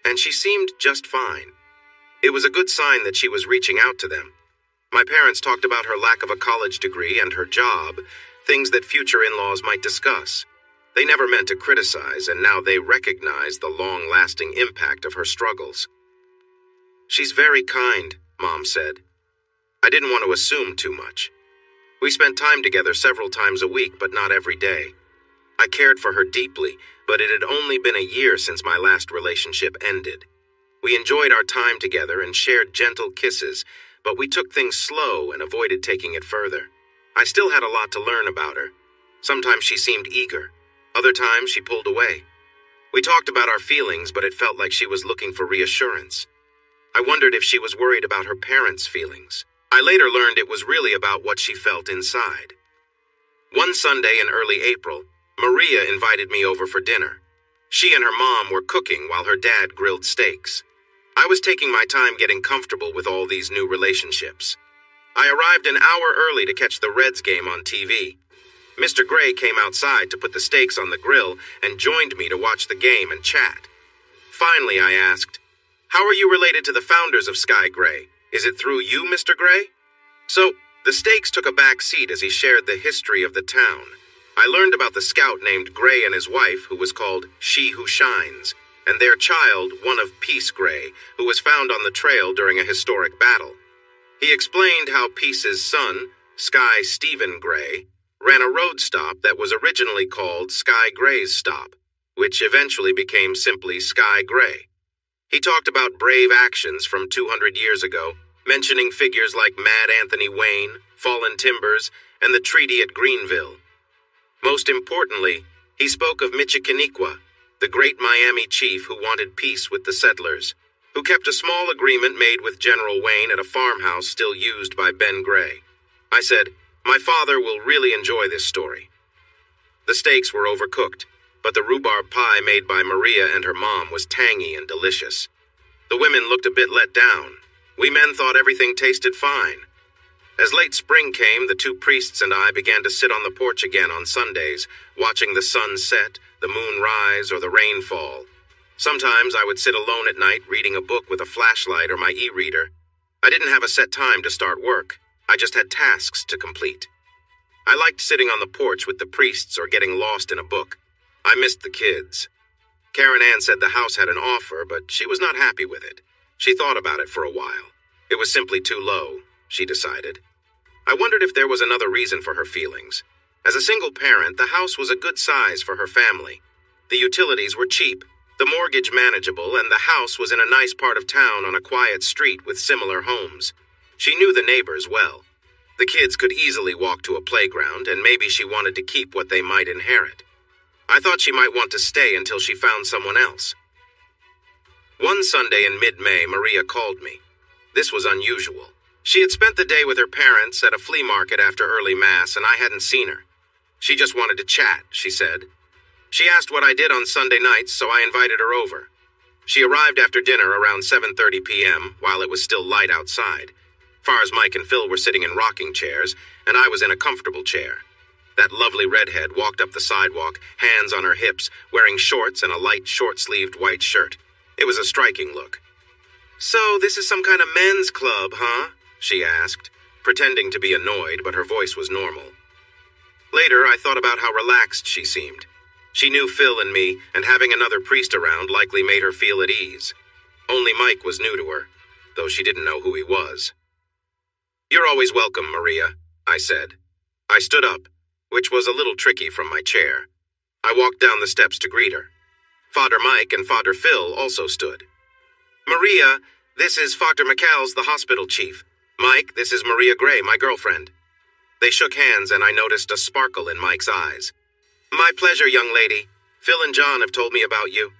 and she seemed just fine. It was a good sign that she was reaching out to them. My parents talked about her lack of a college degree and her job, things that future in-laws might discuss. They never meant to criticize, and now they recognize the long-lasting impact of her struggles. "She's very kind," Mom said. I didn't want to assume too much. We spent time together several times a week, but not every day. I cared for her deeply, but it had only been a year since my last relationship ended. We enjoyed our time together and shared gentle kisses, but we took things slow and avoided taking it further. I still had a lot to learn about her. Sometimes she seemed eager. Other times she pulled away. We talked about our feelings, but it felt like she was looking for reassurance. I wondered if she was worried about her parents' feelings. I later learned it was really about what she felt inside. One Sunday in early April, Maria invited me over for dinner. She and her mom were cooking while her dad grilled steaks. I was taking my time getting comfortable with all these new relationships. I arrived an hour early to catch the Reds game on TV. Mr. Gray came outside to put the steaks on the grill and joined me to watch the game and chat. Finally, I asked, "How are you related to the founders of Sky Gray? Is it through you, Mr. Gray?" So, the steaks took a back seat as he shared the history of the town. I learned about the scout named Gray and his wife, who was called She Who Shines, and their child, one of Peace Gray, who was found on the trail during a historic battle. He explained how Peace's son, Sky Stephen Gray, ran a road stop that was originally called Sky Gray's Stop, which eventually became simply Sky Gray. He talked about brave actions from 200 years ago, mentioning figures like Mad Anthony Wayne, Fallen Timbers, and the Treaty at Greenville. Most importantly, he spoke of Michikaniqua, the great Miami chief who wanted peace with the settlers, who kept a small agreement made with General Wayne at a farmhouse still used by Ben Gray. I said, My father will really enjoy this story. The steaks were overcooked, but the rhubarb pie made by Maria and her mom was tangy and delicious. The women looked a bit let down. We men thought everything tasted fine. As late spring came, the two priests and I began to sit on the porch again on Sundays, watching the sun set, the moon rise, or the rain fall. Sometimes I would sit alone at night reading a book with a flashlight or my e-reader. I didn't have a set time to start work. I just had tasks to complete. I liked sitting on the porch with the priests or getting lost in a book. I missed the kids. Karen Ann said the house had an offer, but she was not happy with it. She thought about it for a while. It was simply too low, she decided. I wondered if there was another reason for her feelings. As a single parent, the house was a good size for her family. The utilities were cheap, the mortgage manageable, and the house was in a nice part of town on a quiet street with similar homes. She knew the neighbors well. The kids could easily walk to a playground, and maybe she wanted to keep what they might inherit. I thought she might want to stay until she found someone else. One Sunday in mid-May, Maria called me. This was unusual. She had spent the day with her parents at a flea market after early mass, and I hadn't seen her. She just wanted to chat, she said. She asked what I did on Sunday nights, so I invited her over. She arrived after dinner around 7:30 p.m., while it was still light outside. Fars, Mike, and Phil were sitting in rocking chairs, and I was in a comfortable chair. That lovely redhead walked up the sidewalk, hands on her hips, wearing shorts and a light, short-sleeved white shirt. It was a striking look. "So, this is some kind of men's club, huh?" she asked, pretending to be annoyed, but her voice was normal. Later, I thought about how relaxed she seemed. She knew Phil and me, and having another priest around likely made her feel at ease. Only Mike was new to her, though she didn't know who he was. "You're always welcome, Maria," I said. I stood up, which was a little tricky from my chair. I walked down the steps to greet her. Father Mike and Father Phil also stood. "Maria, this is Father McCalls, the hospital chief. Mike, this is Maria Gray, my girlfriend." They shook hands, and I noticed a sparkle in Mike's eyes. "My pleasure, young lady. Phil and John have told me about you."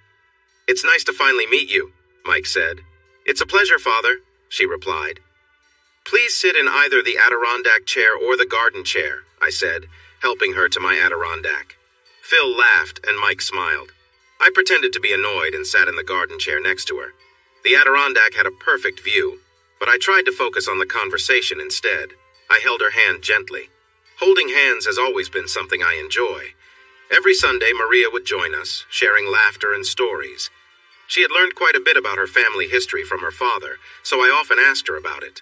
"It's nice to finally meet you," Mike said. "It's a pleasure, Father," she replied. "Please sit in either the Adirondack chair or the garden chair," I said, helping her to my Adirondack. Phil laughed, and Mike smiled. I pretended to be annoyed and sat in the garden chair next to her. The Adirondack had a perfect view, but I tried to focus on the conversation instead. I held her hand gently. Holding hands has always been something I enjoy. Every Sunday, Maria would join us, sharing laughter and stories. She had learned quite a bit about her family history from her father, so I often asked her about it.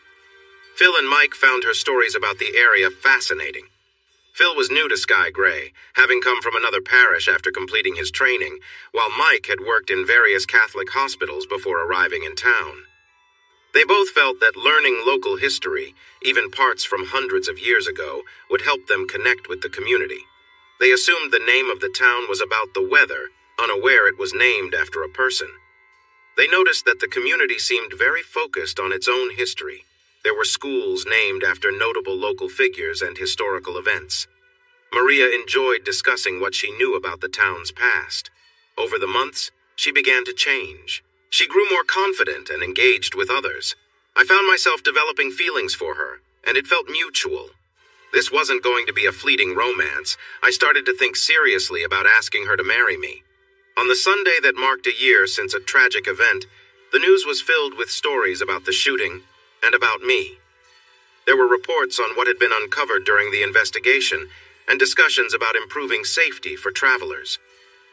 Phil and Mike found her stories about the area fascinating. Phil was new to Sky Gray, having come from another parish after completing his training, while Mike had worked in various Catholic hospitals before arriving in town. They both felt that learning local history, even parts from hundreds of years ago, would help them connect with the community. They assumed the name of the town was about the weather, unaware it was named after a person. They noticed that the community seemed very focused on its own history. There were schools named after notable local figures and historical events. Maria enjoyed discussing what she knew about the town's past. Over the months, she began to change. She grew more confident and engaged with others. I found myself developing feelings for her, and it felt mutual. This wasn't going to be a fleeting romance. I started to think seriously about asking her to marry me. On the Sunday that marked a year since a tragic event, the news was filled with stories about the shooting and about me. There were reports on what had been uncovered during the investigation and discussions about improving safety for travelers.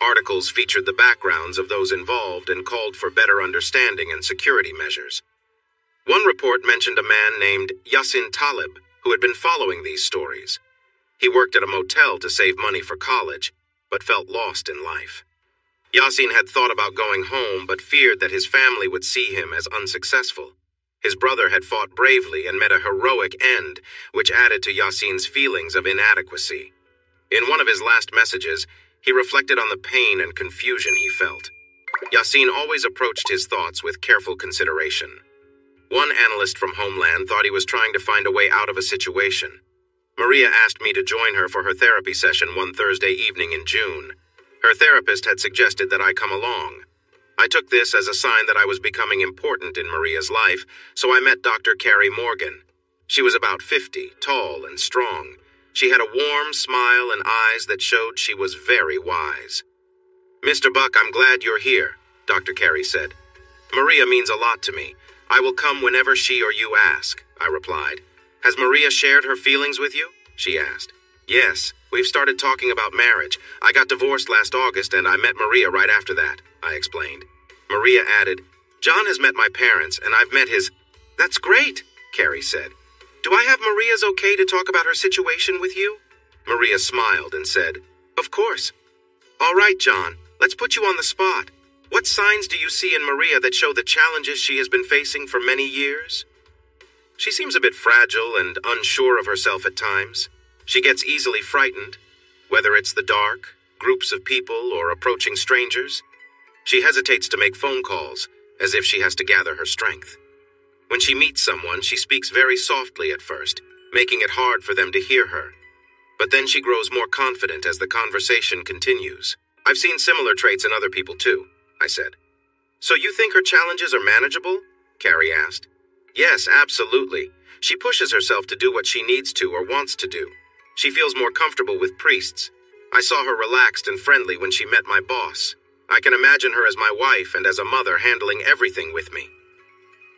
Articles featured the backgrounds of those involved and called for better understanding and security measures. One report mentioned a man named Yassin Talib, who had been following these stories. He worked at a motel to save money for college, but felt lost in life. Yassin had thought about going home, but feared that his family would see him as unsuccessful. His brother had fought bravely and met a heroic end, which added to Yassin's feelings of inadequacy. In one of his last messages, he reflected on the pain and confusion he felt. Yassin always approached his thoughts with careful consideration. One analyst from Homeland thought he was trying to find a way out of a situation. Maria asked me to join her for her therapy session one Thursday evening in June. Her therapist had suggested that I come along. I took this as a sign that I was becoming important in Maria's life, so I met Dr. Carrie Morgan. She was about 50, tall and strong. She had a warm smile and eyes that showed she was very wise. "Mr. Buck, I'm glad you're here," Dr. Carey said. "Maria means a lot to me. I will come whenever she or you ask," I replied. "Has Maria shared her feelings with you?" she asked. "Yes, we've started talking about marriage. I got divorced last August and I met Maria right after that," I explained. Maria added, "John has met my parents and I've met his—" "That's great," Carey said. "Do I have Maria's okay to talk about her situation with you?" Maria smiled and said, "Of course." "All right, John, let's put you on the spot. What signs do you see in Maria that show the challenges she has been facing for many years?" "She seems a bit fragile and unsure of herself at times. She gets easily frightened, whether it's the dark, groups of people, or approaching strangers. She hesitates to make phone calls, as if she has to gather her strength. When she meets someone, she speaks very softly at first, making it hard for them to hear her. But then she grows more confident as the conversation continues. I've seen similar traits in other people too," I said. "So you think her challenges are manageable?" Carey asked. "Yes, absolutely. She pushes herself to do what she needs to or wants to do. She feels more comfortable with priests. I saw her relaxed and friendly when she met my boss. I can imagine her as my wife and as a mother handling everything with me."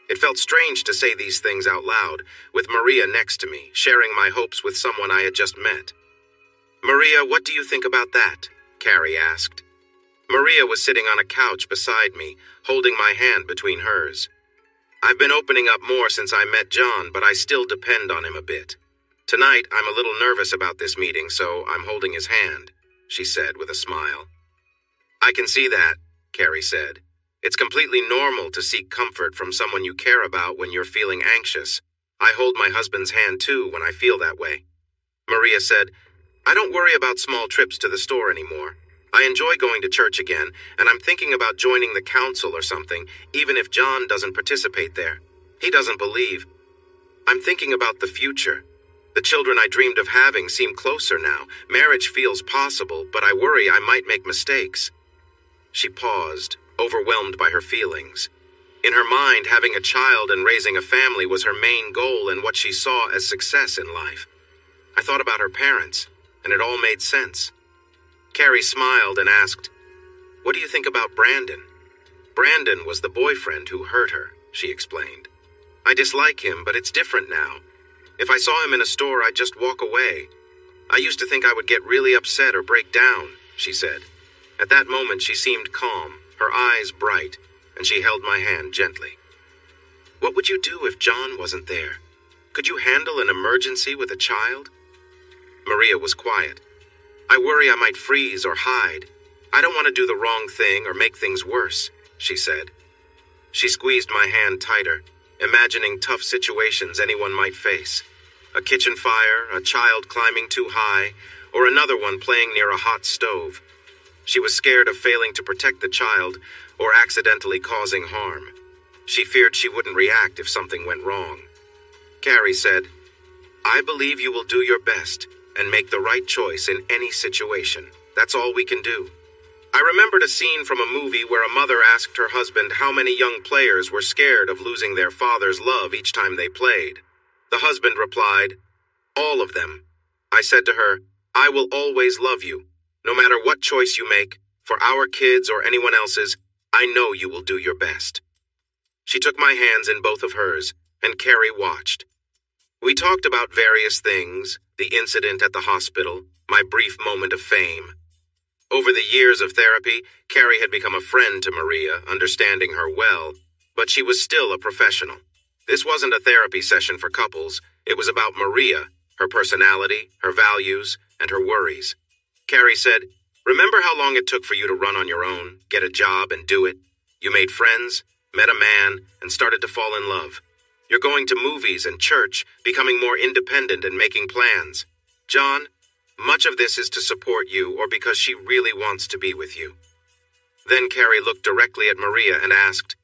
It felt strange to say these things out loud, with Maria next to me, sharing my hopes with someone I had just met. "Maria, what do you think about that?" Carey asked. Maria was sitting on a couch beside me, holding my hand between hers. "I've been opening up more since I met John, but I still depend on him a bit. Tonight, I'm a little nervous about this meeting, so I'm holding his hand," she said with a smile. "I can see that," Carey said. "It's completely normal to seek comfort from someone you care about when you're feeling anxious. I hold my husband's hand too when I feel that way." Maria said, "I don't worry about small trips to the store anymore. I enjoy going to church again, and I'm thinking about joining the council or something, even if John doesn't participate there. He doesn't believe. I'm thinking about the future. The children I dreamed of having seem closer now. Marriage feels possible, but I worry I might make mistakes." She paused, overwhelmed by her feelings. In her mind, having a child and raising a family was her main goal and what she saw as success in life. I thought about her parents, and it all made sense. Carey smiled and asked, "What do you think about Brandon?" "Brandon was the boyfriend who hurt her," she explained. "I dislike him, but it's different now. If I saw him in a store, I'd just walk away. I used to think I would get really upset or break down," she said. At that moment, she seemed calm, her eyes bright, and she held my hand gently. "What would you do if John wasn't there? Could you handle an emergency with a child?" Maria was quiet. "I worry I might freeze or hide. I don't want to do the wrong thing or make things worse," she said. She squeezed my hand tighter, imagining tough situations anyone might face. A kitchen fire, a child climbing too high, or another one playing near a hot stove. She was scared of failing to protect the child or accidentally causing harm. She feared she wouldn't react if something went wrong. Carey said, "I believe you will do your best and make the right choice in any situation. That's all we can do." I remembered a scene from a movie where a mother asked her husband how many young players were scared of losing their father's love each time they played. The husband replied, "All of them." I said to her, "I will always love you. No matter what choice you make, for our kids or anyone else's, I know you will do your best." She took my hands in both of hers, and Carey watched. We talked about various things, the incident at the hospital, my brief moment of fame. Over the years of therapy, Carey had become a friend to Maria, understanding her well, but she was still a professional. This wasn't a therapy session for couples. It was about Maria, her personality, her values, and her worries. Carey said, "Remember how long it took for you to run on your own, get a job, and do it? You made friends, met a man, and started to fall in love. You're going to movies and church, becoming more independent and making plans. John, much of this is to support you or because she really wants to be with you." Then Carey looked directly at Maria and asked,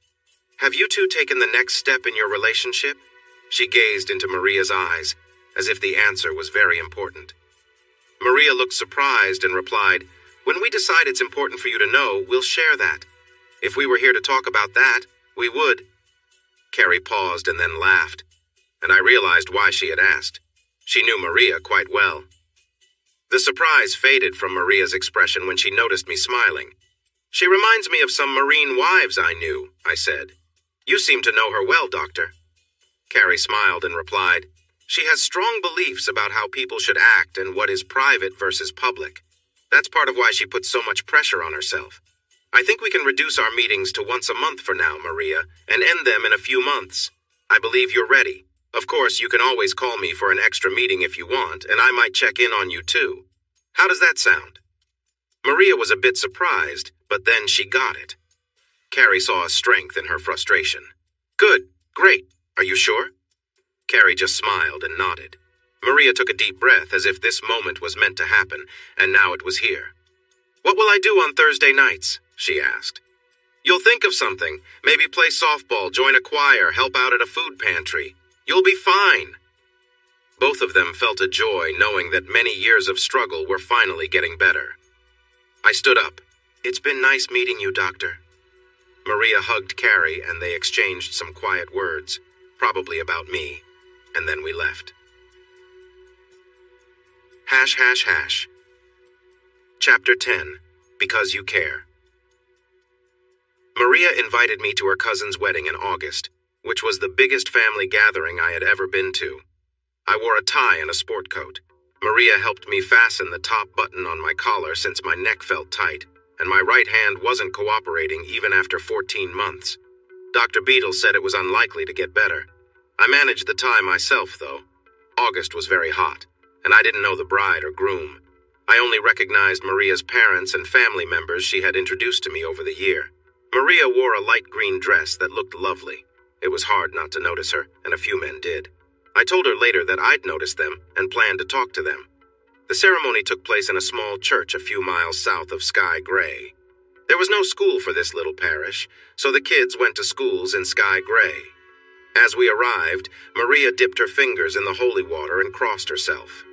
"Have you two taken the next step in your relationship?" She gazed into Maria's eyes, as if the answer was very important. Maria looked surprised and replied, "When we decide it's important for you to know, we'll share that. If we were here to talk about that, we would." Carey paused and then laughed. and I realized why she had asked. She knew Maria quite well. The surprise faded from Maria's expression when she noticed me smiling. "She reminds me of some Marine wives I knew," I said. "You seem to know her well, Doctor." Carrie smiled and replied, "She has strong beliefs about how people should act and what is private versus public. That's part of why she puts so much pressure on herself. I think we can reduce our meetings to once a month for now, Maria, and end them in a few months. I believe you're ready. Of course, you can always call me for an extra meeting if you want, and I might check in on you too. How does that sound?" Maria was a bit surprised, but then she got it. Carrie saw a strength in her frustration. "Good, great. Are you sure?" Carrie just smiled and nodded. Maria took a deep breath as if this moment was meant to happen, and now it was here. "What will I do on Thursday nights?" she asked. "You'll think of something. Maybe play softball, join a choir, help out at a food pantry. You'll be fine." Both of them felt a joy knowing that many years of struggle were finally getting better. I stood up. "It's been nice meeting you, Doctor." Maria hugged Carrie and they exchanged some quiet words, probably about me, and then we left. ###. Chapter 10. Because You Care. Maria invited me to her cousin's wedding in August, which was the biggest family gathering I had ever been to. I wore a tie and a sport coat. Maria helped me fasten the top button on my collar since my neck felt tight, and my right hand wasn't cooperating even after 14 months. Dr. Beadle said it was unlikely to get better. I managed the tie myself, though. August was very hot, and I didn't know the bride or groom. I only recognized Maria's parents and family members she had introduced to me over the year. Maria wore a light green dress that looked lovely. It was hard not to notice her, and a few men did. I told her later that I'd noticed them and planned to talk to them. The ceremony took place in a small church a few miles south of Sky Gray. There was no school for this little parish, so the kids went to schools in Sky Gray. As we arrived, Maria dipped her fingers in the holy water and crossed herself.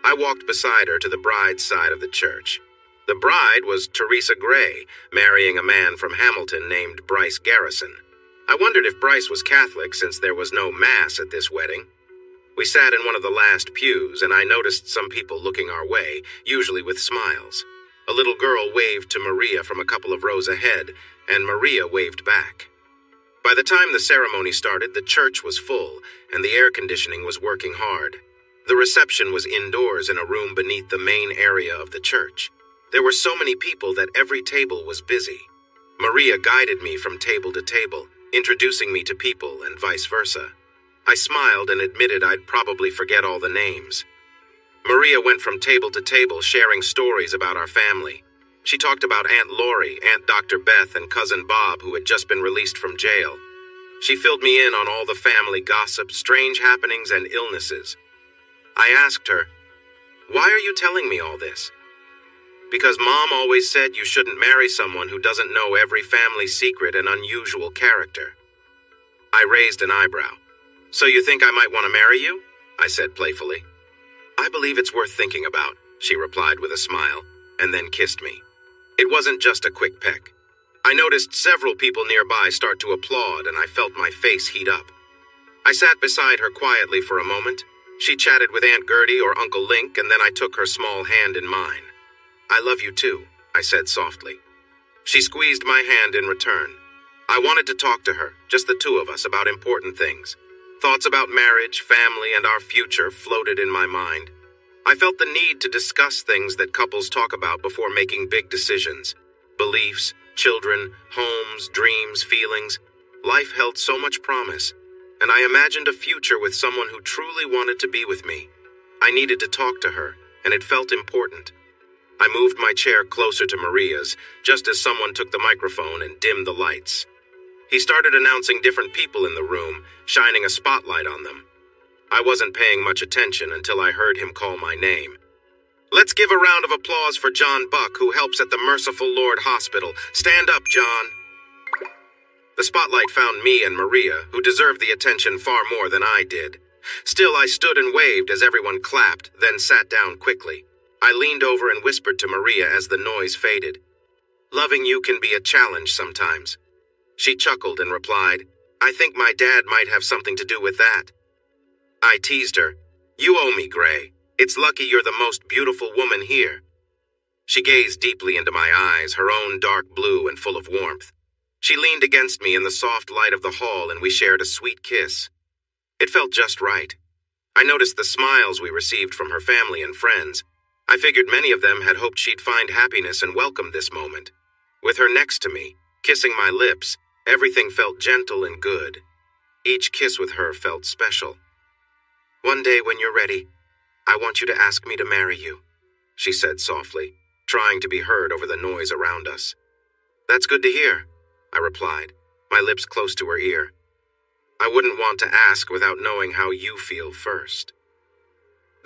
I walked beside her to the bride's side of the church. The bride was Teresa Gray, marrying a man from Hamilton named Bryce Garrison. I wondered if Bryce was Catholic since there was no mass at this wedding. We sat in one of the last pews, and I noticed some people looking our way, usually with smiles. A little girl waved to Maria from a couple of rows ahead, and Maria waved back. By the time the ceremony started, the church was full, and the air conditioning was working hard. The reception was indoors in a room beneath the main area of the church. There were so many people that every table was busy. Maria guided me from table to table, introducing me to people and vice versa. I smiled and admitted I'd probably forget all the names. Maria went from table to table sharing stories about our family. She talked about Aunt Lori, Aunt Dr. Beth, and Cousin Bob, who had just been released from jail. She filled me in on all the family gossip, strange happenings, and illnesses. I asked her, "Why are you telling me all this?" "Because Mom always said you shouldn't marry someone who doesn't know every family secret and unusual character." I raised an eyebrow. "So you think I might want to marry you?" I said playfully. "I believe it's worth thinking about," she replied with a smile, and then kissed me. It wasn't just a quick peck. I noticed several people nearby start to applaud, and I felt my face heat up. I sat beside her quietly for a moment. She chatted with Aunt Gertie or Uncle Link, and then I took her small hand in mine. "I love you too," I said softly. She squeezed my hand in return. I wanted to talk to her, just the two of us, about important things. Thoughts about marriage, family, and our future floated in my mind. I felt the need to discuss things that couples talk about before making big decisions. Beliefs, children, homes, dreams, feelings. Life held so much promise, and I imagined a future with someone who truly wanted to be with me. I needed to talk to her, and it felt important. I moved my chair closer to Maria's, just as someone took the microphone and dimmed the lights. He started announcing different people in the room, shining a spotlight on them. I wasn't paying much attention until I heard him call my name. "Let's give a round of applause for John Buck, who helps at the Merciful Lord Hospital. Stand up, John." The spotlight found me and Maria, who deserved the attention far more than I did. Still, I stood and waved as everyone clapped, then sat down quickly. I leaned over and whispered to Maria as the noise faded. "Loving you can be a challenge sometimes." She chuckled and replied, "I think my dad might have something to do with that." I teased her. You owe me, Gray. It's lucky you're the most beautiful woman here. She gazed deeply into my eyes, her own dark blue and full of warmth. She leaned against me in the soft light of the hall, and we shared a sweet kiss. It felt just right. I noticed the smiles we received from her family and friends. I figured many of them had hoped she'd find happiness and welcome this moment. With her next to me, kissing my lips, everything felt gentle and good. Each kiss with her felt special. One day when you're ready, I want you to ask me to marry you, she said softly, trying to be heard over the noise around us. That's good to hear, I replied, my lips close to her ear. I wouldn't want to ask without knowing how you feel first.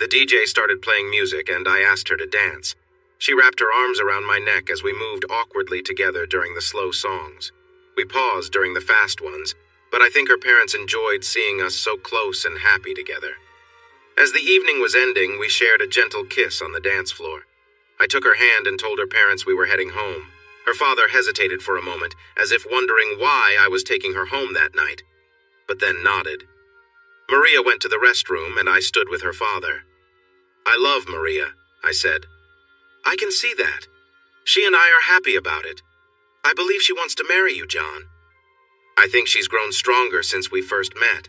The DJ started playing music and I asked her to dance. She wrapped her arms around my neck as we moved awkwardly together during the slow songs. We paused during the fast ones, but I think her parents enjoyed seeing us so close and happy together. As the evening was ending, we shared a gentle kiss on the dance floor. I took her hand and told her parents we were heading home. Her father hesitated for a moment, as if wondering why I was taking her home that night, but then nodded. Maria went to the restroom and I stood with her father. I love Maria, I said. I can see that. She and I are happy about it. I believe she wants to marry you, John. I think she's grown stronger since we first met.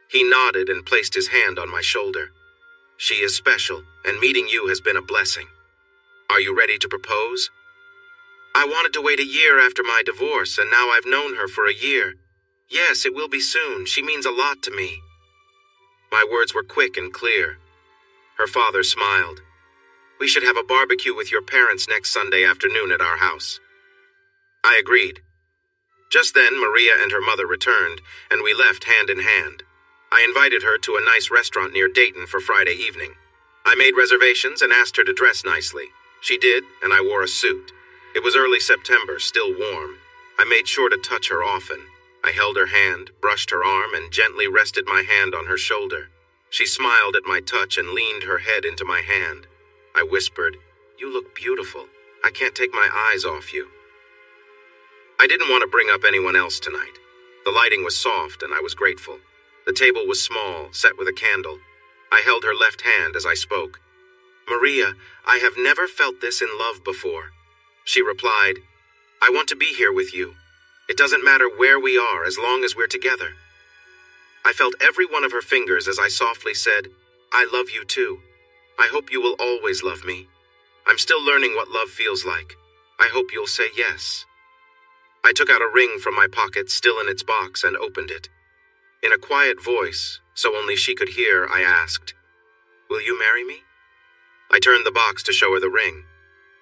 He nodded and placed his hand on my shoulder. She is special, and meeting you has been a blessing. Are you ready to propose? I wanted to wait a year after my divorce, and now I've known her for a year. Yes, it will be soon. She means a lot to me. My words were quick and clear. Her father smiled. We should have a barbecue with your parents next Sunday afternoon at our house. I agreed. Just then, Maria and her mother returned, and we left hand in hand. I invited her to a nice restaurant near Dayton for Friday evening. I made reservations and asked her to dress nicely. She did, and I wore a suit. It was early September, still warm. I made sure to touch her often. I held her hand, brushed her arm, and gently rested my hand on her shoulder. She smiled at my touch and leaned her head into my hand. I whispered, "You look beautiful. I can't take my eyes off you." I didn't want to bring up anyone else tonight. The lighting was soft, and I was grateful. The table was small, set with a candle. I held her left hand as I spoke. "Maria, I have never felt this in love before." She replied, "I want to be here with you. It doesn't matter where we are as long as we're together." I felt every one of her fingers as I softly said, "I love you too. I hope you will always love me. I'm still learning what love feels like. I hope you'll say yes." I took out a ring from my pocket, still in its box, and opened it. In a quiet voice, so only she could hear, I asked, "Will you marry me?" I turned the box to show her the ring.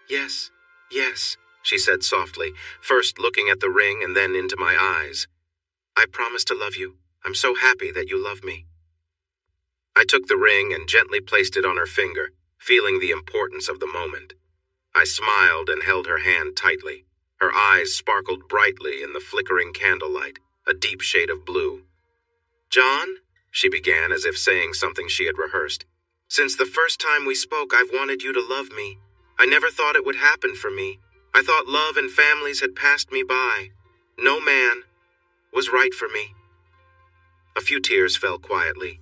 "Yes, yes," she said softly, first looking at the ring and then into my eyes. "I promise to love you. I'm so happy that you love me." I took the ring and gently placed it on her finger, feeling the importance of the moment. I smiled and held her hand tightly. Her eyes sparkled brightly in the flickering candlelight, a deep shade of blue. "John," she began as if saying something she had rehearsed, "since the first time we spoke, I've wanted you to love me. I never thought it would happen for me. I thought love and families had passed me by. No man was right for me." A few tears fell quietly.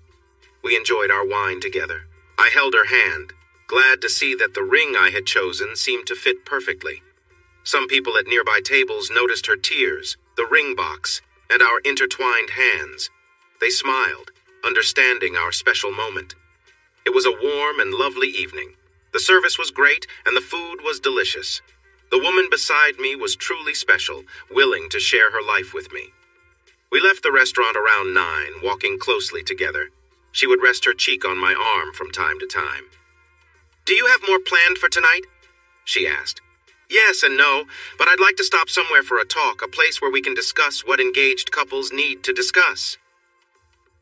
We enjoyed our wine together. I held her hand, glad to see that the ring I had chosen seemed to fit perfectly. Some people at nearby tables noticed her tears, the ring box, and our intertwined hands. They smiled, understanding our special moment. It was a warm and lovely evening. The service was great, and the food was delicious. The woman beside me was truly special, willing to share her life with me. We left the restaurant around 9, walking closely together. She would rest her cheek on my arm from time to time. "Do you have more planned for tonight?" she asked. "Yes and no, but I'd like to stop somewhere for a talk, a place where we can discuss what engaged couples need to discuss."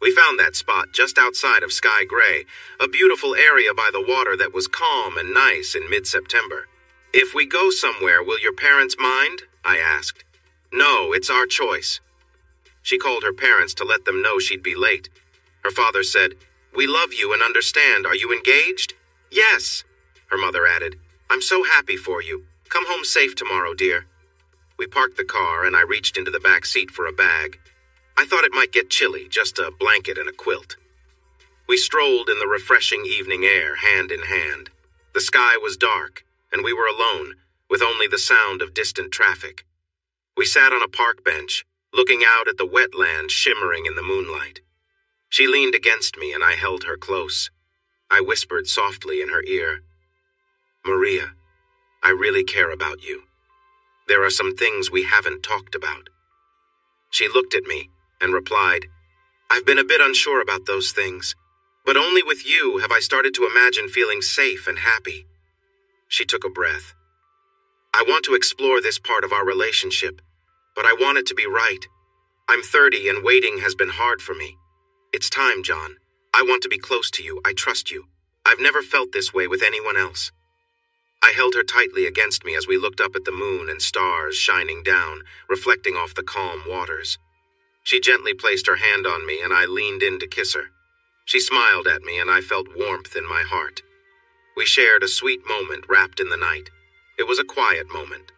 We found that spot just outside of Sky Gray, a beautiful area by the water that was calm and nice in mid-September. "If we go somewhere, will your parents mind?" I asked. "No, it's our choice." She called her parents to let them know she'd be late. Her father said, "We love you and understand. Are you engaged?" "Yes," her mother added. "I'm so happy for you. Come home safe tomorrow, dear." We parked the car and I reached into the back seat for a bag. I thought it might get chilly, just a blanket and a quilt. We strolled in the refreshing evening air, hand in hand. The sky was dark, and we were alone, with only the sound of distant traffic. We sat on a park bench, looking out at the wetland shimmering in the moonlight. She leaned against me, and I held her close. I whispered softly in her ear, "Maria, I really care about you. There are some things we haven't talked about." She looked at me and replied, "I've been a bit unsure about those things, but only with you have I started to imagine feeling safe and happy." She took a breath. "I want to explore this part of our relationship, but I want it to be right. I'm 30 and waiting has been hard for me. It's time, John. I want to be close to you. I trust you. I've never felt this way with anyone else." I held her tightly against me as we looked up at the moon and stars shining down, reflecting off the calm waters. She gently placed her hand on me, and I leaned in to kiss her. She smiled at me, and I felt warmth in my heart. We shared a sweet moment wrapped in the night. It was a quiet moment.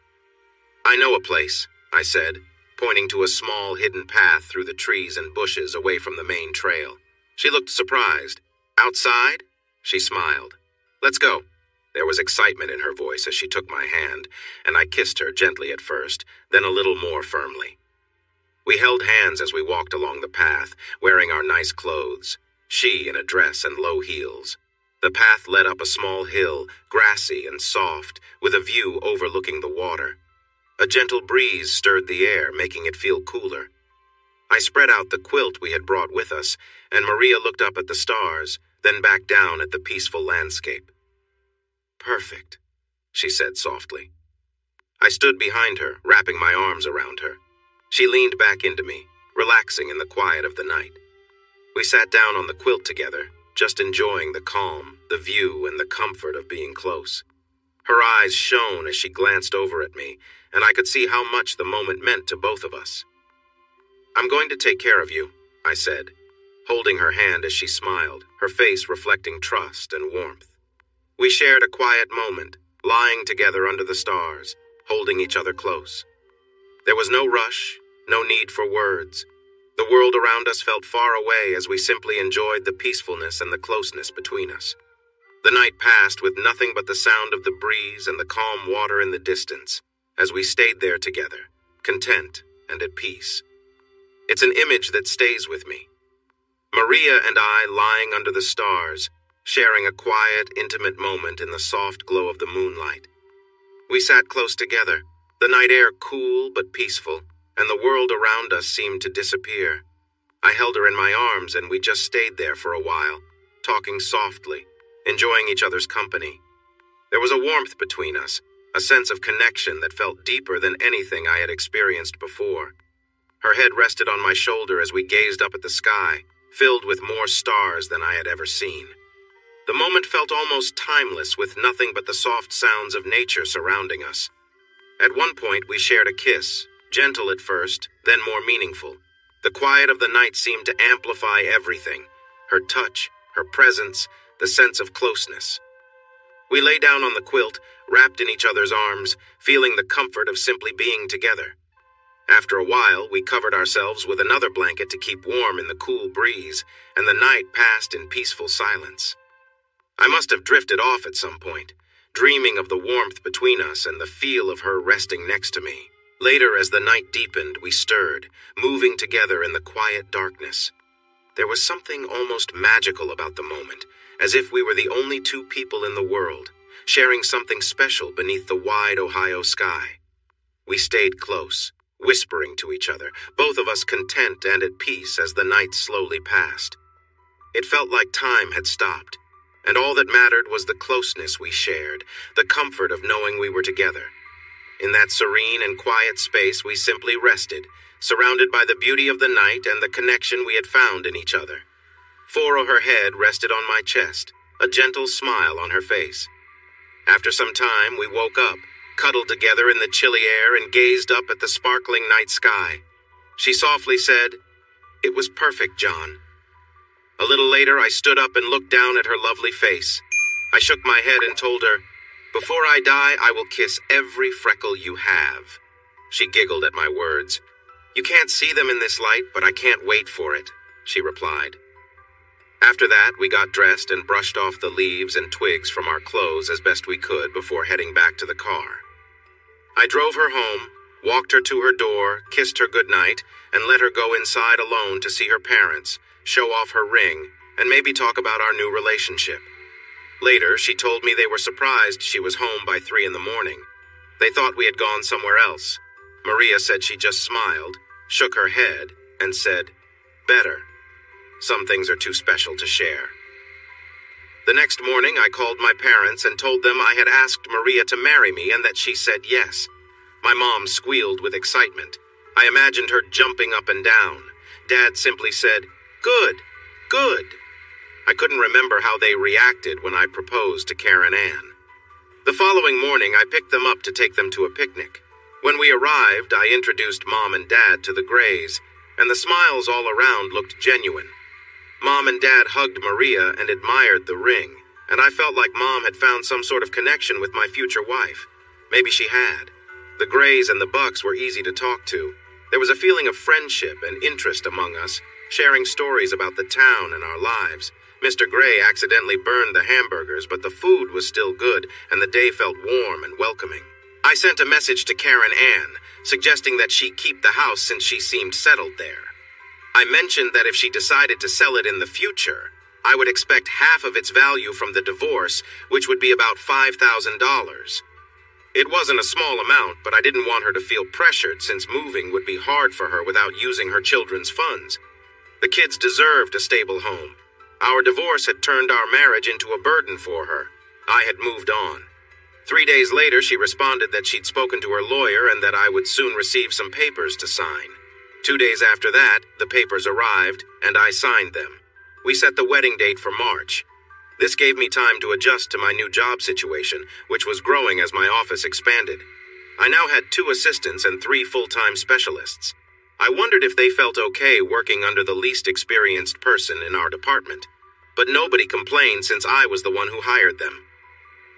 "I know a place," I said, pointing to a small hidden path through the trees and bushes away from the main trail. She looked surprised. "Outside?" She smiled. "Let's go." There was excitement in her voice as she took my hand, and I kissed her gently at first, then a little more firmly. We held hands as we walked along the path, wearing our nice clothes, she in a dress and low heels. The path led up a small hill, grassy and soft, with a view overlooking the water. A gentle breeze stirred the air, making it feel cooler. I spread out the quilt we had brought with us, and Maria looked up at the stars, then back down at the peaceful landscape. "Perfect," she said softly. I stood behind her, wrapping my arms around her. She leaned back into me, relaxing in the quiet of the night. We sat down on the quilt together, just enjoying the calm, the view, and the comfort of being close. Her eyes shone as she glanced over at me, and I could see how much the moment meant to both of us. "I'm going to take care of you," I said, holding her hand as she smiled, her face reflecting trust and warmth. We shared a quiet moment, lying together under the stars, holding each other close. There was no rush, no need for words. The world around us felt far away as we simply enjoyed the peacefulness and the closeness between us. The night passed with nothing but the sound of the breeze and the calm water in the distance, as we stayed there together, content and at peace. It's an image that stays with me. Maria and I lying under the stars, sharing a quiet, intimate moment in the soft glow of the moonlight. We sat close together, the night air cool but peaceful, and the world around us seemed to disappear. I held her in my arms, and we just stayed there for a while, talking softly, enjoying each other's company. There was a warmth between us, a sense of connection that felt deeper than anything I had experienced before. Her head rested on my shoulder as we gazed up at the sky, filled with more stars than I had ever seen. The moment felt almost timeless, with nothing but the soft sounds of nature surrounding us. At one point, we shared a kiss, gentle at first, then more meaningful. The quiet of the night seemed to amplify everything: her touch, her presence, the sense of closeness. We lay down on the quilt, wrapped in each other's arms, feeling the comfort of simply being together. After a while, we covered ourselves with another blanket to keep warm in the cool breeze, and the night passed in peaceful silence. I must have drifted off at some point, dreaming of the warmth between us and the feel of her resting next to me. Later, as the night deepened, we stirred, moving together in the quiet darkness. There was something almost magical about the moment, as if we were the only two people in the world, sharing something special beneath the wide Ohio sky. We stayed close, whispering to each other, both of us content and at peace as the night slowly passed. It felt like time had stopped, and all that mattered was the closeness we shared, the comfort of knowing we were together. In that serene and quiet space, we simply rested, surrounded by the beauty of the night and the connection we had found in each other. Her head rested on my chest, a gentle smile on her face. After some time, we woke up, cuddled together in the chilly air, and gazed up at the sparkling night sky. She softly said, "It was perfect, John." A little later, I stood up and looked down at her lovely face. I shook my head and told her, "Before I die, I will kiss every freckle you have." She giggled at my words. "You can't see them in this light, but I can't wait for it," she replied. After that, we got dressed and brushed off the leaves and twigs from our clothes as best we could before heading back to the car. I drove her home, walked her to her door, kissed her goodnight, and let her go inside alone to see her parents, show off her ring, and maybe talk about our new relationship. Later, she told me they were surprised she was home by 3 in the morning. They thought we had gone somewhere else. Maria said she just smiled, shook her head, and said, "Better. Some things are too special to share." The next morning, I called my parents and told them I had asked Maria to marry me and that she said yes. My mom squealed with excitement. I imagined her jumping up and down. Dad simply said, "Good, good." I couldn't remember how they reacted when I proposed to Karen Ann. The following morning, I picked them up to take them to a picnic. When we arrived, I introduced Mom and Dad to the Grays, and the smiles all around looked genuine. Mom and Dad hugged Maria and admired the ring, and I felt like Mom had found some sort of connection with my future wife. Maybe she had. The Grays and the Bucks were easy to talk to. There was a feeling of friendship and interest among us, sharing stories about the town and our lives. Mr. Gray accidentally burned the hamburgers, but the food was still good, and the day felt warm and welcoming. I sent a message to Karen Ann, suggesting that she keep the house since she seemed settled there. I mentioned that if she decided to sell it in the future, I would expect half of its value from the divorce, which would be about $5,000. It wasn't a small amount, but I didn't want her to feel pressured since moving would be hard for her without using her children's funds. The kids deserved a stable home. Our divorce had turned our marriage into a burden for her. I had moved on. 3 days later, she responded that she'd spoken to her lawyer and that I would soon receive some papers to sign. 2 days after that, the papers arrived, and I signed them. We set the wedding date for March. This gave me time to adjust to my new job situation, which was growing as my office expanded. I now had 2 assistants and 3 full-time specialists. I wondered if they felt okay working under the least experienced person in our department, but nobody complained since I was the one who hired them.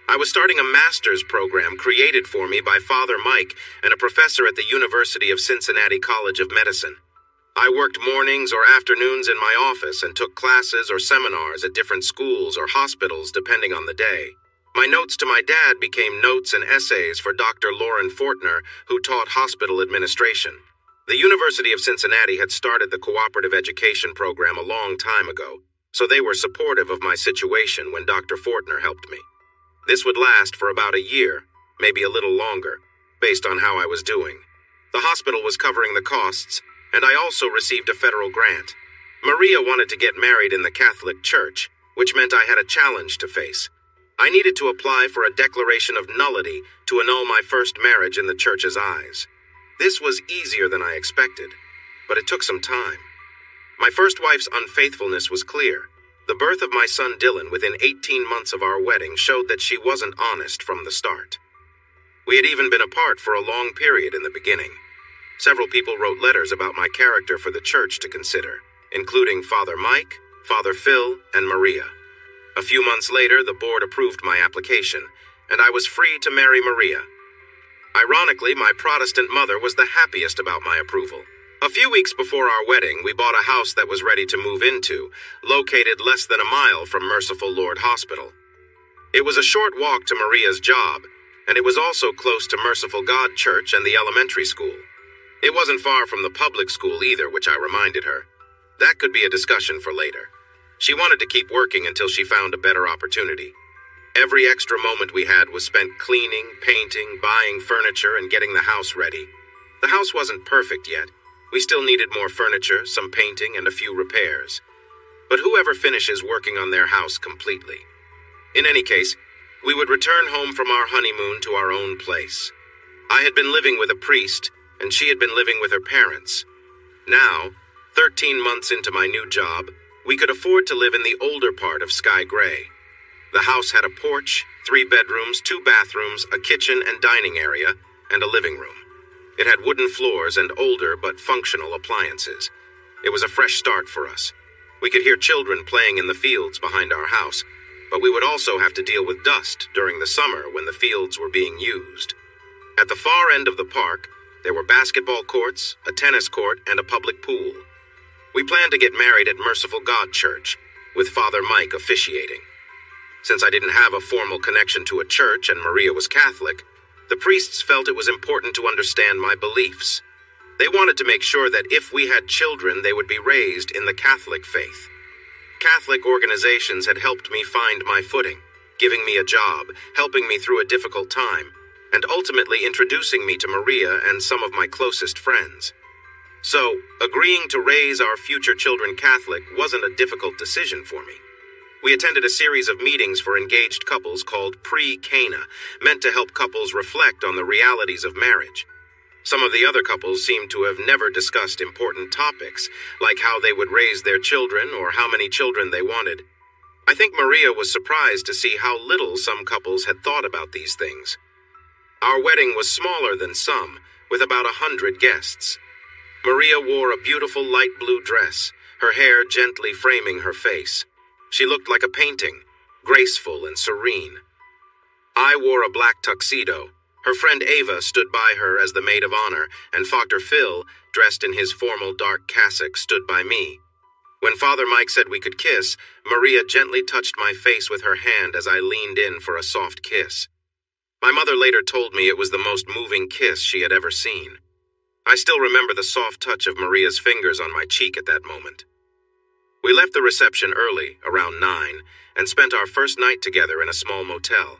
I was starting a master's program created for me by Father Mike and a professor at the University of Cincinnati College of Medicine. I worked mornings or afternoons in my office and took classes or seminars at different schools or hospitals depending on the day. My notes to my dad became notes and essays for Dr. Lauren Fortner, who taught hospital administration. The University of Cincinnati had started the cooperative education program a long time ago, so they were supportive of my situation when Dr. Fortner helped me. This would last for about a year, maybe a little longer, based on how I was doing. The hospital was covering the costs, and I also received a federal grant. Maria wanted to get married in the Catholic Church, which meant I had a challenge to face. I needed to apply for a declaration of nullity to annul my first marriage in the Church's eyes. This was easier than I expected, but it took some time. My first wife's unfaithfulness was clear. The birth of my son Dylan within 18 months of our wedding showed that she wasn't honest from the start. We had even been apart for a long period in the beginning. Several people wrote letters about my character for the church to consider, including Father Mike, Father Phil, and Maria. A few months later, the board approved my application, and I was free to marry Maria. Ironically, my Protestant mother was the happiest about my approval. A few weeks before our wedding, we bought a house that was ready to move into, located less than a mile from Merciful Lord Hospital. It was a short walk to Maria's job, and it was also close to Merciful God Church and the elementary school. It wasn't far from the public school either, which I reminded her. That could be a discussion for later. She wanted to keep working until she found a better opportunity. Every extra moment we had was spent cleaning, painting, buying furniture, and getting the house ready. The house wasn't perfect yet. We still needed more furniture, some painting, and a few repairs. But whoever finishes working on their house completely. In any case, we would return home from our honeymoon to our own place. I had been living with a priest, and she had been living with her parents. Now, 13 months into my new job, we could afford to live in the older part of Sky Gray. The house had a porch, 3 bedrooms, 2 bathrooms, a kitchen and dining area, and a living room. It had wooden floors and older but functional appliances. It was a fresh start for us. We could hear children playing in the fields behind our house, but we would also have to deal with dust during the summer when the fields were being used. At the far end of the park, there were basketball courts, a tennis court, and a public pool. We planned to get married at Merciful God Church, with Father Mike officiating. Since I didn't have a formal connection to a church and Maria was Catholic, the priests felt it was important to understand my beliefs. They wanted to make sure that if we had children, they would be raised in the Catholic faith. Catholic organizations had helped me find my footing, giving me a job, helping me through a difficult time, and ultimately introducing me to Maria and some of my closest friends. So, agreeing to raise our future children Catholic wasn't a difficult decision for me. We attended a series of meetings for engaged couples called Pre-Cana, meant to help couples reflect on the realities of marriage. Some of the other couples seemed to have never discussed important topics, like how they would raise their children or how many children they wanted. I think Maria was surprised to see how little some couples had thought about these things. Our wedding was smaller than some, with about 100 guests. Maria wore a beautiful light blue dress, her hair gently framing her face. She looked like a painting, graceful and serene. I wore a black tuxedo. Her friend Ava stood by her as the maid of honor, and Dr. Phil, dressed in his formal dark cassock, stood by me. When Father Mike said we could kiss, Maria gently touched my face with her hand as I leaned in for a soft kiss. My mother later told me it was the most moving kiss she had ever seen. I still remember the soft touch of Maria's fingers on my cheek at that moment. We left the reception early, around 9, and spent our first night together in a small motel.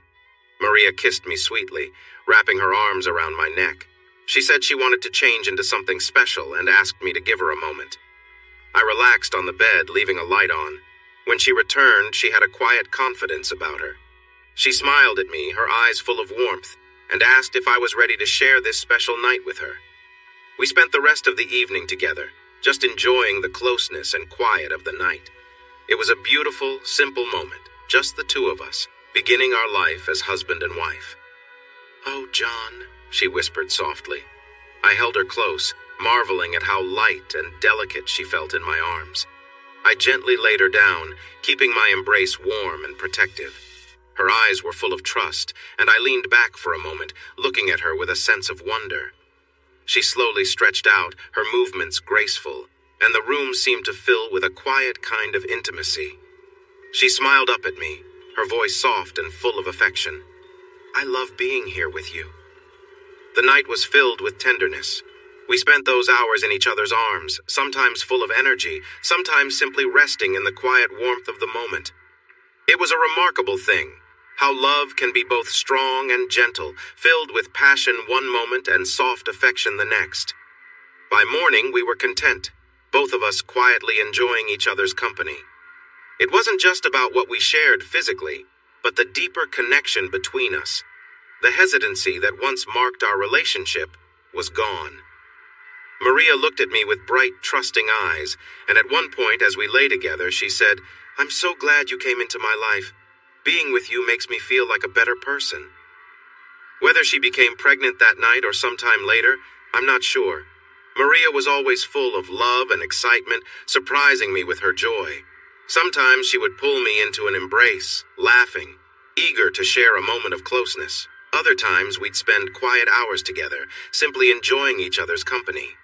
Maria kissed me sweetly, wrapping her arms around my neck. She said she wanted to change into something special and asked me to give her a moment. I relaxed on the bed, leaving a light on. When she returned, she had a quiet confidence about her. She smiled at me, her eyes full of warmth, and asked if I was ready to share this special night with her. We spent the rest of the evening together, just enjoying the closeness and quiet of the night. It was a beautiful, simple moment, just the two of us, beginning our life as husband and wife. "Oh, John," she whispered softly. I held her close, marveling at how light and delicate she felt in my arms. I gently laid her down, keeping my embrace warm and protective. Her eyes were full of trust, and I leaned back for a moment, looking at her with a sense of wonder. She slowly stretched out, her movements graceful, and the room seemed to fill with a quiet kind of intimacy. She smiled up at me, her voice soft and full of affection. "I love being here with you." The night was filled with tenderness. We spent those hours in each other's arms, sometimes full of energy, sometimes simply resting in the quiet warmth of the moment. It was a remarkable thing, how love can be both strong and gentle, filled with passion one moment and soft affection the next. By morning, we were content, both of us quietly enjoying each other's company. It wasn't just about what we shared physically, but the deeper connection between us. The hesitancy that once marked our relationship was gone. Maria looked at me with bright, trusting eyes, and at one point as we lay together, she said, "I'm so glad you came into my life. Being with you makes me feel like a better person." Whether she became pregnant that night or sometime later, I'm not sure. Maria was always full of love and excitement, surprising me with her joy. Sometimes she would pull me into an embrace, laughing, eager to share a moment of closeness. Other times we'd spend quiet hours together, simply enjoying each other's company.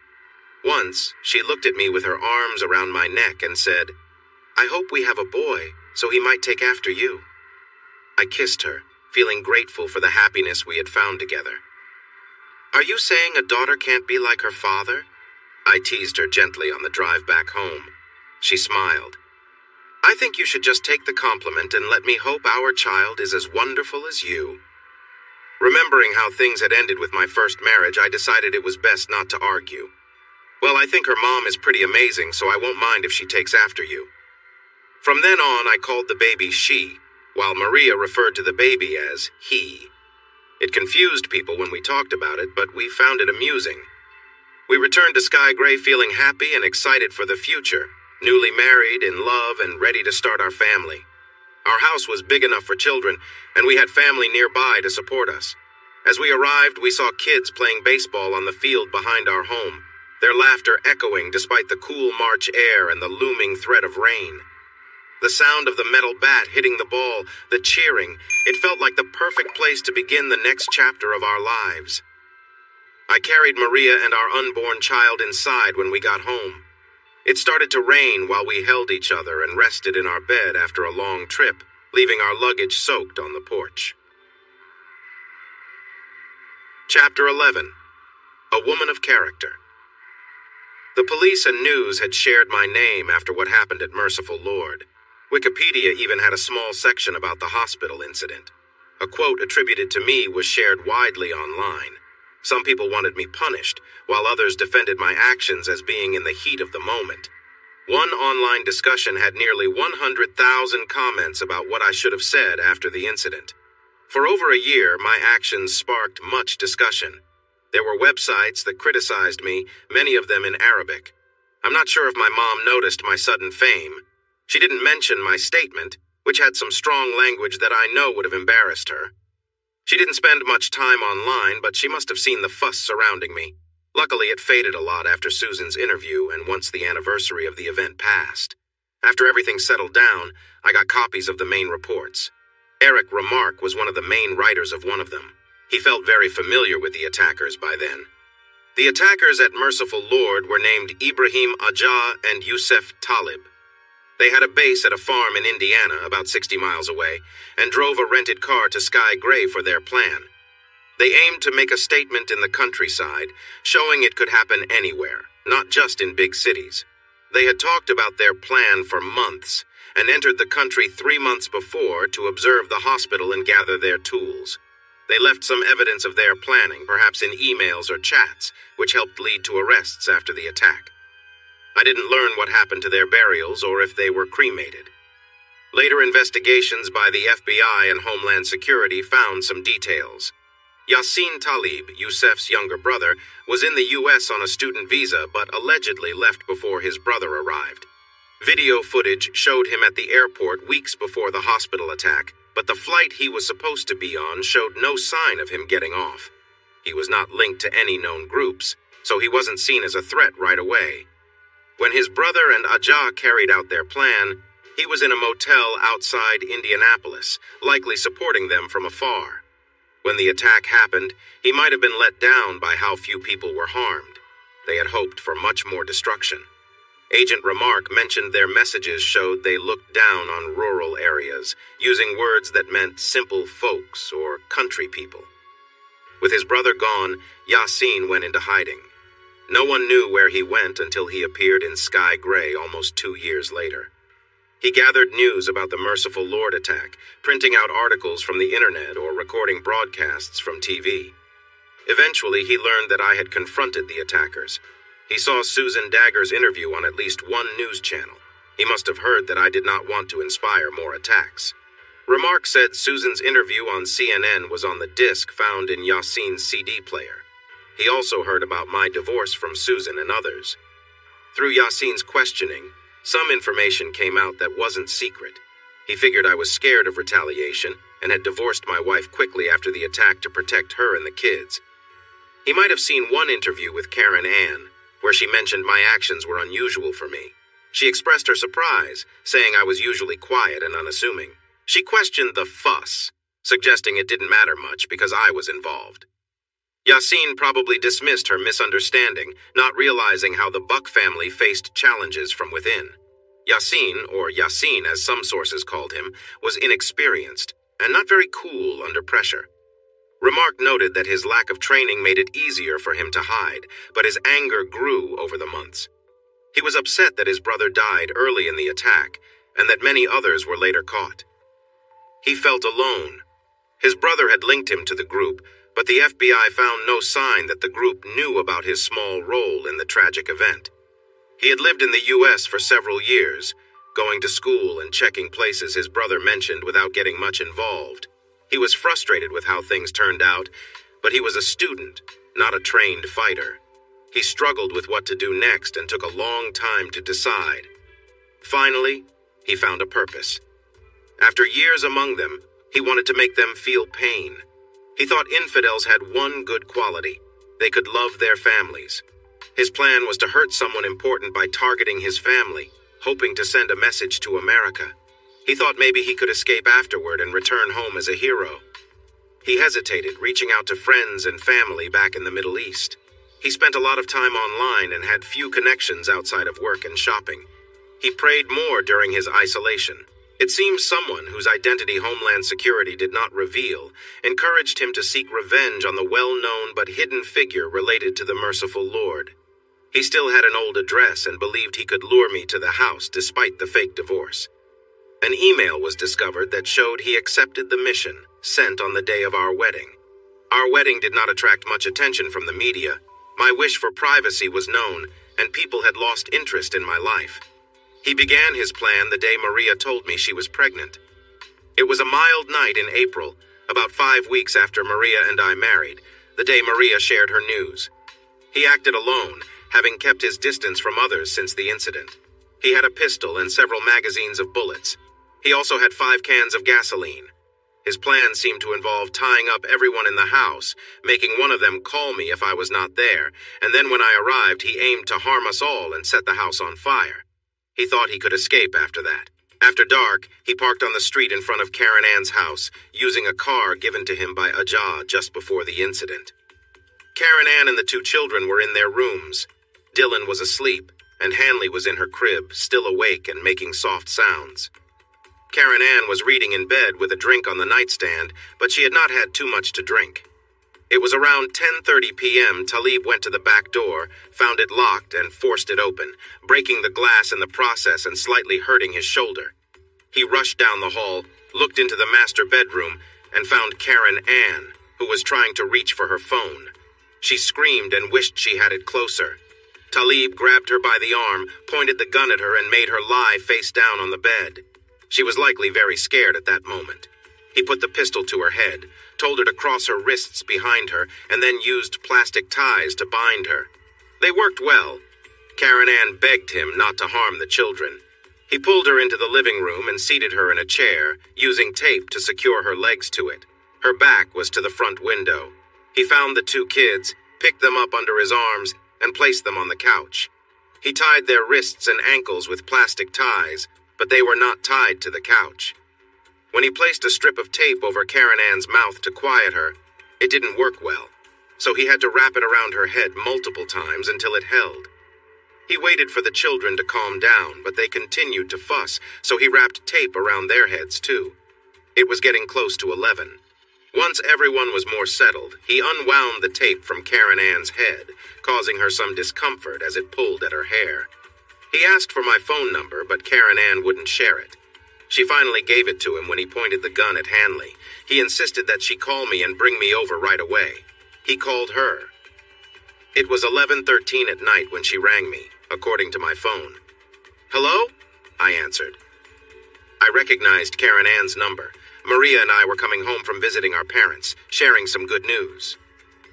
Once, she looked at me with her arms around my neck and said, "I hope we have a boy, so he might take after you." I kissed her, feeling grateful for the happiness we had found together. "Are you saying a daughter can't be like her father?" I teased her gently on the drive back home. She smiled. "I think you should just take the compliment and let me hope our child is as wonderful as you." Remembering how things had ended with my first marriage, I decided it was best not to argue. "Well, I think her mom is pretty amazing, so I won't mind if she takes after you." From then on, I called the baby she, while Maria referred to the baby as he. It confused people when we talked about it, but we found it amusing. We returned to Sky Gray feeling happy and excited for the future, newly married, in love, and ready to start our family. Our house was big enough for children, and we had family nearby to support us. As we arrived, we saw kids playing baseball on the field behind our home, their laughter echoing despite the cool March air and the looming threat of rain. The sound of the metal bat hitting the ball, the cheering, it felt like the perfect place to begin the next chapter of our lives. I carried Maria and our unborn child inside when we got home. It started to rain while we held each other and rested in our bed after a long trip, leaving our luggage soaked on the porch. Chapter 11. A Woman of Character. The police and news had shared my name after what happened at Merciful Lord. Wikipedia even had a small section about the hospital incident. A quote attributed to me was shared widely online. Some people wanted me punished, while others defended my actions as being in the heat of the moment. One online discussion had nearly 100,000 comments about what I should have said after the incident. For over a year, my actions sparked much discussion. There were websites that criticized me, many of them in Arabic. I'm not sure if my mom noticed my sudden fame. She didn't mention my statement, which had some strong language that I know would have embarrassed her. She didn't spend much time online, but she must have seen the fuss surrounding me. Luckily, it faded a lot after Susan's interview and once the anniversary of the event passed. After everything settled down, I got copies of the main reports. Eric Remarque was one of the main writers of one of them. He felt very familiar with the attackers by then. The attackers at Merciful Lord were named Ibrahim Ajah and Yusef Talib. They had a base at a farm in Indiana, about 60 miles away, and drove a rented car to Sky Gray for their plan. They aimed to make a statement in the countryside, showing it could happen anywhere, not just in big cities. They had talked about their plan for months, and entered the country 3 months before to observe the hospital and gather their tools. They left some evidence of their planning, perhaps in emails or chats, which helped lead to arrests after the attack. I didn't learn what happened to their burials or if they were cremated. Later investigations by the FBI and Homeland Security found some details. Yassin Talib, Yusef's younger brother, was in the U.S. on a student visa but allegedly left before his brother arrived. Video footage showed him at the airport weeks before the hospital attack, but the flight he was supposed to be on showed no sign of him getting off. He was not linked to any known groups, so he wasn't seen as a threat right away. When his brother and Ajah carried out their plan, he was in a motel outside Indianapolis, likely supporting them from afar. When the attack happened, he might have been let down by how few people were harmed. They had hoped for much more destruction. Agent Remarque mentioned their messages showed they looked down on rural areas, using words that meant simple folks or country people. With his brother gone, Yassin went into hiding. No one knew where he went until he appeared in Sky Gray almost 2 years later. He gathered news about the Merciful Lord attack, printing out articles from the internet or recording broadcasts from TV. Eventually, he learned that I had confronted the attackers. He saw Susan Dagger's interview on at least one news channel. He must have heard that I did not want to inspire more attacks. Remarque said Susan's interview on CNN was on the disc found in Yassin's CD player. He also heard about my divorce from Susan and others. Through Yassin's questioning, some information came out that wasn't secret. He figured I was scared of retaliation and had divorced my wife quickly after the attack to protect her and the kids. He might have seen one interview with Karen Ann, where she mentioned my actions were unusual for me. She expressed her surprise, saying I was usually quiet and unassuming. She questioned the fuss, suggesting it didn't matter much because I was involved. Yassin probably dismissed her misunderstanding, not realizing how the Buck family faced challenges from within. Yassin, or Yassin as some sources called him, was inexperienced and not very cool under pressure. Remarque noted that his lack of training made it easier for him to hide, but his anger grew over the months. He was upset that his brother died early in the attack and that many others were later caught. He felt alone. His brother had linked him to the group, but the FBI found no sign that the group knew about his small role in the tragic event. He had lived in the U.S. for several years, going to school and checking places his brother mentioned without getting much involved. He was frustrated with how things turned out, but he was a student, not a trained fighter. He struggled with what to do next and took a long time to decide. Finally, he found a purpose. After years among them, he wanted to make them feel pain. He thought infidels had one good quality: they could love their families. His plan was to hurt someone important by targeting his family, hoping to send a message to America. He thought maybe he could escape afterward and return home as a hero. He hesitated, reaching out to friends and family back in the Middle East. He spent a lot of time online and had few connections outside of work and shopping. He prayed more during his isolation. It seems someone whose identity Homeland Security did not reveal encouraged him to seek revenge on the well-known but hidden figure related to the merciful Lord. He still had an old address and believed he could lure me to the house despite the fake divorce. An email was discovered that showed he accepted the mission sent on the day of our wedding. Our wedding did not attract much attention from the media. My wish for privacy was known, and people had lost interest in my life. He began his plan the day Maria told me she was pregnant. It was a mild night in April, about 5 weeks after Maria and I married, the day Maria shared her news. He acted alone, having kept his distance from others since the incident. He had a pistol and several magazines of bullets. He also had 5 cans of gasoline. His plan seemed to involve tying up everyone in the house, making one of them call me if I was not there, and then when I arrived, he aimed to harm us all and set the house on fire. He thought he could escape after that. After dark, he parked on the street in front of Karen Ann's house, using a car given to him by Ajah just before the incident. Karen Ann and the 2 children were in their rooms. Dylan was asleep, and Hanley was in her crib, still awake and making soft sounds. Karen Ann was reading in bed with a drink on the nightstand, but she had not had too much to drink. It was around 10:30 p.m. Talib went to the back door, found it locked, and forced it open, breaking the glass in the process and slightly hurting his shoulder. He rushed down the hall, looked into the master bedroom, and found Karen Ann, who was trying to reach for her phone. She screamed and wished she had it closer. Talib grabbed her by the arm, pointed the gun at her, and made her lie face down on the bed. She was likely very scared at that moment. He put the pistol to her head, told her to cross her wrists behind her, and then used plastic ties to bind her. They worked well. Karen Ann begged him not to harm the children. He pulled her into the living room and seated her in a chair, using tape to secure her legs to it. Her back was to the front window. He found the 2 kids, picked them up under his arms, and placed them on the couch. He tied their wrists and ankles with plastic ties, but they were not tied to the couch. When he placed a strip of tape over Karen Ann's mouth to quiet her, it didn't work well, so he had to wrap it around her head multiple times until it held. He waited for the children to calm down, but they continued to fuss, so he wrapped tape around their heads too. It was getting close to 11. Once everyone was more settled, he unwound the tape from Karen Ann's head, causing her some discomfort as it pulled at her hair. He asked for my phone number, but Karen Ann wouldn't share it. She finally gave it to him when he pointed the gun at Hanley. He insisted that she call me and bring me over right away. He called her. It was 11:13 at night when she rang me, according to my phone. "Hello?" I answered. I recognized Karen Ann's number. Maria and I were coming home from visiting our parents, sharing some good news.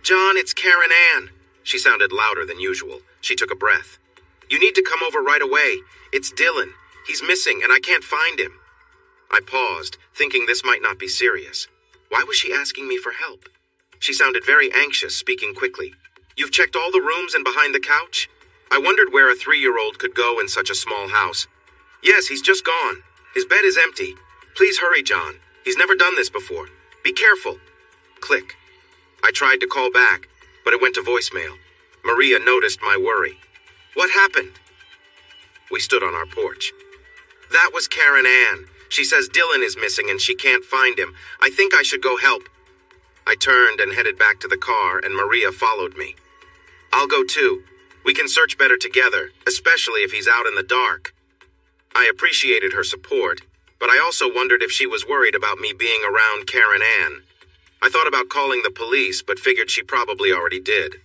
"John, it's Karen Ann." She sounded louder than usual. She took a breath. "You need to come over right away. It's Dylan. He's missing, and I can't find him." I paused, thinking this might not be serious. Why was she asking me for help? She sounded very anxious, speaking quickly. "You've checked all the rooms and behind the couch?" I wondered where a 3-year-old could go in such a small house. "Yes, he's just gone. His bed is empty. Please hurry, John. He's never done this before. Be careful." Click. I tried to call back, but it went to voicemail. Maria noticed my worry. "What happened?" We stood on our porch. "That was Karen Ann. She says Dylan is missing and she can't find him. I think I should go help." I turned and headed back to the car, and Maria followed me. "I'll go too. We can search better together, especially if he's out in the dark." I appreciated her support, but I also wondered if she was worried about me being around Karen Ann. I thought about calling the police, but figured she probably already did.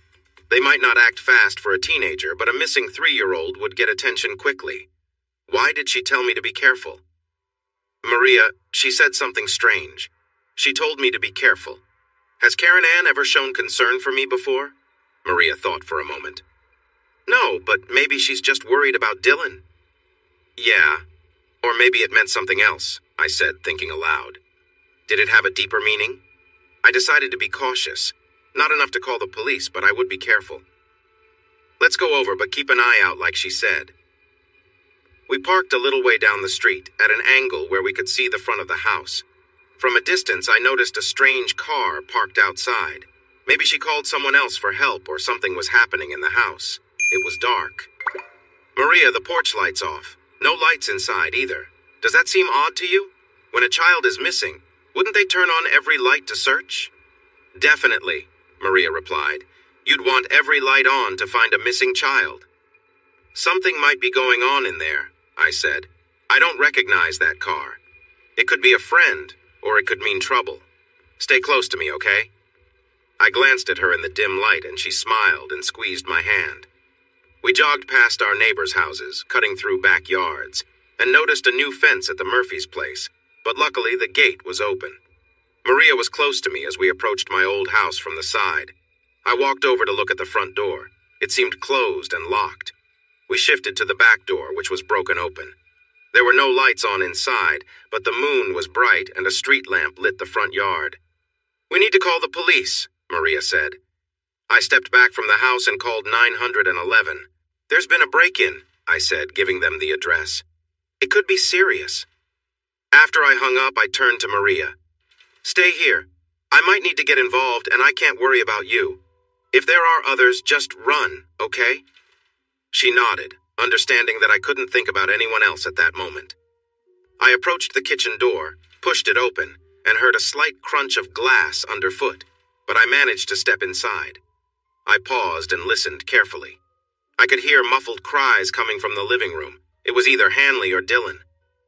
They might not act fast for a teenager, but a missing 3-year-old would get attention quickly. Why did she tell me to be careful? Maria, she said something strange. She told me to be careful. Has Karen Ann ever shown concern for me before? Maria thought for a moment. No, but maybe she's just worried about Dylan. Yeah, or maybe it meant something else, I said, thinking aloud. Did it have a deeper meaning? I decided to be cautious. Not enough to call the police, but I would be careful. Let's go over, but keep an eye out, like she said. We parked a little way down the street, at an angle where we could see the front of the house. From a distance, I noticed a strange car parked outside. Maybe she called someone else for help or something was happening in the house. It was dark. Maria, the porch light's off. No lights inside either. Does that seem odd to you? When a child is missing, wouldn't they turn on every light to search? Definitely, Maria replied. You'd want every light on to find a missing child. Something might be going on in there, I said. I don't recognize that car. It could be a friend, or it could mean trouble. Stay close to me, okay? I glanced at her in the dim light and she smiled and squeezed my hand. We jogged past our neighbors' houses, cutting through backyards, and noticed a new fence at the Murphy's place, but luckily the gate was open. Maria was close to me as we approached my old house from the side. I walked over to look at the front door. It seemed closed and locked. We shifted to the back door, which was broken open. There were no lights on inside, but the moon was bright and a street lamp lit the front yard. We need to call the police, Maria said. I stepped back from the house and called 911. There's been a break-in, I said, giving them the address. It could be serious. After I hung up, I turned to Maria. Stay here. I might need to get involved, and I can't worry about you. If there are others, just run, okay? She nodded, understanding that I couldn't think about anyone else at that moment. I approached the kitchen door, pushed it open, and heard a slight crunch of glass underfoot, but I managed to step inside. I paused and listened carefully. I could hear muffled cries coming from the living room. It was either Hanley or Dylan.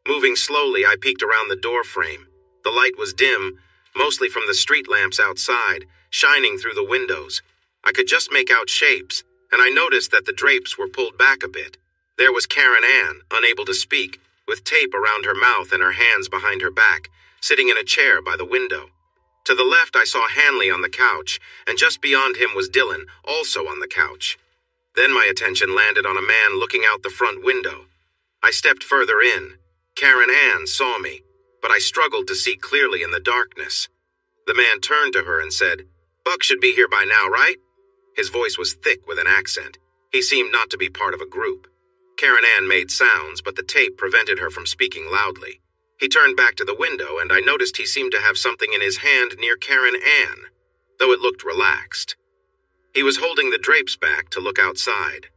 Moving slowly, I peeked around the door frame. The light was dim, mostly from the street lamps outside, shining through the windows. I could just make out shapes, and I noticed that the drapes were pulled back a bit. There was Karen Ann, unable to speak, with tape around her mouth and her hands behind her back, sitting in a chair by the window. To the left, I saw Hanley on the couch, and just beyond him was Dylan, also on the couch. Then my attention landed on a man looking out the front window. I stepped further in. Karen Ann saw me, but I struggled to see clearly in the darkness. The man turned to her and said, "Buck should be here by now, right?" His voice was thick with an accent. He seemed not to be part of a group. Karen Ann made sounds, but the tape prevented her from speaking loudly. He turned back to the window, and I noticed he seemed to have something in his hand near Karen Ann, though it looked relaxed. He was holding the drapes back to look outside.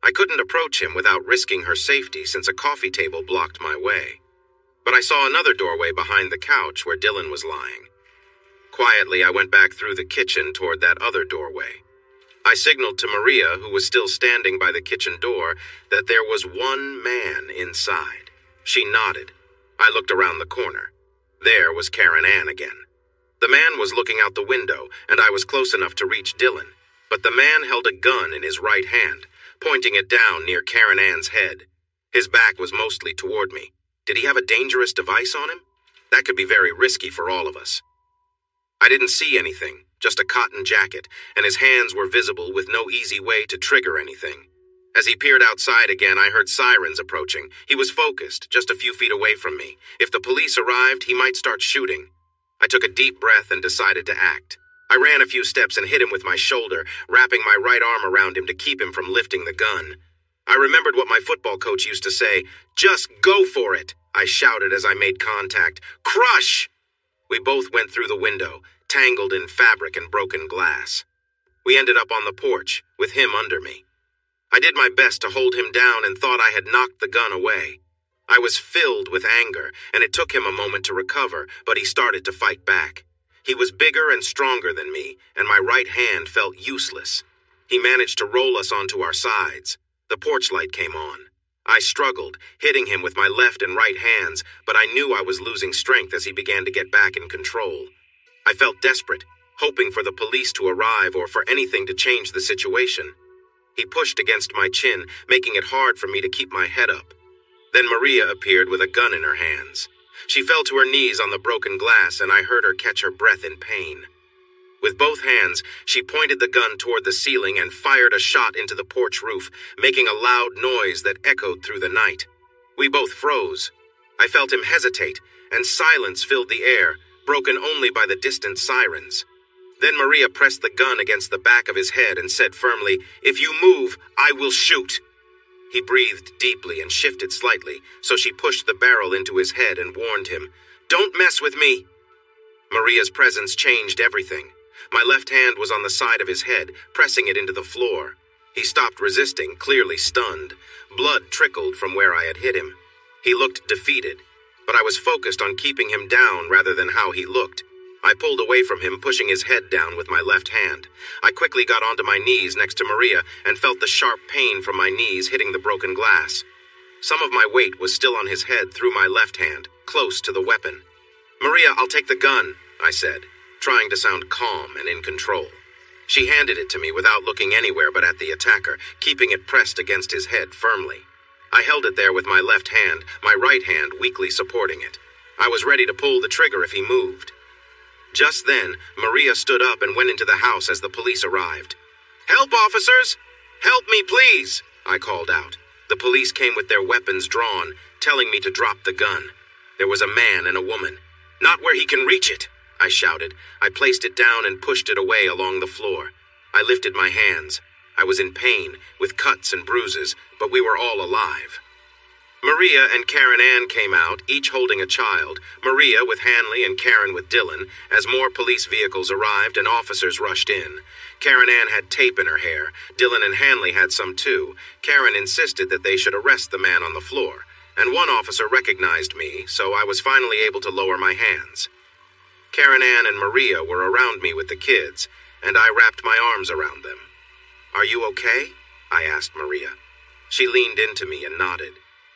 I couldn't approach him without risking her safety since a coffee table blocked my way. But I saw another doorway behind the couch where Dylan was lying. Quietly, I went back through the kitchen toward that other doorway. I signaled to Maria, who was still standing by the kitchen door, that there was one man inside. She nodded. I looked around the corner. There was Karen Ann again. The man was looking out the window, and I was close enough to reach Dylan. But the man held a gun in his right hand, pointing it down near Karen Ann's head. His back was mostly toward me. Did he have a dangerous device on him? That could be very risky for all of us. I didn't see anything, just a cotton jacket, and his hands were visible with no easy way to trigger anything. As he peered outside again, I heard sirens approaching. He was focused, just a few feet away from me. If the police arrived, he might start shooting. I took a deep breath and decided to act. I ran a few steps and hit him with my shoulder, wrapping my right arm around him to keep him from lifting the gun. I remembered what my football coach used to say, "Just go for it," I shouted as I made contact. "Crush!" We both went through the window, tangled in fabric and broken glass. We ended up on the porch, with him under me. I did my best to hold him down and thought I had knocked the gun away. I was filled with anger, and it took him a moment to recover, but he started to fight back. He was bigger and stronger than me, and my right hand felt useless. He managed to roll us onto our sides. The porch light came on. I struggled, hitting him with my left and right hands, but I knew I was losing strength as he began to get back in control. I felt desperate, hoping for the police to arrive or for anything to change the situation. He pushed against my chin, making it hard for me to keep my head up. Then Maria appeared with a gun in her hands. She fell to her knees on the broken glass, and I heard her catch her breath in pain. With both hands, she pointed the gun toward the ceiling and fired a shot into the porch roof, making a loud noise that echoed through the night. We both froze. I felt him hesitate, and silence filled the air, broken only by the distant sirens. Then Maria pressed the gun against the back of his head and said firmly, "If you move, I will shoot." He breathed deeply and shifted slightly, so she pushed the barrel into his head and warned him, "Don't mess with me." Maria's presence changed everything. My left hand was on the side of his head, pressing it into the floor. He stopped resisting, clearly stunned. Blood trickled from where I had hit him. He looked defeated, but I was focused on keeping him down rather than how he looked. I pulled away from him, pushing his head down with my left hand. I quickly got onto my knees next to Maria and felt the sharp pain from my knees hitting the broken glass. Some of my weight was still on his head through my left hand, close to the weapon. "Maria, I'll take the gun," I said, trying to sound calm and in control. She handed it to me without looking anywhere but at the attacker, keeping it pressed against his head firmly. I held it there with my left hand, my right hand weakly supporting it. I was ready to pull the trigger if he moved. Just then, Maria stood up and went into the house as the police arrived. "Help, officers! Help me, please!" I called out. The police came with their weapons drawn, telling me to drop the gun. There was a man and a woman. "Not where he can reach it!" I shouted. I placed it down and pushed it away along the floor. I lifted my hands. I was in pain, with cuts and bruises, but we were all alive. Maria and Karen Ann came out, each holding a child, Maria with Hanley and Karen with Dylan, as more police vehicles arrived and officers rushed in. Karen Ann had tape in her hair. Dylan and Hanley had some too. Karen insisted that they should arrest the man on the floor, and one officer recognized me, so I was finally able to lower my hands. Karen Ann and Maria were around me with the kids, and I wrapped my arms around them. "Are you okay?" I asked Maria. She leaned into me and nodded.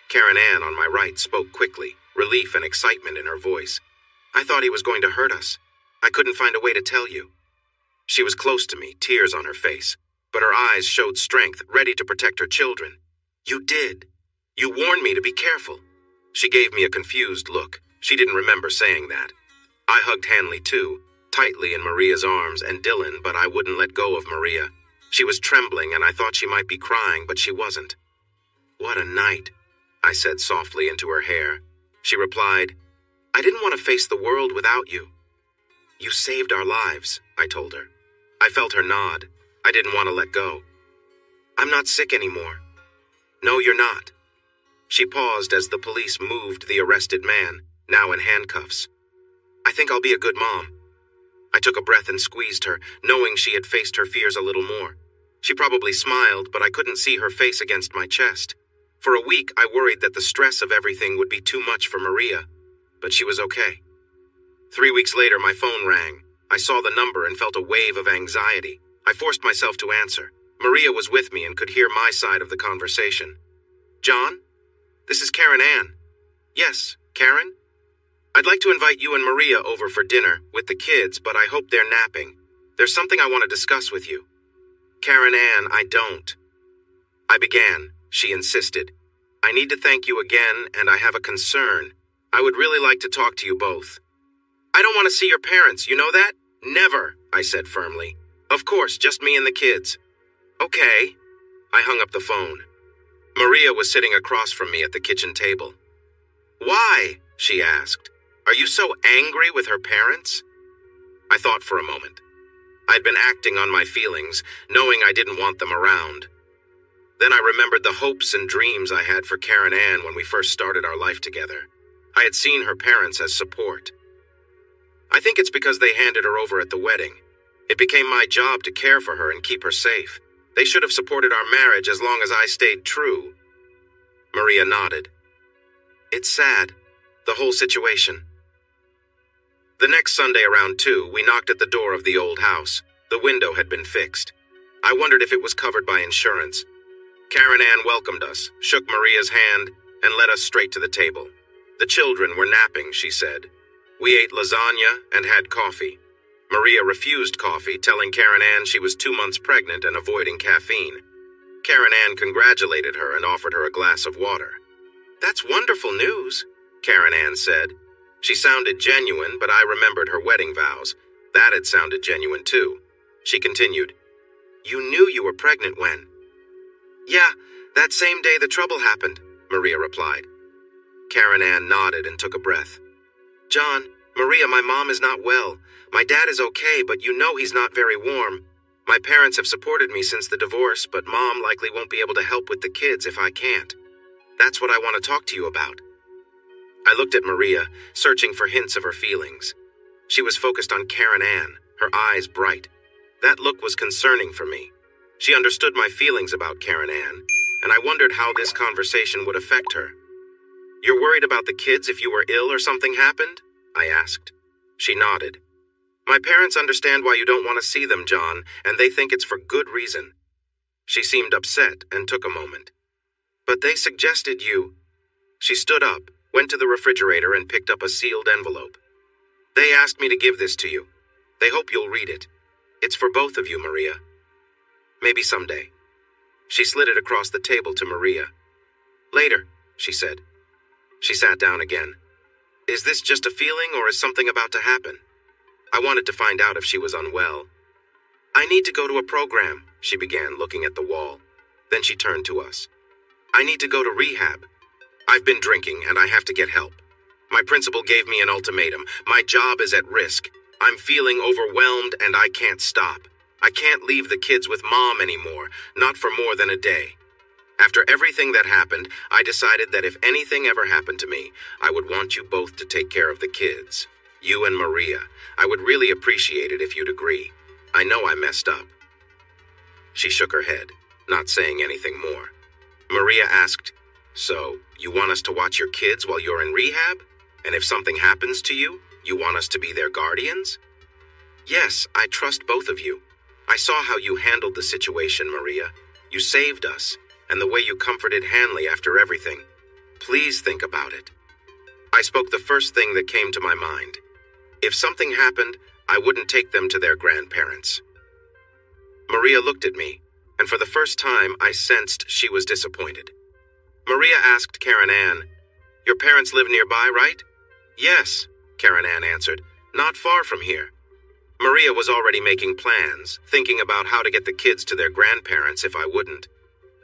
Karen Ann on my right spoke quickly, relief and excitement in her voice. "I thought he was going to hurt us. I couldn't find a way to tell you." She was close to me, tears on her face, but her eyes showed strength, ready to protect her children. "You did. You warned me to be careful." She gave me a confused look. She didn't remember saying that. I hugged Hanley too, tightly in Maria's arms, and Dylan, but I wouldn't let go of Maria. She was trembling and I thought she might be crying, but she wasn't. "What a night," I said softly into her hair. She replied, "I didn't want to face the world without you." "You saved our lives," I told her. I felt her nod. I didn't want to let go. "I'm not sick anymore." "No, you're not." She paused as the police moved the arrested man, now in handcuffs. "I think I'll be a good mom." I took a breath and squeezed her, knowing she had faced her fears a little more. She probably smiled, but I couldn't see her face against my chest. For a week, I worried that the stress of everything would be too much for Maria, but she was okay. 3 weeks later, my phone rang. I saw the number and felt a wave of anxiety. I forced myself to answer. Maria was with me and could hear my side of the conversation. "John? This is Karen Ann." "Yes, Karen? I'd like to invite you and Maria over for dinner with the kids, but I hope they're napping. There's something I want to discuss with you." "Karen Ann, I don't." I began. She insisted. "I need to thank you again, and I have a concern. I would really like to talk to you both." "I don't want to see your parents, you know that?" "Never," I said firmly. "Of course, just me and the kids." "Okay." I hung up the phone. Maria was sitting across from me at the kitchen table. "Why?" she asked. "Are you so angry with her parents?" I thought for a moment. I'd been acting on my feelings, knowing I didn't want them around. Then I remembered the hopes and dreams I had for Karen Ann when we first started our life together. I had seen her parents as support. I think it's because they handed her over at the wedding. It became my job to care for her and keep her safe. They should have supported our marriage as long as I stayed true. Maria nodded. "It's sad, the whole situation." The next Sunday around 2, we knocked at the door of the old house. The window had been fixed. I wondered if it was covered by insurance. Karen Ann welcomed us, shook Maria's hand, and led us straight to the table. The children were napping, she said. We ate lasagna and had coffee. Maria refused coffee, telling Karen Ann she was 2 months pregnant and avoiding caffeine. Karen Ann congratulated her and offered her a glass of water. "That's wonderful news," Karen Ann said. She sounded genuine, but I remembered her wedding vows. That had sounded genuine too. She continued, "You knew you were pregnant when?" "Yeah, that same day the trouble happened," Maria replied. Karen Ann nodded and took a breath. "John, Maria, my mom is not well. My dad is okay, but you know he's not very warm. My parents have supported me since the divorce, but Mom likely won't be able to help with the kids if I can't. That's what I want to talk to you about." I looked at Maria, searching for hints of her feelings. She was focused on Karen Ann, her eyes bright. That look was concerning for me. She understood my feelings about Karen Ann, and I wondered how this conversation would affect her. "You're worried about the kids if you were ill or something happened?" I asked. She nodded. "My parents understand why you don't want to see them, John, and they think it's for good reason." She seemed upset and took a moment. "But they suggested you—" She stood up, went to the refrigerator, and picked up a sealed envelope. "They asked me to give this to you. They hope you'll read it. It's for both of you, Maria. Maybe someday." She slid it across the table to Maria. "Later," she said. She sat down again. "Is this just a feeling, or is something about to happen?" I wanted to find out if she was unwell. "I need to go to a program," she began, looking at the wall. Then she turned to us. "I need to go to rehab. I've been drinking, and I have to get help. My principal gave me an ultimatum. My job is at risk. I'm feeling overwhelmed, and I can't stop. I can't leave the kids with Mom anymore, not for more than a day. After everything that happened, I decided that if anything ever happened to me, I would want you both to take care of the kids. You and Maria. I would really appreciate it if you'd agree. I know I messed up." She shook her head, not saying anything more. Maria asked, "So, you want us to watch your kids while you're in rehab? And if something happens to you, you want us to be their guardians?" "Yes, I trust both of you. I saw how you handled the situation, Maria. You saved us, and the way you comforted Hanley after everything. Please think about it." I spoke the first thing that came to my mind. If something happened, I wouldn't take them to their grandparents. Maria looked at me, and for the first time I sensed she was disappointed. Maria asked Karen Ann, "Your parents live nearby, right?" "Yes," Karen Ann answered, "not far from here." Maria was already making plans, thinking about how to get the kids to their grandparents if I wouldn't.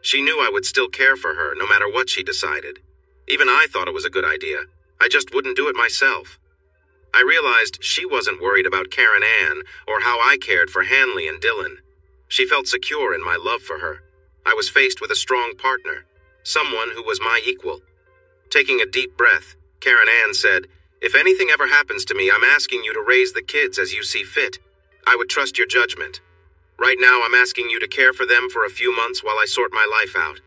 She knew I would still care for her no matter what she decided. Even I thought it was a good idea. I just wouldn't do it myself. I realized she wasn't worried about Karen Ann or how I cared for Hanley and Dylan. She felt secure in my love for her. I was faced with a strong partner, someone who was my equal. Taking a deep breath, Karen Ann said, "If anything ever happens to me, I'm asking you to raise the kids as you see fit. I would trust your judgment. Right now, I'm asking you to care for them for a few months while I sort my life out.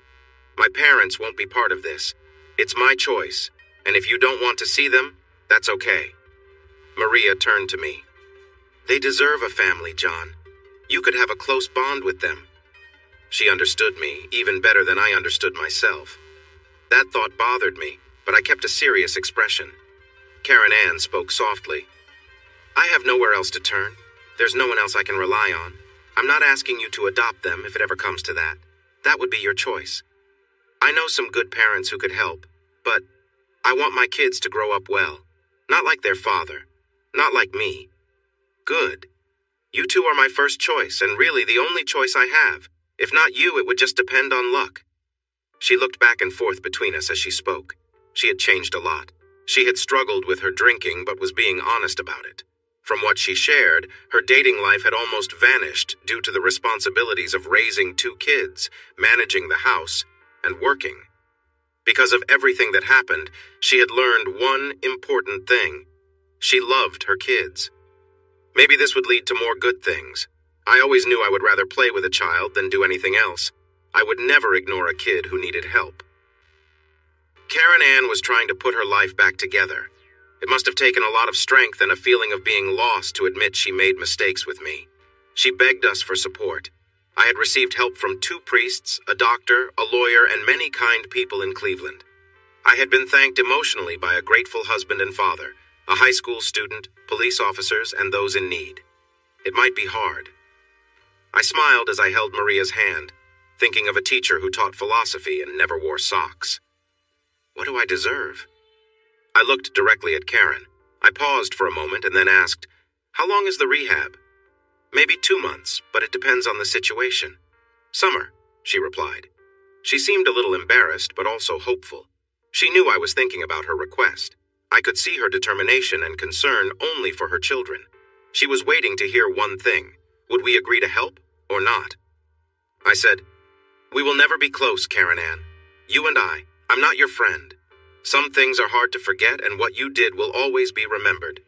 My parents won't be part of this. It's my choice, and if you don't want to see them, that's okay." Maria turned to me. "They deserve a family, John. You could have a close bond with them." She understood me even better than I understood myself. That thought bothered me, but I kept a serious expression. Karen Ann spoke softly. "I have nowhere else to turn. There's no one else I can rely on. I'm not asking you to adopt them if it ever comes to that. That would be your choice. I know some good parents who could help, but I want my kids to grow up well. Not like their father. Not like me. Good. You two are my first choice, and really the only choice I have. If not you, it would just depend on luck." She looked back and forth between us as she spoke. She had changed a lot. She had struggled with her drinking, but was being honest about it. From what she shared, her dating life had almost vanished due to the responsibilities of raising 2 kids, managing the house, and working. Because of everything that happened, she had learned one important thing. She loved her kids. Maybe this would lead to more good things. I always knew I would rather play with a child than do anything else. I would never ignore a kid who needed help. Karen Ann was trying to put her life back together. It must have taken a lot of strength and a feeling of being lost to admit she made mistakes with me. She begged us for support. I had received help from 2 priests, a doctor, a lawyer, and many kind people in Cleveland. I had been thanked emotionally by a grateful husband and father, a high school student, police officers, and those in need. It might be hard. I smiled as I held Maria's hand, thinking of a teacher who taught philosophy and never wore socks. What do I deserve? I looked directly at Karen. I paused for a moment and then asked, "How long is the rehab?" "Maybe 2 months, but it depends on the situation." "Summer," she replied. She seemed a little embarrassed, but also hopeful. She knew I was thinking about her request. I could see her determination and concern only for her children. She was waiting to hear one thing. Would we agree to help or not? I said, "We will never be close, Karen Ann. You and I'm not your friend. Some things are hard to forget, and what you did will always be remembered."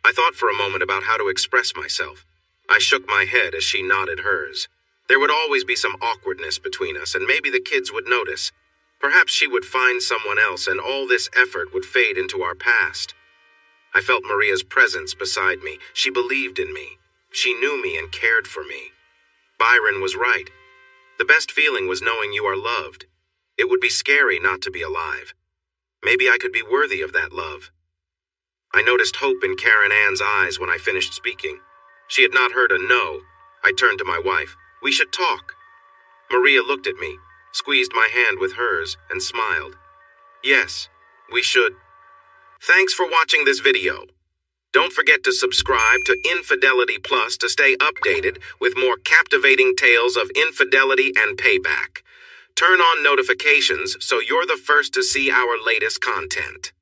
I thought for a moment about how to express myself. I shook my head as she nodded hers. There would always be some awkwardness between us, and maybe the kids would notice. Perhaps she would find someone else, and all this effort would fade into our past. I felt Maria's presence beside me. She believed in me. She knew me and cared for me. Byron was right. The best feeling was knowing you are loved. It would be scary not to be alive. Maybe I could be worthy of that love. I noticed hope in Karen Ann's eyes when I finished speaking. She had not heard a no. I turned to my wife. We should talk. Maria looked at me, squeezed my hand with hers, and smiled. Yes, we should. Thanks for watching this video. Don't forget to subscribe to Infidelity Plus to stay updated with more captivating tales of infidelity and payback. Turn on notifications so you're the first to see our latest content.